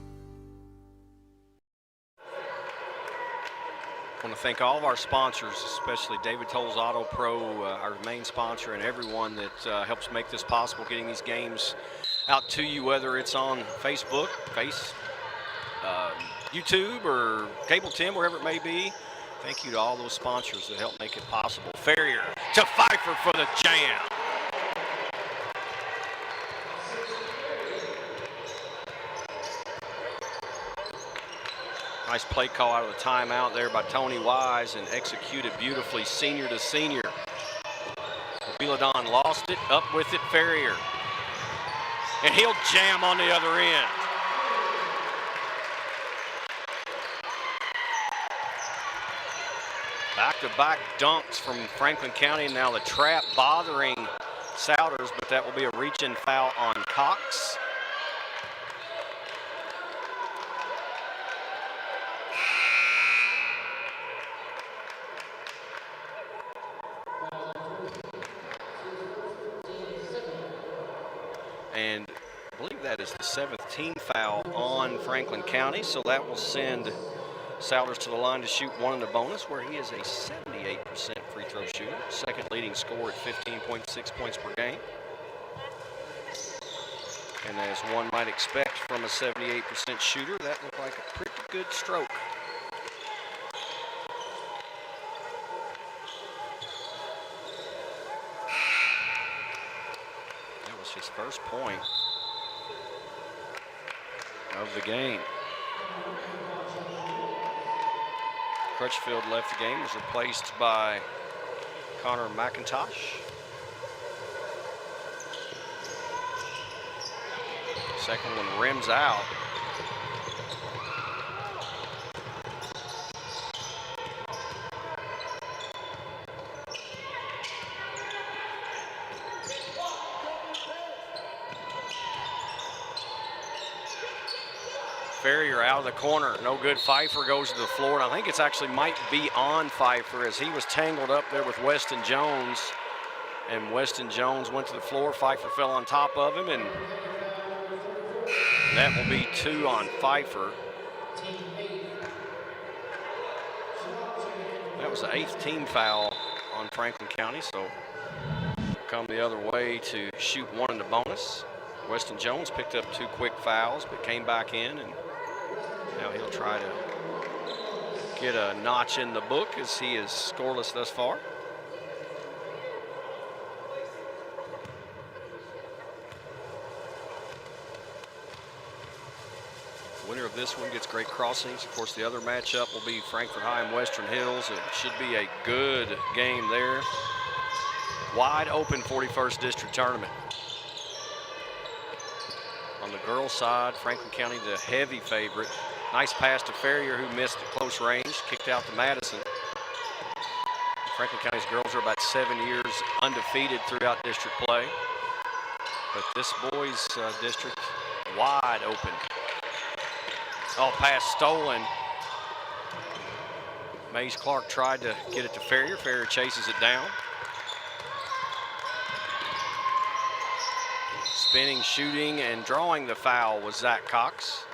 I want to thank all of our sponsors, especially David Tolles Auto Pro, our main sponsor, and everyone that helps make this possible, getting these games out to you, whether it's on Facebook, YouTube, or Cable 10, wherever it may be. Thank you to all those sponsors that help make it possible. Ferrier to Pfeiffer for the jam. Nice play call out of the timeout there by Tony Wise, and executed beautifully, senior to senior. Obiladon lost it, up with it, Ferrier. And he'll jam on the other end. Back-to-back dunks from Franklin County, and now the trap bothering Souders, but that will be a reach-in foul on Cox. And I believe that is the 7th team foul on Franklin County, so that will send Souders to the line to shoot one in the bonus, where he is a 78% free throw shooter, second leading scorer at 15.6 points per game. And as one might expect from a 78% shooter, that looked like a pretty good stroke. That was his first point of the game. Crutchfield left the game, was replaced by Connor McIntosh. Second one rims out. Ferrier out of the corner, no good. Pfeiffer goes to the floor, and I think it's actually might be on Pfeiffer as he was tangled up there with Weston Jones. And Weston Jones went to the floor. Pfeiffer fell on top of him, and that will be 2 on Pfeiffer. That was the 8th team foul on Franklin County, so come the other way to shoot one in the bonus. Weston Jones picked up 2 quick fouls, but came back in, and now he'll try to get a notch in the book as he is scoreless thus far. Winner of this one gets Great Crossings. Of course, the other matchup will be Frankfort High and Western Hills. It should be a good game there. Wide open 41st District Tournament. On the girls' side, Franklin County the heavy favorite. Nice pass to Ferrier, who missed at close range, kicked out to Madison. Franklin County's girls are about 7 years undefeated throughout district play. But this boys' district wide open. Oh, pass stolen. Mays Clark tried to get it to Ferrier. Ferrier chases it down. Spinning, shooting, and drawing the foul was Zach Cox.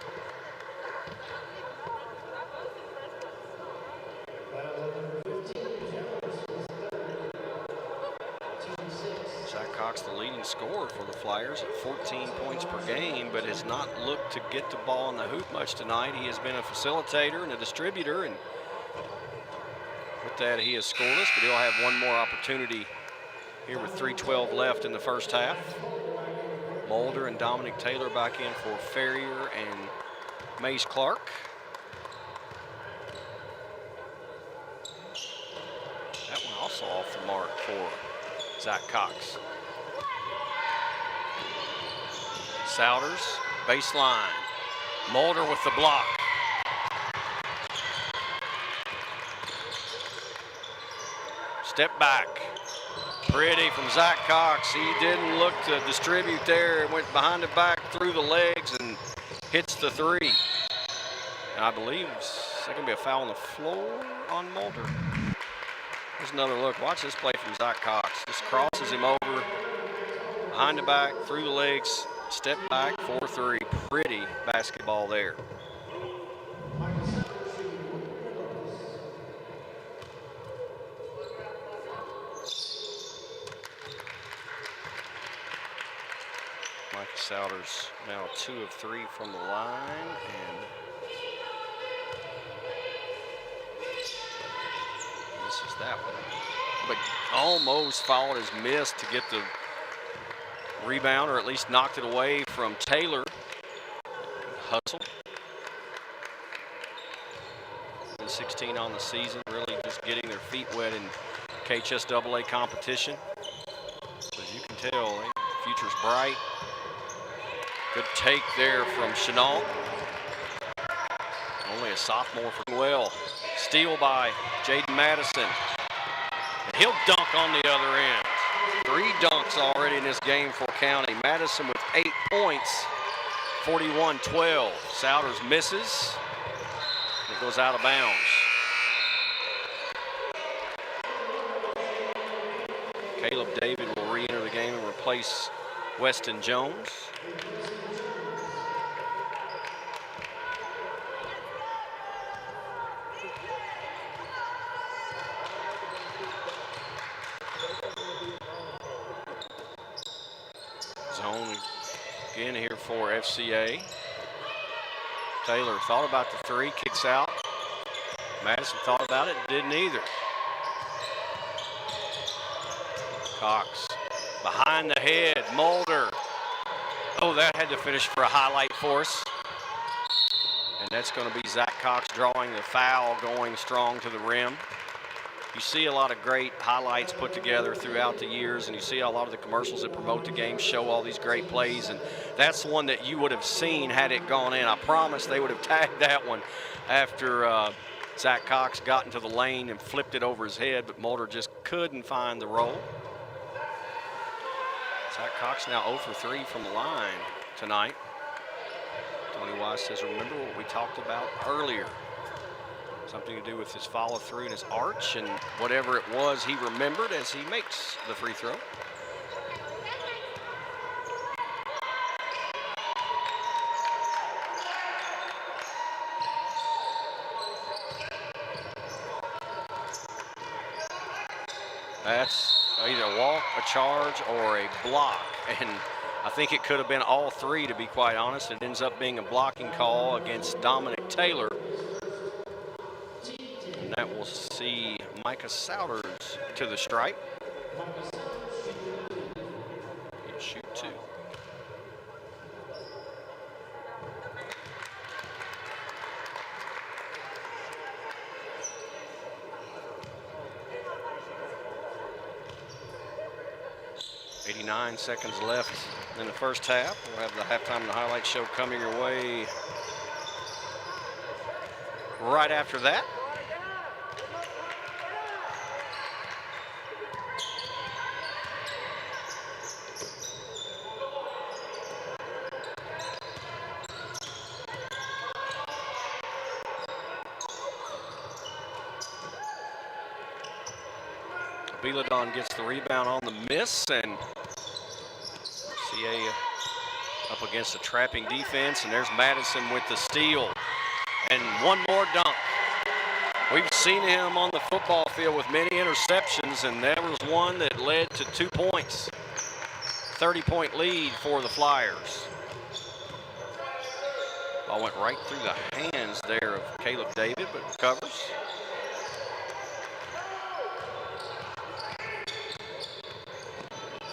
Zach Cox, the leading scorer for the Flyers at 14 points per game, but has not looked to get the ball in the hoop much tonight. He has been a facilitator and a distributor, and with that he is scoreless, but he'll have one more opportunity here with 3:12 left in the first half. Mulder and Dominic Taylor back in for Ferrier and Mace Clark. That one also off the mark for Zach Cox. Souders, baseline. Mulder with the block. Step back. Pretty from Zach Cox. He didn't look to distribute there. It went behind the back, through the legs, and hits the 3. And I believe it's going to be a foul on the floor on Mulder. Here's another look. Watch this play from Zach Cox. Just crosses him over, behind the back, through the legs, step back, 4-3. Pretty basketball there. Mike Souders now 2 of 3 from the line, and this is that one. But almost followed his miss to get the rebound, or at least knocked it away from Taylor. Hustle. 16 on the season, really just getting their feet wet in KHSAA competition. So as you can tell, the future's bright. Good take there from Chenault. Only a sophomore for well. Steal by Jaden Madison. And he'll dunk on the other end. 3 dunks already in this game for County. Madison with 8 points, 41-12. Souders misses. It goes out of bounds. Caleb David will re-enter the game and replace Weston Jones. Zone again here for FCA. Taylor thought about the 3, kicks out. Madison thought about it, didn't either. Cox behind the head, Mulder. Oh, that had to finish for a highlight for us. And that's going to be Zach Cox drawing the foul, going strong to the rim. You see a lot of great highlights put together throughout the years, and you see a lot of the commercials that promote the game show all these great plays, and that's one that you would have seen had it gone in. I promise they would have tagged that one after Zach Cox got into the lane and flipped it over his head, but Mulder just couldn't find the roll. Zach Cox now 0 for 3 from the line tonight. Tony Wise says, remember what we talked about earlier. Something to do with his follow through and his arch and whatever it was he remembered as he makes the free throw. That's either a walk, a charge, or a block. And I think it could have been all 3, to be quite honest. It ends up being a blocking call against Dominic Taylor. And that will see Micah Souders to the stripe. He'll shoot 2. .89 seconds left in the first half. We'll have the halftime and the highlight show coming your way right after that. Beladon gets the rebound on the miss, and CA up against a trapping defense, and there's Madison with the steal. And one more dunk. We've seen him on the football field with many interceptions, and there was one that led to 2 points. 30-point lead for the Flyers. Ball went right through the hands there of Caleb David, but recovers.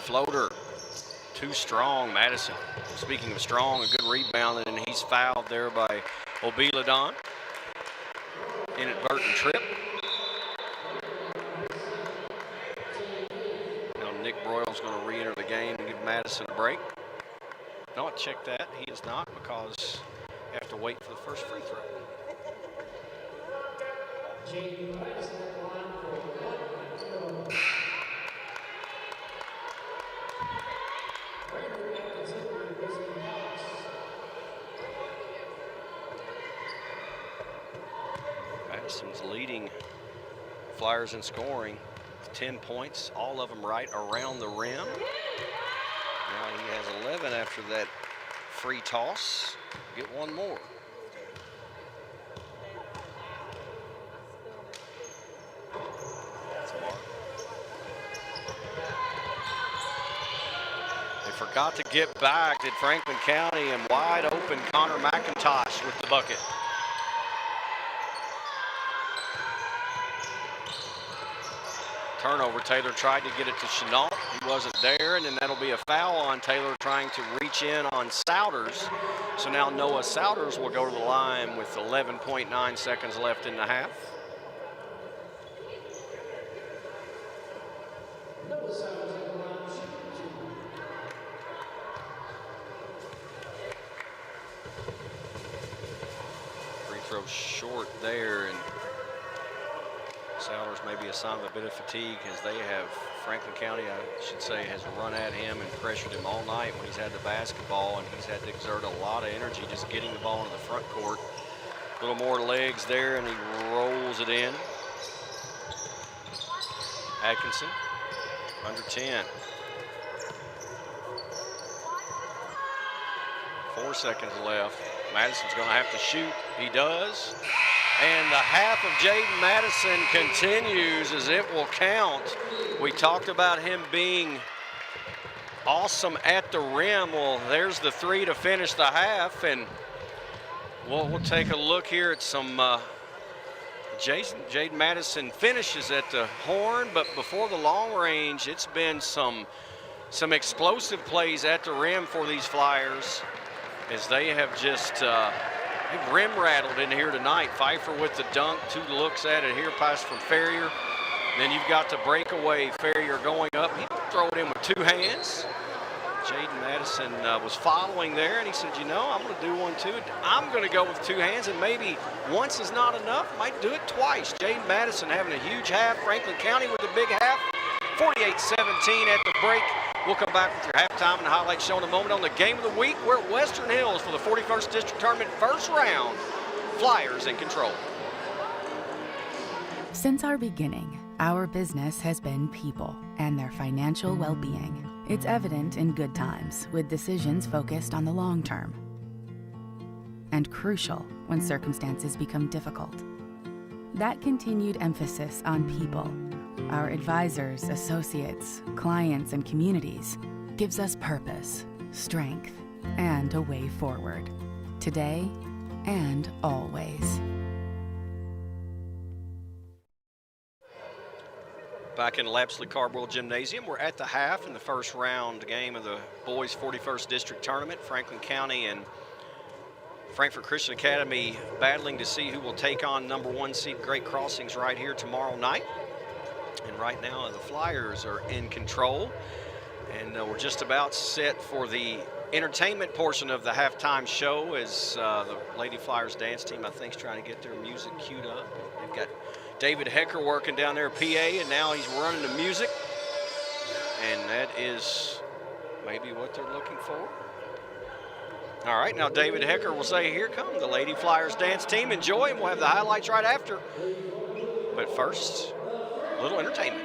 Floater, too strong, Madison. Speaking of strong, a good rebound, and he's fouled there by Obiladon. Inadvertent trip. Now Nick Broyle's going to re-enter the game and give Madison a break. No, check that. He is not, because you have to wait for the first free throw. Madison's leading Flyers in scoring, 10 points, all of them right around the rim. Now he has 11 after that free toss. Get one more. They forgot to get back, did Franklin County, and wide open Connor McIntosh with the bucket. Turnover. Taylor tried to get it to Chenault. He wasn't there, and then that'll be a foul on Taylor trying to reach in on Souders. So now Noah Souders will go to the line with 11.9 seconds left in the half. Free throw short there, and Souders may be a sign of a bit of fatigue as they have Franklin County, I should say, has run at him and pressured him all night when he's had the basketball, and he's had to exert a lot of energy just getting the ball into the front court. A little more legs there, and he rolls it in. Atkinson, under 10. 4 seconds left. Madison's going to have to shoot. He does. And the half of Jaden Madison continues as it will count. We talked about him being awesome at the rim. Well, there's the three to finish the half. And we'll take a look here at some Jaden Madison finishes at the horn, but before the long range, it's been some explosive plays at the rim for these Flyers, as they have just they've rim rattled in here tonight. Pfeiffer with the dunk, 2 looks at it here, pass from Ferrier. Then you've got the breakaway, Ferrier going up. He throw it in with 2 hands. Jaden Madison was following there, and he said, you know, I'm going to do one too. I'm going to go with 2 hands, and maybe once is not enough. Might do it twice. Jaden Madison having a huge half. Franklin County with a big half. 48-17 at the break. We'll come back with your halftime and highlights show in a moment on the game of the week. We're at Western Hills for the 41st District Tournament first round. Flyers in control. Since our beginning, our business has been people and their financial well-being. It's evident in good times, with decisions focused on the long term, and crucial when circumstances become difficult. That continued emphasis on people, our advisors, associates, clients, and communities, gives us purpose, strength, and a way forward, today and always. Back in Lapsley Cardwell Gymnasium, we're at the half in the first round game of the boys 41st District Tournament. Franklin County and Frankfort Christian Academy battling to see who will take on number 1 seed Great Crossings right here tomorrow night. And right now the Flyers are in control, and we're just about set for the entertainment portion of the halftime show, as the Lady Flyers dance team, I think, is trying to get their music queued up. They've got David Hecker working down there, PA, and now he's running the music. And that is maybe what they're looking for. All right, now David Hecker will say, here come the Lady Flyers dance team. Enjoy, and we'll have the highlights right after. But first, a little entertainment.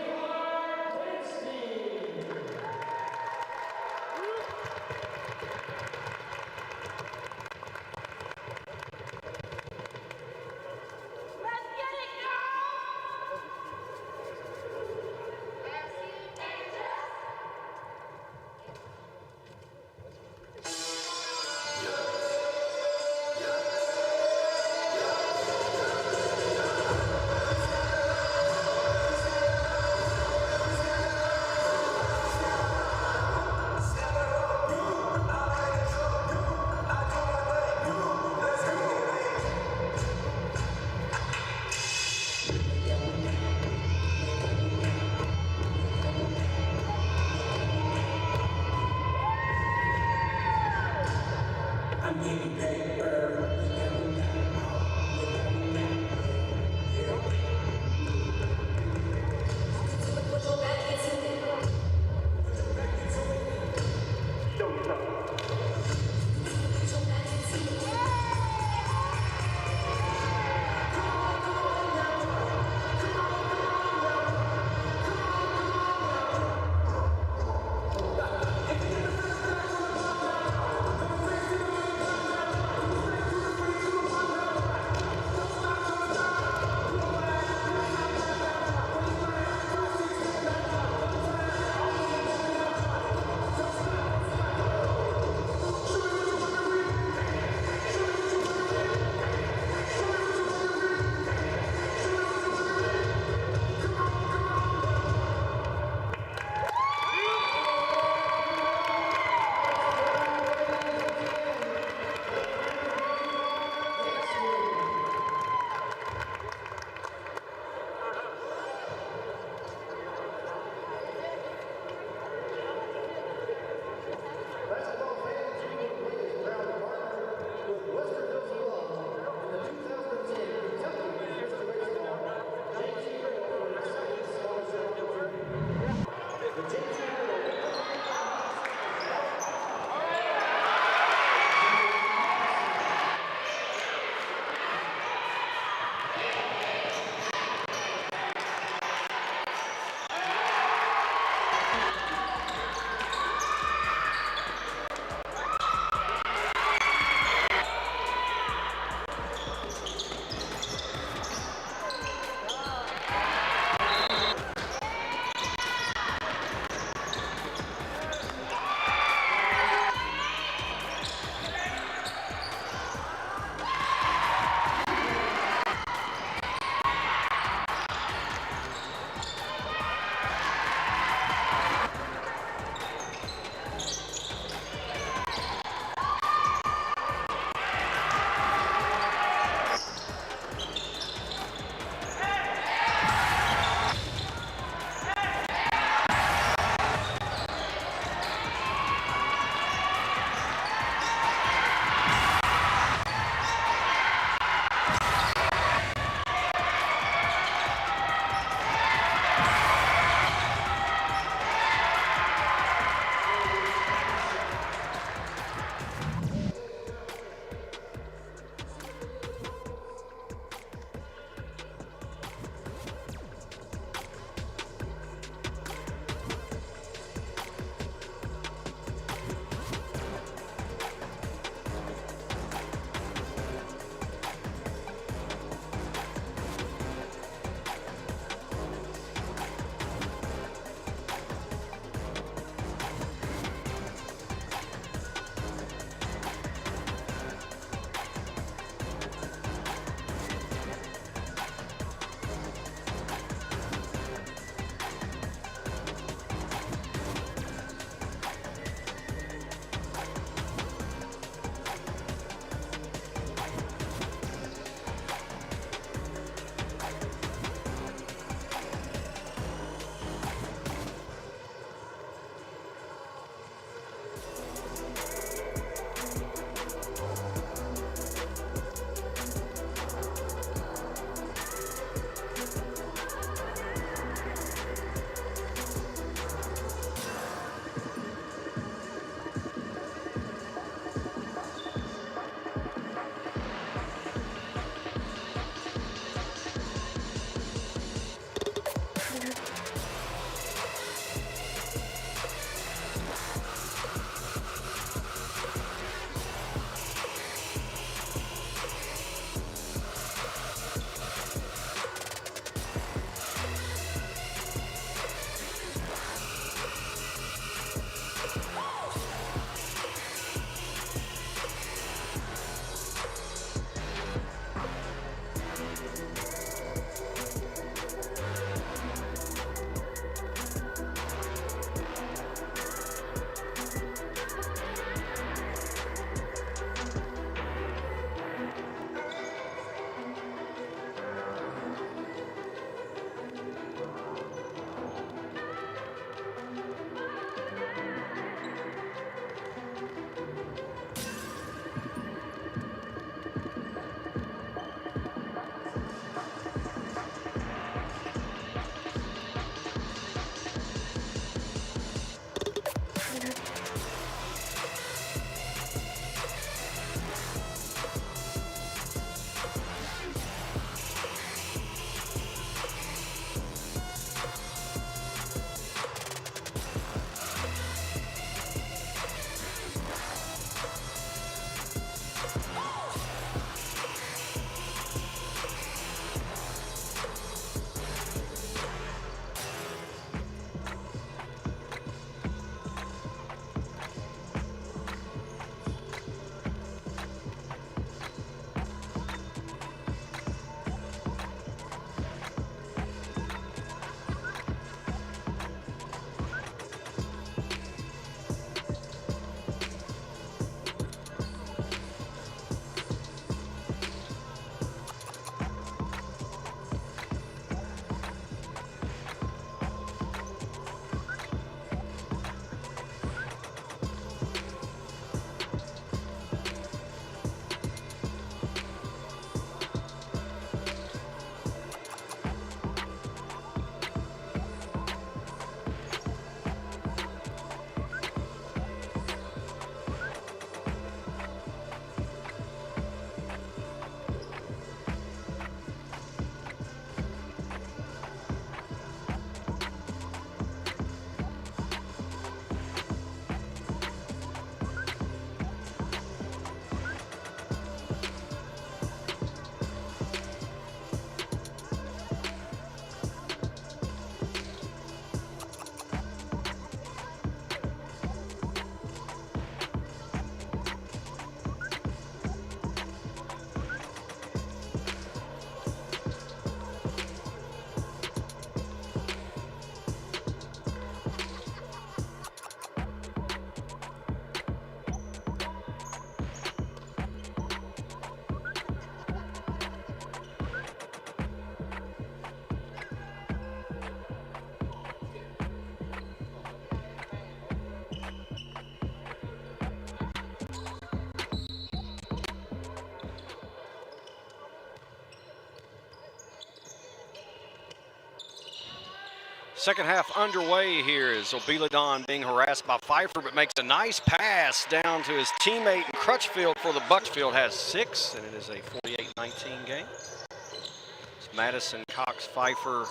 Second half underway here as Obiladon being harassed by Pfeiffer, but makes a nice pass down to his teammate in Crutchfield for the Bucks. Field has 6, and it is a 48-19 game. It's Madison, Cox, Pfeiffer,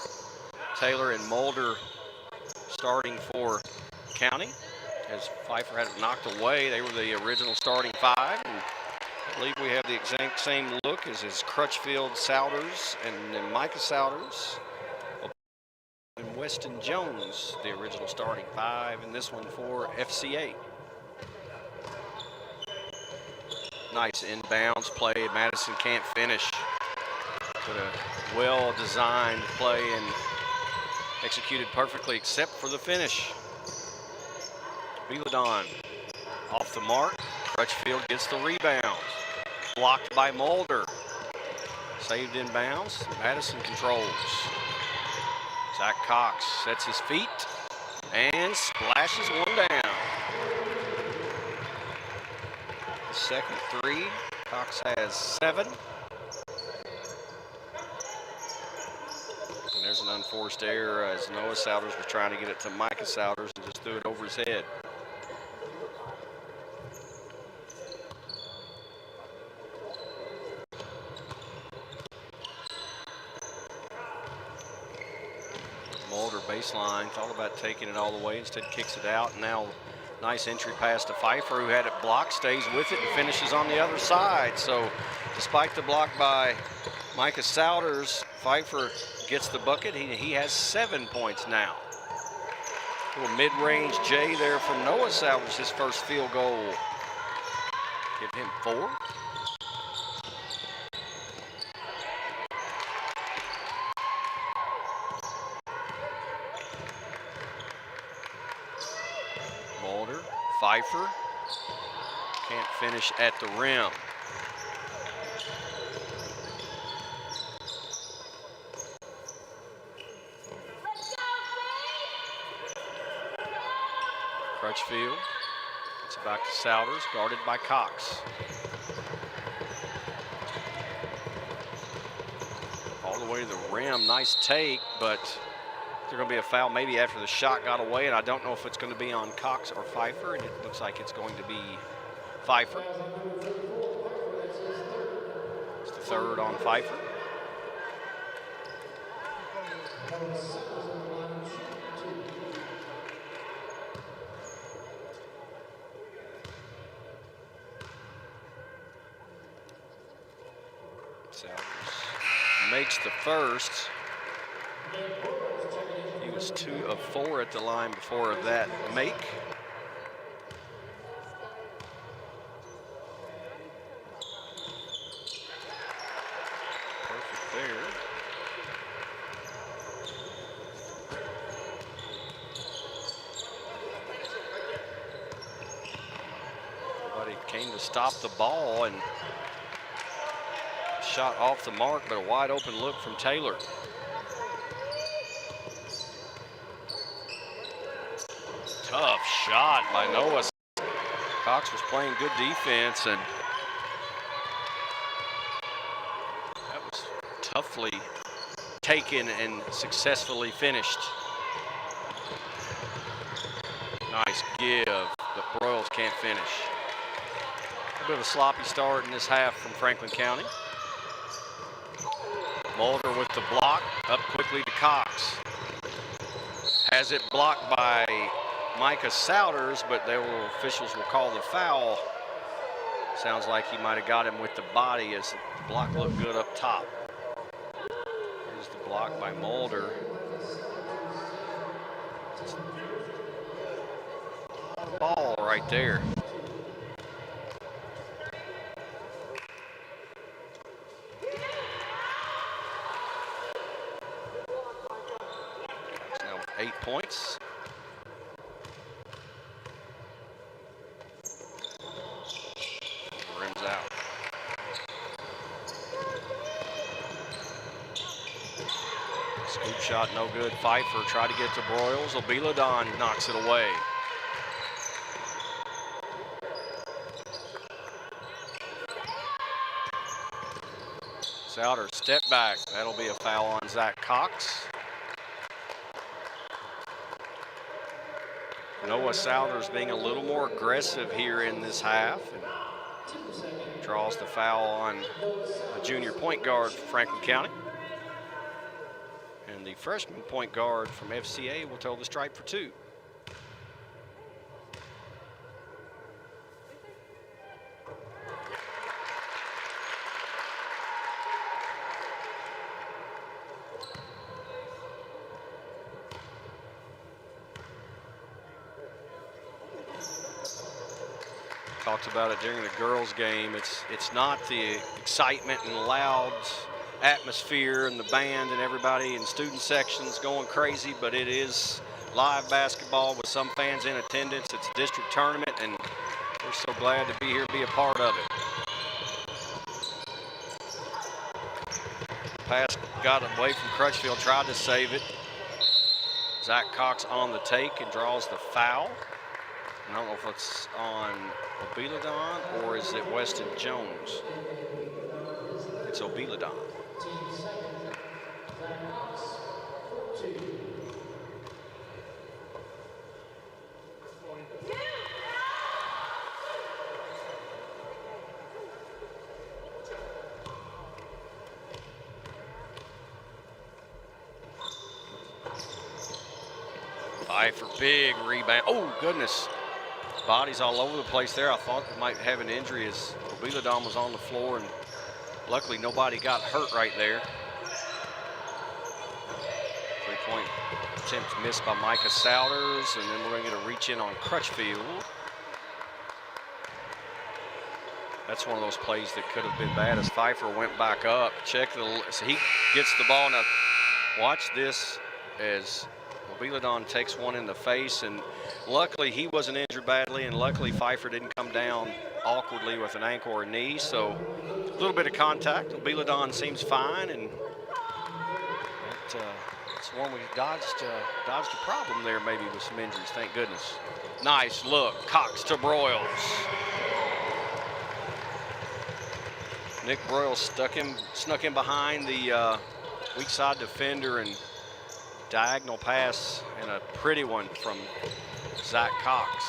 Taylor, and Mulder starting for County. As Pfeiffer had it knocked away, they were the original starting 5. And I believe we have the exact same look as Crutchfield, Souders, and then Micah Souders. And Weston Jones, the original starting 5, and this one for FCA. Nice inbounds play. Madison can't finish. But a well-designed play and executed perfectly except for the finish. Beladon off the mark. Crutchfield gets the rebound. Blocked by Mulder. Saved in bounds. Madison controls. Zach Cox sets his feet and splashes one down. The second 3. Cox has 7. And there's an unforced error as Noah Souders was trying to get it to Micah Souders and just threw it over his head. Mulder baseline, thought about taking it all the way, instead kicks it out. And now nice entry pass to Pfeiffer, who had it blocked, stays with it and finishes on the other side. So despite the block by Micah Souders, Pfeiffer gets the bucket. He has 7 points now. A little mid-range J there from Noah Souders, his first field goal. Give him 4. Mulder, Pfeiffer, can't finish at the rim. Crutchfield, it's back to Souders, guarded by Cox. All the way to the rim, nice take, but there's going to be a foul maybe after the shot got away, and I don't know if it's going to be on Cox or Pfeiffer, and it looks like it's going to be Pfeiffer. It's the 3rd on Pfeiffer. Souders makes the first. He was 2 of 4 at the line before that make. Perfect there. Nobody came to stop the ball, and shot off the mark, but a wide open look from Taylor. Tough shot by Noah. Cox was playing good defense, and that was toughly taken and successfully finished. Nice give, but Broyles can't finish. A bit of a sloppy start in this half from Franklin County. Mulder with the block, up quickly to Cox. Has it blocked by Micah Souders, but the officials will call the foul. Sounds like he might have got him with the body as the block looked good up top. Here's the block by Mulder. Ball right there. Now with 8 points. Rims out. Scoop shot no good. Pfeiffer tried to get to Broyles. Obiladon knocks it away. Souders step back. That'll be a foul on Zach Cox. Noah Souders being a little more aggressive here in this half and draws the foul on the junior point guard for Franklin County. And the freshman point guard from FCA will toe the stripe for 2. Talked about it during the girls' game. It's not the excitement and loud atmosphere and the band and everybody in student sections going crazy, but it is live basketball with some fans in attendance. It's a district tournament, and we're so glad to be here, be a part of it. Pass got away from Crutchfield, tried to save it. Zach Cox on the take and draws the foul. I don't know if it's on Obiladon or is it Weston Jones? It's Obiladon. Pfeiffer, big rebound. Oh, goodness. Bodies all over the place there. I thought they might have an injury as Obiladon was on the floor, and luckily nobody got hurt right there. Three-point attempt missed by Micah Souders, and then we're going to get a reach in on Crutchfield. That's one of those plays that could have been bad as Pfeiffer went back up. So he gets the ball. Now watch this as Obiladon takes one in the face, and luckily he wasn't injured badly, and luckily Pfeiffer didn't come down awkwardly with an ankle or a knee, so a little bit of contact. Obiladon seems fine, and it's one we dodged a problem there maybe with some injuries, thank goodness. Nice look, Cox to Broyles. Nick Broyles snuck in behind the weak side defender, and diagonal pass and a pretty one from Zach Cox.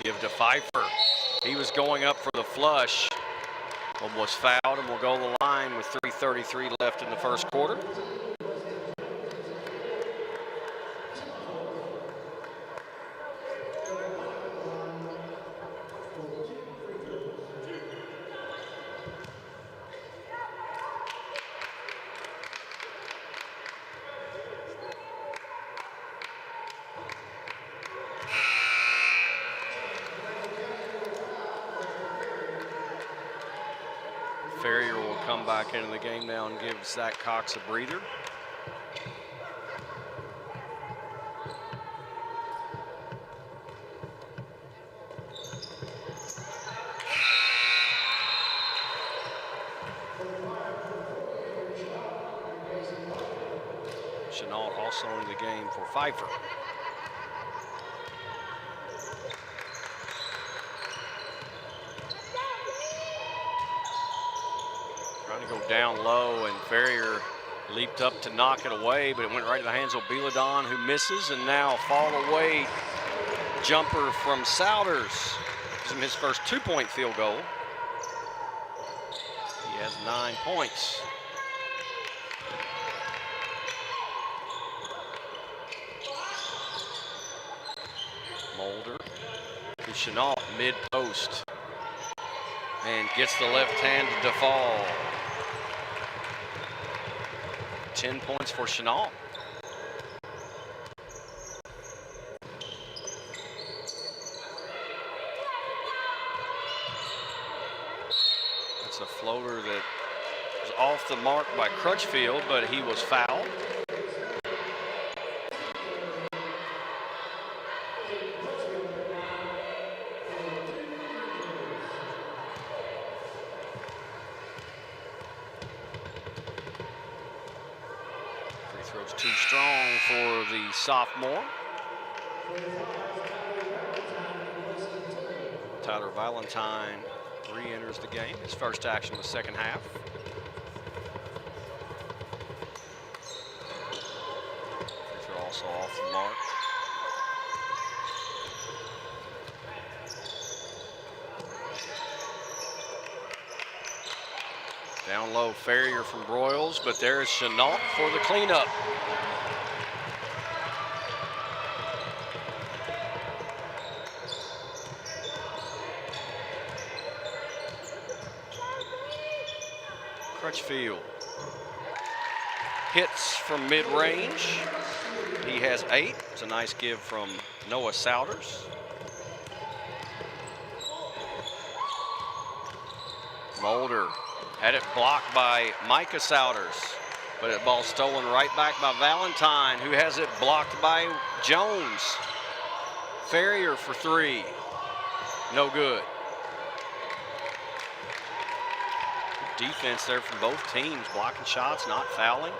Give to Pfeiffer. He was going up for the flush, but was fouled and will go to the line with 3:33 left in the first quarter. Ferrier will come back into the game now and give Zach Cox a breather. Chenault also in the game for Pfeiffer. Trying to go down low, and Ferrier leaped up to knock it away, but it went right to the hands of Obiladon, who misses, and now fall away jumper from Souders. Gives him his first 2-point field goal. He has 9 points. Mulder to Chenault, mid-post, and gets the left hand to DeFall. 10 points for Chenault. That's a floater that was off the mark by Crutchfield, but he was fouled. Throws too strong for the sophomore. Tyler Valentine re-enters the game. His first action of the second half. Also off the mark. Down low, Farrier from Broyles, but there's Chenault for the cleanup. Crutchfield hits from mid-range. He has 8. It's a nice give from Noah Souders. Mulder had it blocked by Micah Souders, but the ball stolen right back by Valentine, who has it blocked by Jones. Farrier for 3. No good. Defense there from both teams, blocking shots, not fouling.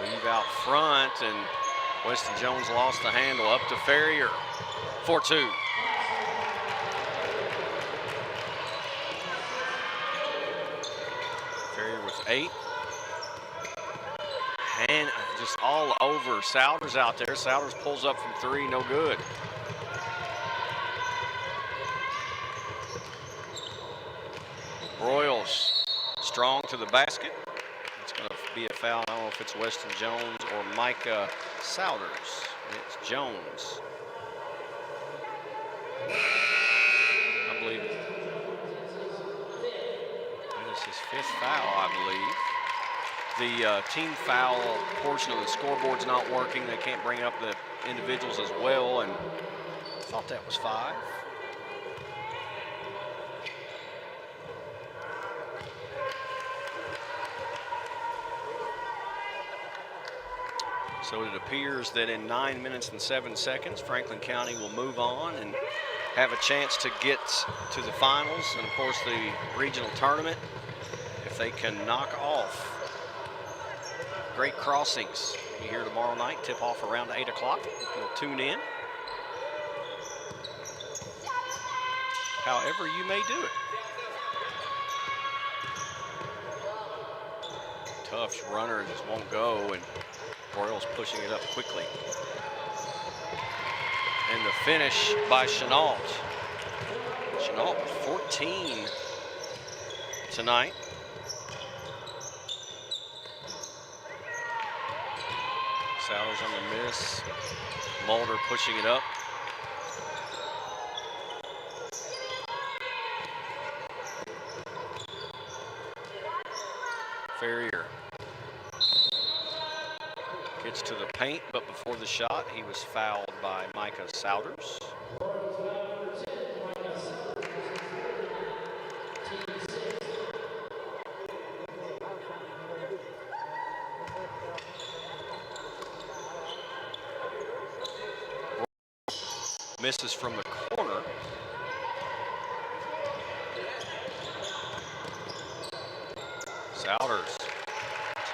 Leave out front, and Weston Jones lost the handle. Up to Farrier for 2. Farrier with 8. And just all over Souders out there. Souders pulls up from 3, no good. Broyles strong to the basket. It's going to be a foul. I don't know if it's Weston Jones or Micah Souders. It's Jones. I believe that is his 5th foul, I believe. The team foul portion of the scoreboard's not working. They can't bring up the individuals as well, and I thought that was 5. So it appears that in 9 minutes and 7 seconds, Franklin County will move on and have a chance to get to the finals and, of course, the regional tournament if they can knock off Great Crossings. Be here tomorrow night, tip off around 8 o'clock. You'll tune in. However you may do it. Tufts runner just won't go, and Broyles pushing it up quickly. And the finish by Chenault. Chenault with 14 tonight. Souders on the miss. Mulder pushing it up. Farrier gets to the paint, but before the shot, he was fouled by Micah Souders. Misses from the corner. Souders,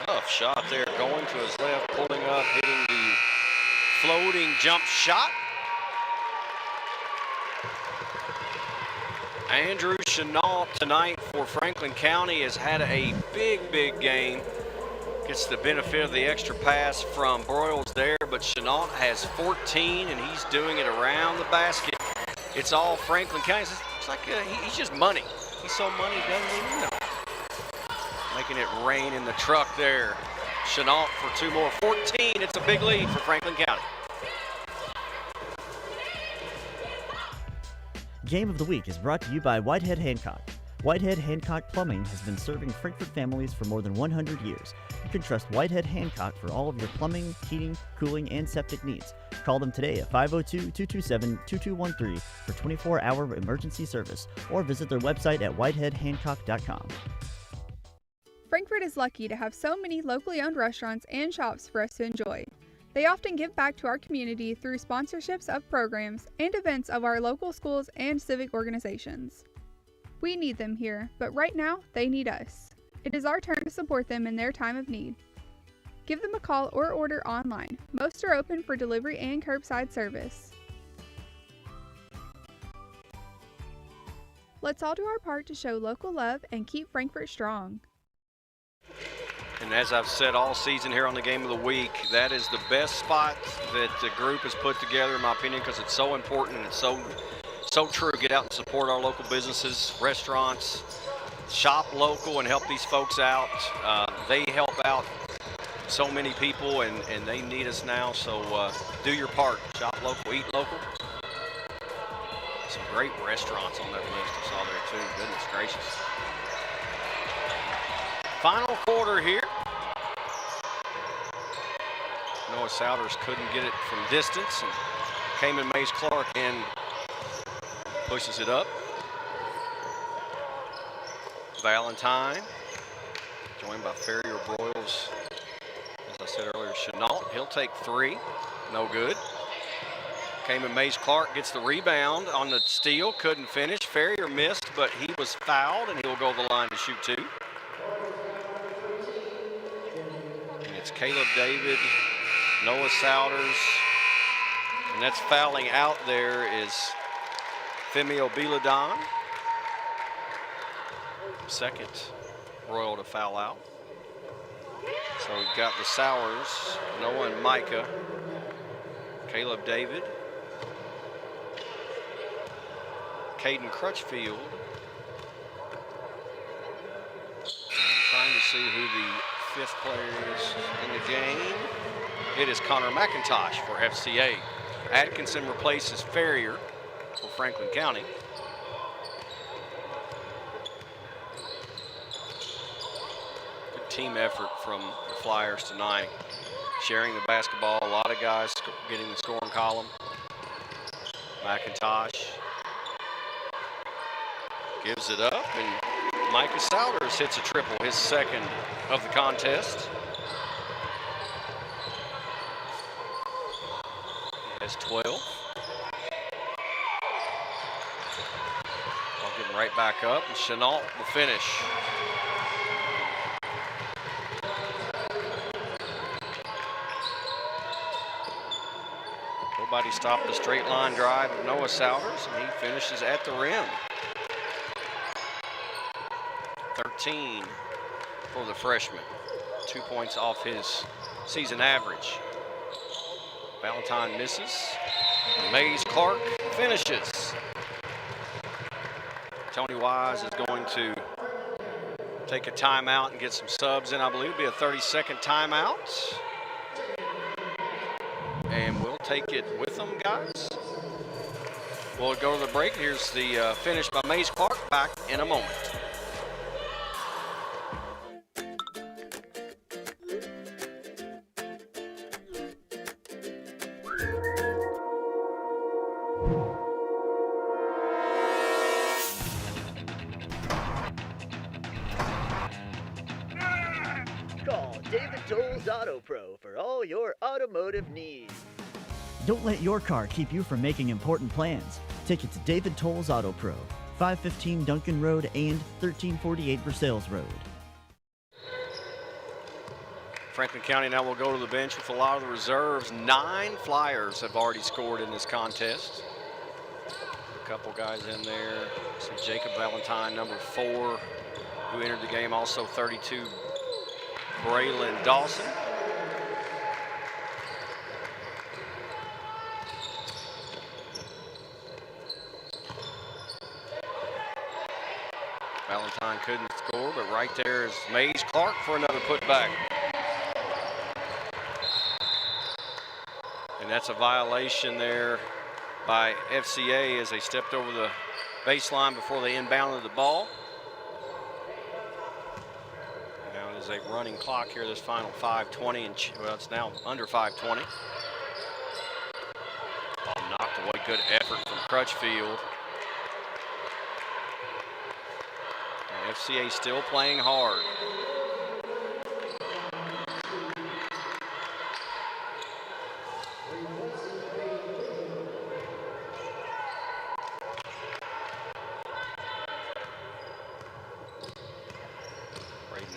tough shot there, going to his left, pulling up, hitting the floating jump shot. Andrew Chenault tonight for Franklin County has had a big game. Gets the benefit of the extra pass from Broyles there, but Chenault has 14, and he's doing it around the basket. It's all Franklin County. It's like he's just money. He's so money, he doesn't even know. Making it rain in the truck there. Chenault for 2 more. 14, it's a big lead for Franklin County. Game of the Week is brought to you by Whitehead Hancock. Whitehead Hancock Plumbing has been serving Frankfort families for more than 100 years. You can trust Whitehead Hancock for all of your plumbing, heating, cooling, and septic needs. Call them today at 502-227-2213 for 24-hour emergency service, or visit their website at whiteheadhancock.com. Frankfort is lucky to have so many locally owned restaurants and shops for us to enjoy. They often give back to our community through sponsorships of programs and events of our local schools and civic organizations. We need them here, but right now, they need us. It is our turn to support them in their time of need. Give them a call or order online. Most are open for delivery and curbside service. Let's all do our part to show local love and keep Frankfort strong. And as I've said all season here on the Game of the Week, that is the best spot that the group has put together, in my opinion, because it's so important and it's so true. Get out and support our local businesses, restaurants, shop local and help these folks out. They help out so many people, and they need us now, so do your part. Shop local, eat local. Some great restaurants on that list I saw there too, goodness gracious. Final quarter here. Noah Souders couldn't get it from distance, and Cayman Mays Clark in pushes it up. Valentine, joined by Ferrier Broyles. As I said earlier, Chenault, he'll take three, no good. Cayman Mays Clark gets the rebound on the steal, couldn't finish. Ferrier missed, but he was fouled, and he'll go to the line to shoot two. And it's Caleb David, Noah Souders, and that's fouling out there is Femio Biladon. Second Royal to foul out. So we've got the Sowers, Noah and Micah, Caleb David, Caden Crutchfield. I'm trying to see who the fifth player is in the game. It is Connor McIntosh for FCA. Atkinson replaces Ferrier for Franklin County. Good team effort from the Flyers tonight. Sharing the basketball, a lot of guys getting the scoring column. McIntosh gives it up, and Micah Souders hits a triple, his second of the contest. He has 12. I'll get him right back up, and Chenault will finish. Nobody stopped the straight line drive of Noah Souders, and he finishes at the rim. 13 for the freshman, 2 points off his season average. Valentine misses, and Mays Clark finishes. Tony Wise is going to take a timeout and get some subs in. I believe it'll be a 30-second timeout. And we'll take it with them, guys. We'll go to the break. Here's the finish by Mays Clark. Back in a moment. Call David Tolles Auto Pro for all your automotive needs. Don't let your car keep you from making important plans. Take it to David Tolles Auto Pro, 515 Duncan Road and 1348 Versailles Road. Franklin County now will go to the bench with a lot of the reserves. 9 Flyers have already scored in this contest. A couple guys in there. So Jacob Valentine, number 4, who entered the game. Also 32, Braylon Dawson. Valentine couldn't score, but right there is Mays Clark for another putback. And that's a violation there by FCA as they stepped over the baseline before they inbounded the ball. Now it is a running clock here, this final 5:20, and well, it's now under 5:20. Ball knocked away, good effort from Crutchfield. And FCA still playing hard.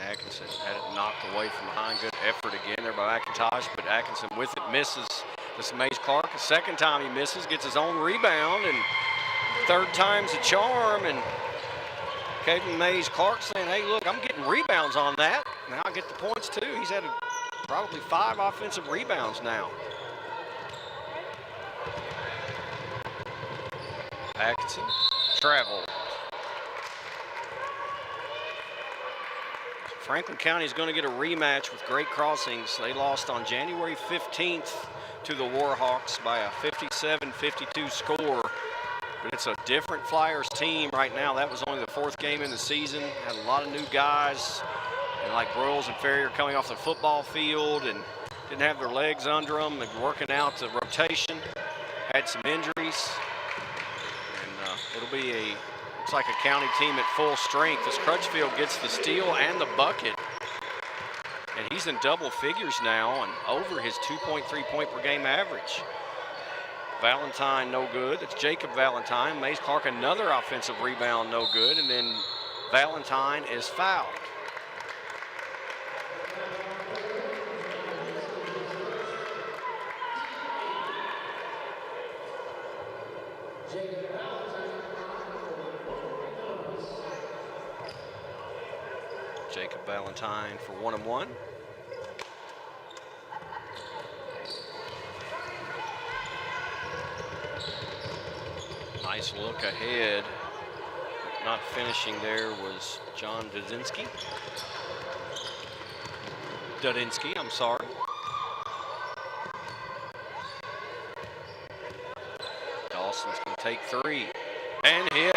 Atkinson had it knocked away from behind. Good effort again there by McIntosh, but Atkinson with it misses. This is Mays Clark. The second time he misses, gets his own rebound, and third time's a charm, and Caden Mays Clark saying, hey, look, I'm getting rebounds on that. Now I get the points too. He's had probably 5 offensive rebounds now. Atkinson travel. Franklin County is going to get a rematch with Great Crossings. They lost on January 15th to the Warhawks by a 57-52 score. But it's a different Flyers team right now. That was only the 4th game in the season. Had a lot of new guys, and like Broyles and Ferrier coming off the football field and didn't have their legs under them and working out the rotation. Had some injuries. And it'll be looks like a county team at full strength as Crutchfield gets the steal and the bucket. And he's in double figures now and over his 2.3 point per game average. Valentine, no good. It's Jacob Valentine. Mays Clark, another offensive rebound, no good. And then Valentine is fouled. Jacob Valentine for 1 and 1. Nice look ahead. Not finishing there was John Dudinsky. I'm sorry. Dawson's going to take 3 and hit.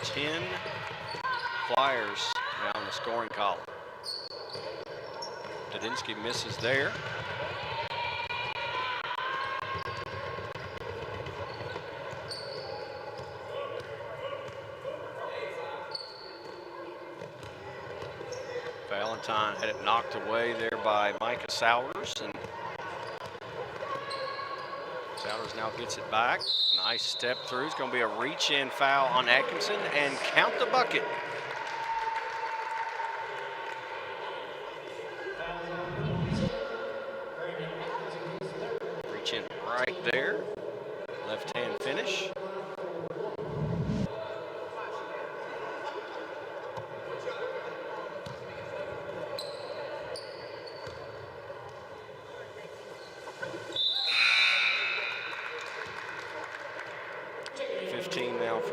Ten Flyers now in the scoring column. Dudinsky misses there. Valentine had it knocked away there by Micah Souders, and Souders now gets it back. Nice step through. It's going to be a reach-in foul on Atkinson and count the bucket. Reach in right there. Left-hand finish.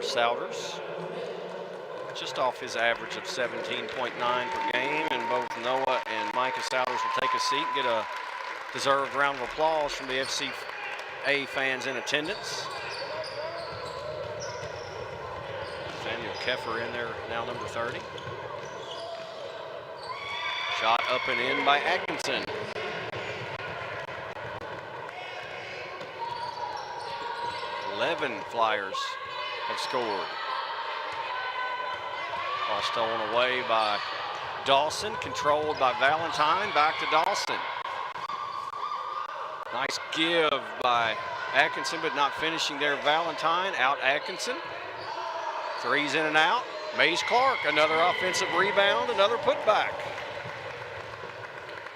Souders, just off his average of 17.9 per game, and both Noah and Micah Souders will take a seat and get a deserved round of applause from the FCA fans in attendance. Nathaniel Keffer in there now, number 30. Shot up and in by Atkinson. Flyers have scored. Ball stolen away by Dawson, controlled by Valentine, back to Dawson. Nice give by Atkinson, but not finishing there. Valentine, out Atkinson. 3's in and out. Mays Clark, another offensive rebound, another putback.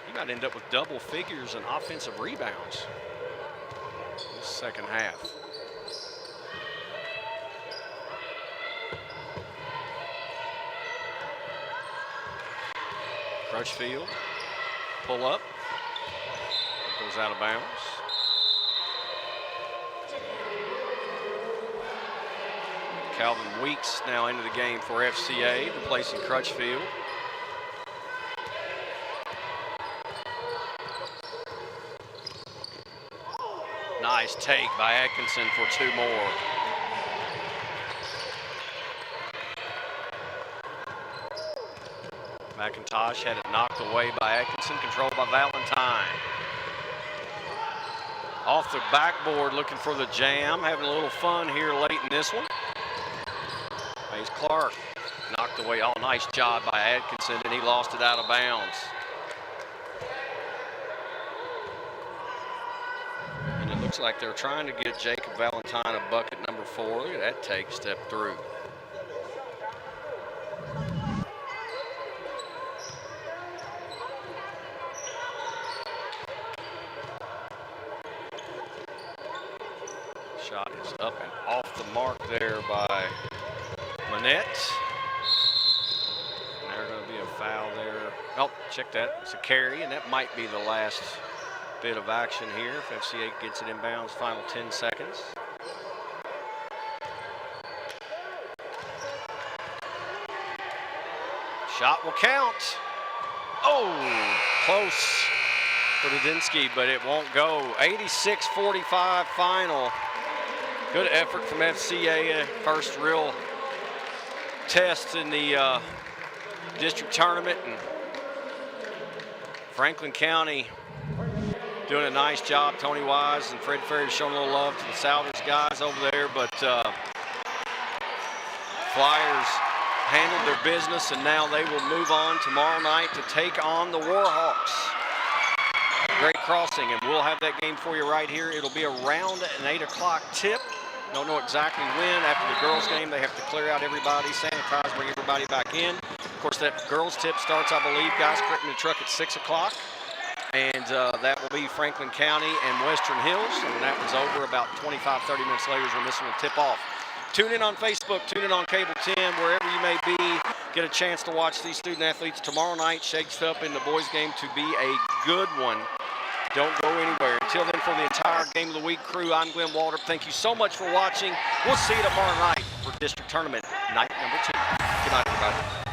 He might end up with double figures in offensive rebounds this second half. Crutchfield, pull up, goes out of bounds. Calvin Weeks now into the game for FCA, replacing Crutchfield. Nice take by Atkinson for 2 more. McIntosh had it knocked away by Atkinson, controlled by Valentine. Off the backboard, looking for the jam, having a little fun here late in this one. Mays Clark knocked away. Oh, nice job by Atkinson, and he lost it out of bounds. And it looks like they're trying to get Jacob Valentine a bucket number 4. Look at that take, step through. Up and off the mark there by Manette. And there's going to be a foul there. Oh, check that. It's a carry, and that might be the last bit of action here if FCA gets it inbounds. Final 10 seconds. Shot will count. Oh, close for Dudinsky, but it won't go. 86-45 final. Good effort from FCA. First real test in the district tournament. And Franklin County doing a nice job. Tony Wise and Fred Ferry showing a little love to the Souders guys over there, but Flyers handled their business, and now they will move on tomorrow night to take on the Warhawks. Great crossing, and we'll have that game for you right here. It'll be around an 8 o'clock tip. Don't know exactly when. After the girls' game, they have to clear out everybody, sanitize, bring everybody back in. Of course, that girls' tip starts, I believe, guys, correct me the truck, at 6 o'clock. And that will be Franklin County and Western Hills. And that was over about 25, 30 minutes later is when this one will tip off. Tune in on Facebook, tune in on Cable 10, wherever you may be. Get a chance to watch these student athletes tomorrow night. Shakes up in the boys' game to be a good one. Don't go anywhere. Until then, for the entire Game of the Week crew, I'm Glenn Walter. Thank you so much for watching. We'll see you tomorrow night for district tournament night number 2. Good night, everybody.